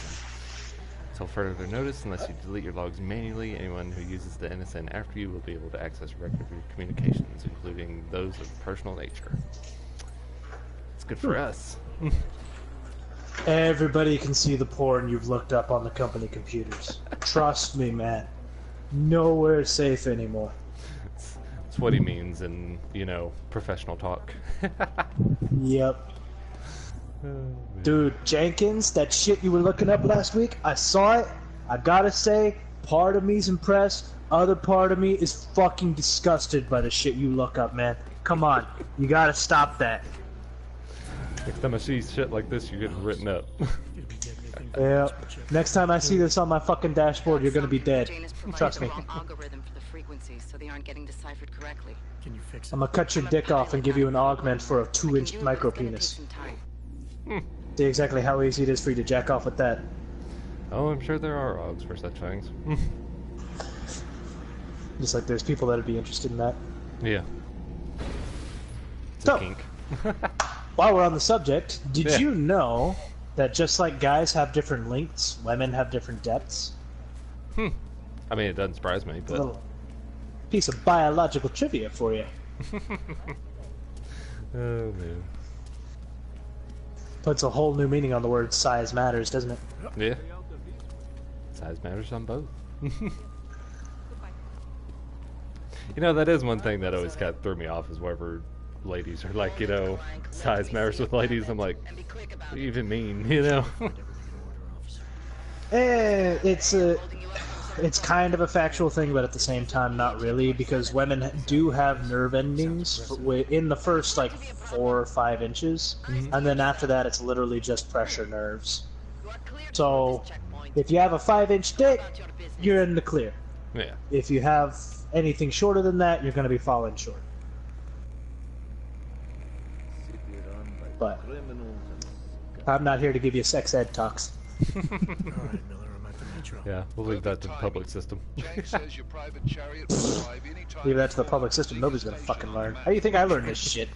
Until further notice, unless you delete your logs manually, anyone who uses the NSN after you will be able to access record of your communications, including those of personal nature. It's good for us. Everybody can see the porn you've looked up on the company computers. Trust me, man. Nowhere safe anymore. That's what he means in, you know, professional talk. Yep. Dude, Jenkins, that shit you were looking up last week, I saw it. I gotta say, part of me's impressed, other part of me is fucking disgusted by the shit you look up, man. Come on, you gotta stop that. Next time I see shit like this, you're getting written up. Yeah. Next time I see this on my fucking dashboard, you're gonna be dead. Trust me. Algorithm for the frequencies, so they aren't getting deciphered correctly. Can you fix it? I'm gonna cut your dick off and give you an augment for a 2-inch micro penis. See exactly how easy it is for you to jack off with that. Oh, I'm sure there are Augs for such things. Just like there's people that'd be interested in that. Yeah. It's So, a kink. while we're on the subject, did Yeah. you know that just like guys have different lengths, women have different depths? I mean, it doesn't surprise me, A but... little piece of biological trivia for you. Oh, man. Puts a whole new meaning on the word size matters, doesn't it? Yeah. Size matters on both. You know, that is one thing that always kind of threw me off, is wherever ladies are like, you know, size matters with ladies. I'm like, what do you even mean, you know? It's kind of a factual thing, but at the same time, not really, because women do have nerve endings in the first, like, 4 or 5 inches, and then after that, it's literally just pressure nerves. So, if you have a 5-inch dick, you're in the clear. Yeah. If you have Anything shorter than that, you're going to be falling short. But I'm not here to give you sex ed talks. Yeah, we'll leave that to the public system. Leave that to the public system. Nobody's gonna fucking learn. How do you think I learned this shit?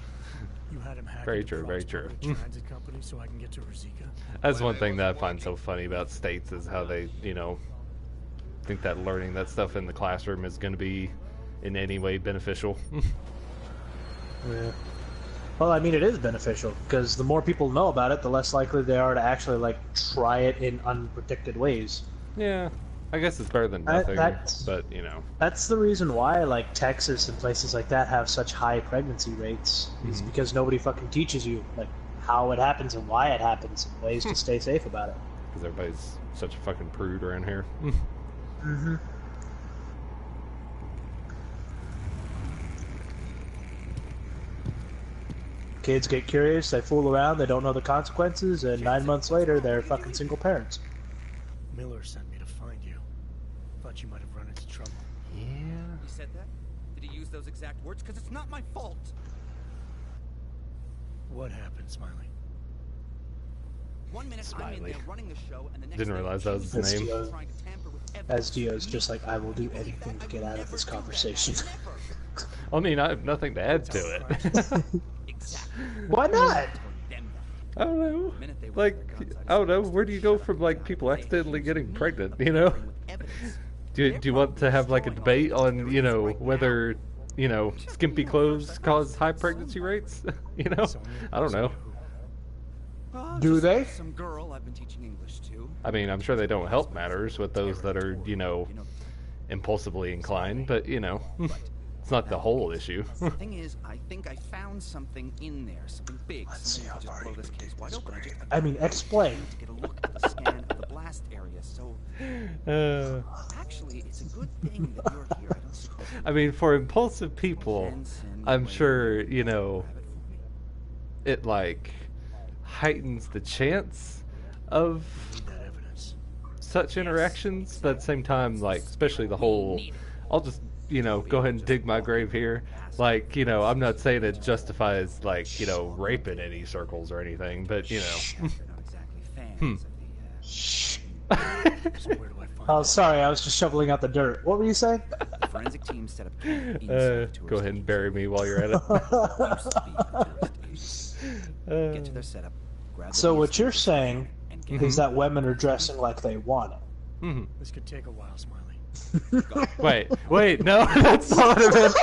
Very true, very true. That's one thing that I find so funny about states is how they, you know, think that learning that stuff in the classroom is going to be in any way beneficial. Yeah. Well, I mean, it is beneficial, because the more people know about it, the less likely they are to actually, like, try it in unpredicted ways. Yeah, I guess it's better than nothing, but, you know. That's the reason why, like, Texas and places like that have such high pregnancy rates, is because nobody fucking teaches you, like, how it happens and why it happens, and ways to stay safe about it. Because everybody's such a fucking prude around here. Mm-hmm. Kids get curious, they fool around, they don't know the consequences, and 9 months later, they're fucking single parents. Miller sent me to find you. Thought you might have run into trouble. Yeah. He said that? Did he use those exact words? Because it's not my fault. What happened, Smiley? 1 minute I'm in there running the show, and the next Didn't realize that was his name. As Dio's just like, I will do anything to get out of this conversation. I mean, I have nothing to add to it. Why not? I don't know. Like, I don't know. Where do you go from, like, people accidentally getting pregnant, you know? Do you want to have, like, a debate on, you know, whether, you know, skimpy clothes cause high pregnancy rates? You know? I don't know. Do they? Some girl I've been teaching English to. I mean, I'm sure they don't help matters with those that are, you know, impulsively inclined, but, you know, it's not the whole issue. The thing is, I think I found something in there, something big. Let's see how far blow this case wide open. I mean, explain. To get a look at the scan of the blast area, so... Actually, it's a good thing that you're here. I mean, for impulsive people, I'm sure, you know, it, like, heightens the chance of such interactions, but at the same time, like, especially the whole, I'll just, you know, go ahead and dig my grave here. Like, you know, I'm not saying it justifies, like, you know, rape in any circles or anything, but, you know. Oh, sorry, I was just shoveling out the dirt. What were you saying? The forensic team set up go ahead and bury me while you're at it. Get to their setup. So what you're saying is that women are dressing like they want it. This could take a while, Smiley. Wait, no, that's not what it is.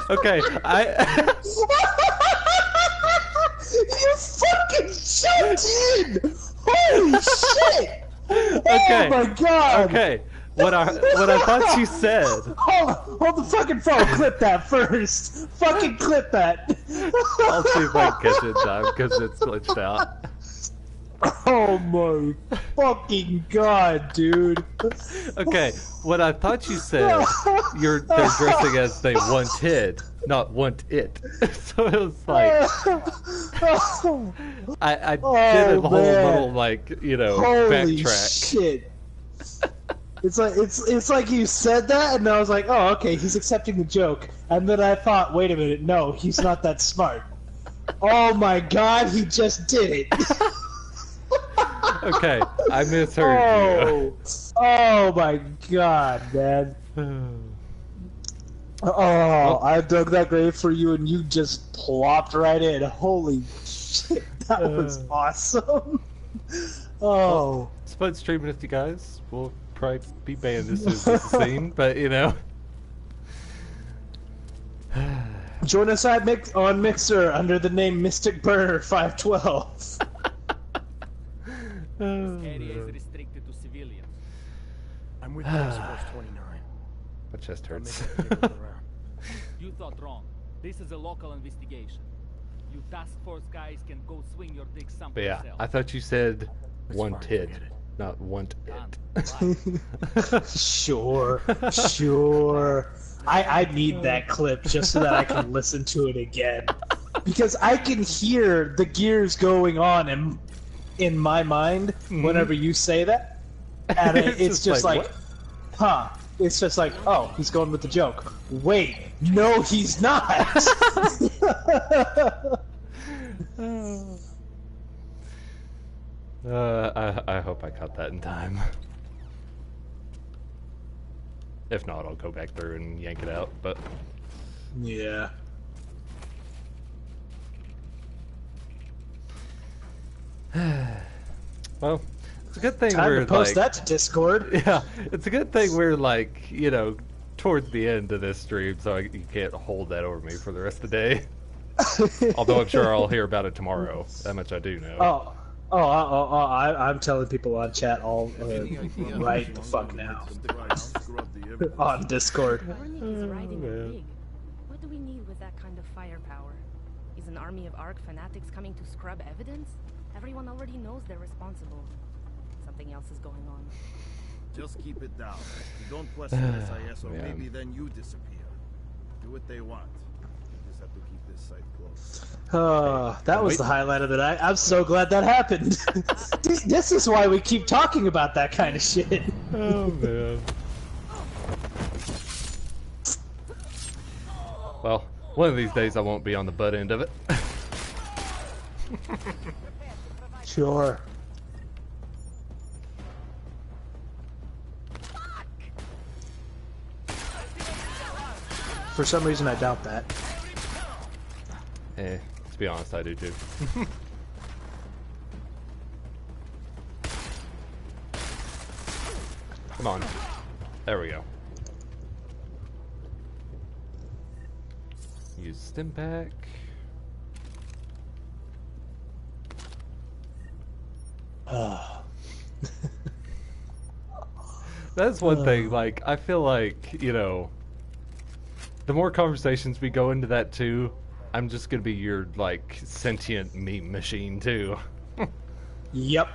Okay, You fucking jumped in! Holy shit! Okay. Oh my god! Okay, what I thought you said. Hold the fucking phone. Clip that first. Fucking clip that. I'll see if I can catch it in time because it's glitched out. Oh my fucking god, dude. Okay, what I thought you said, they're dressing as they wanted, not want it. So it was like, I did a whole little, like, you know, Holy backtrack. Shit. It's like you said that, and I was like, oh, okay, he's accepting the joke. And then I thought, wait a minute, no, he's not that smart. Oh my god, he just did it. Okay, I misheard you. Oh my god, man. Oh, I dug that grave for you and you just plopped right in. Holy shit, that was awesome. Oh. It's fun streaming with you guys. We'll probably be banned as soon as this is seen, but you know. Join us on Mixer under the name Mystic Burner 512. This area is restricted to civilians. I'm with Task Force 29. My chest hurts. You thought wrong. This is a local investigation. You task force guys can go swing your dick someplace But yeah, else. I thought you said wanted, not want it. Sure. I need that clip just so that I can listen to it again. Because I can hear the gears going on in my mind whenever you say that. And it's just like, what? huh? It's just like, oh, he's going with the joke. Wait, no, he's not. I hope I caught that in time. If not, I'll go back through and yank it out. But yeah. Well, it's a good thing Time we're to post like, that to Discord. Yeah, it's a good thing we're like, you know, towards the end of this stream, so you can't hold that over me for the rest of the day. Although I'm sure I'll hear about it tomorrow. That much I do know. I'm telling people on chat all right the fuck now on Discord. Normies is riding big. What do we need with that kind of firepower? Is an army of ARC fanatics coming to scrub evidence? Everyone already knows they're responsible. Something else is going on. Just keep it down. You don't question SIS, or maybe then you disappear. Do what they want. You just have to keep this site closed. That was the highlight of the night. I'm so glad that happened. This is why we keep talking about that kind of shit. Oh man. Well, one of these days I won't be on the butt end of it. Sure. For some reason, I doubt that. Eh, to be honest, I do too. Come on. There we go. Use stim pack. That's one thing, like, I feel like, you know, the more conversations we go into that too, I'm just gonna be your, like, sentient meme machine too. Yep.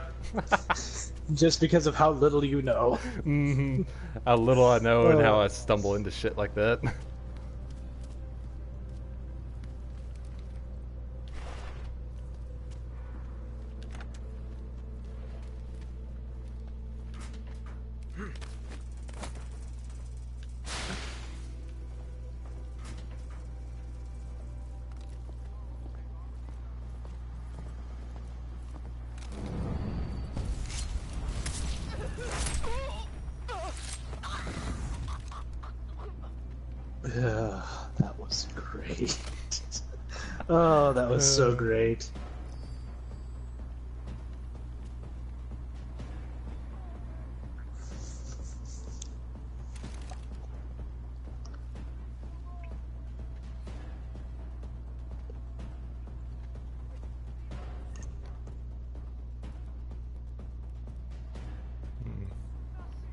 Just because of how little you know. Mm-hmm. How little I know and how I stumble into shit like that. That was great. Oh, that was so great.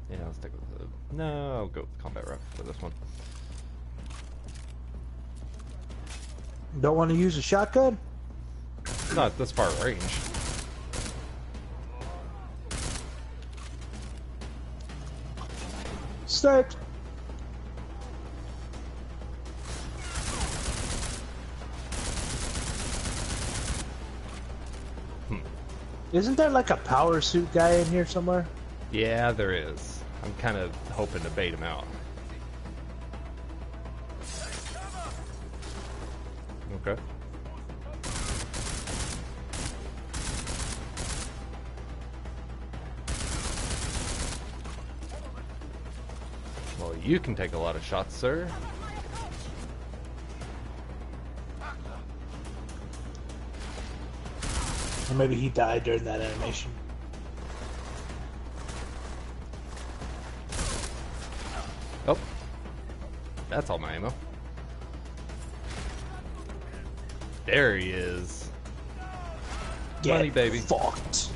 Yeah, I'll stick with the... No, I'll go with combat ref for this one. Don't want to use a shotgun? Not this far range. Start. Isn't there like a power suit guy in here somewhere? Yeah, there is. I'm kind of hoping to bait him out. Okay. Well, you can take a lot of shots, sir. Or maybe he died during that animation. Oh. That's all my ammo. There he is. Get Money, baby. Fucked.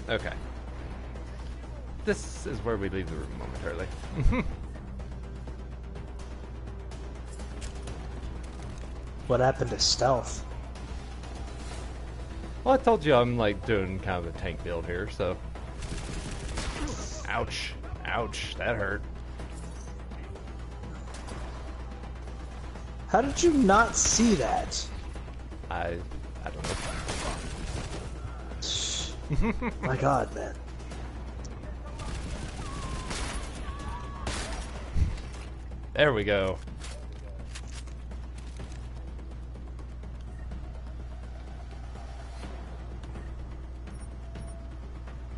Okay. This is where we leave the room momentarily. What happened to stealth? Well, I told you I'm like doing kind of a tank build here, so. Ouch. Ouch. That hurt. How did you not see that? I don't know. My God, man. There we go.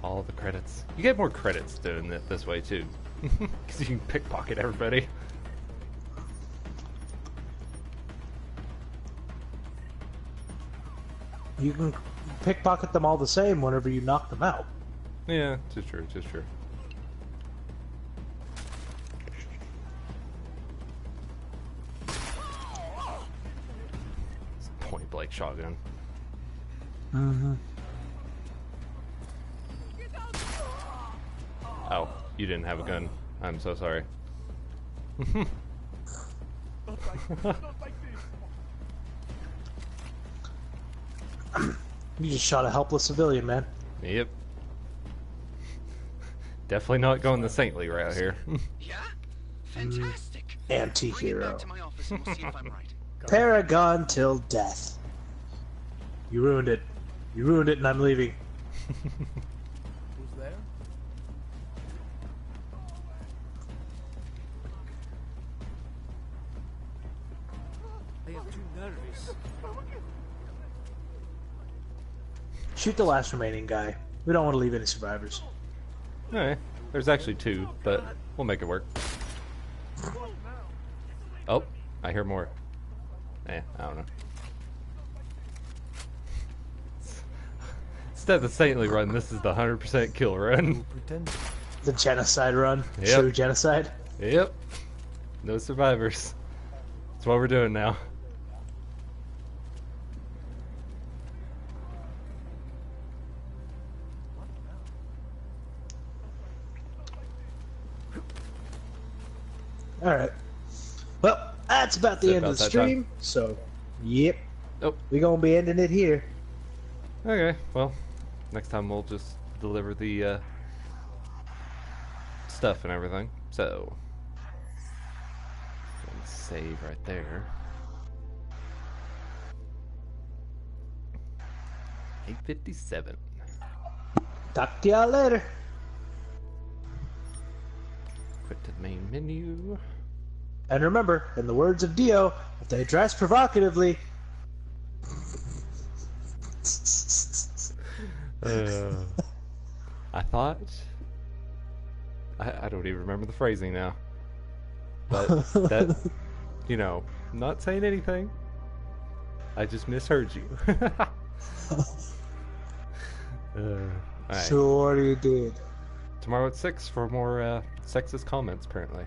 All the credits. You get more credits doing it this way too, because you can pickpocket everybody. You can pickpocket them all the same whenever you knock them out. Yeah, just true, just true. It's a point blank shotgun. Mm-hmm. Oh, you didn't have a gun. I'm so sorry. You just shot a helpless civilian, man. Yep. Definitely not going the saintly route here. Yeah? Fantastic. Anti-hero. To my office and we'll see if I'm right. Paragon till death. You ruined it. You ruined it and I'm leaving. Who's there? I am too nervous. Shoot the last remaining guy. We don't want to leave any survivors. Alright. There's actually 2, but we'll make it work. Oh, I hear more. I don't know. Instead of the saintly run, this is the 100% kill run. The genocide run. Yep. True genocide. Yep. No survivors. That's what we're doing now. Alright. Well, that's about the end of the stream. So, yep. Oh. We're going to be ending it here. Okay, well, next time we'll just deliver the stuff and everything. So, save right there. 8:57. Talk to y'all later. Quit to the main menu. And remember, in the words of Dio, if they dress provocatively... I thought... I don't even remember the phrasing now. But that, you know, I'm not saying anything. I just misheard you. Right. Sure you did. Tomorrow at 6 for more sexist comments, apparently.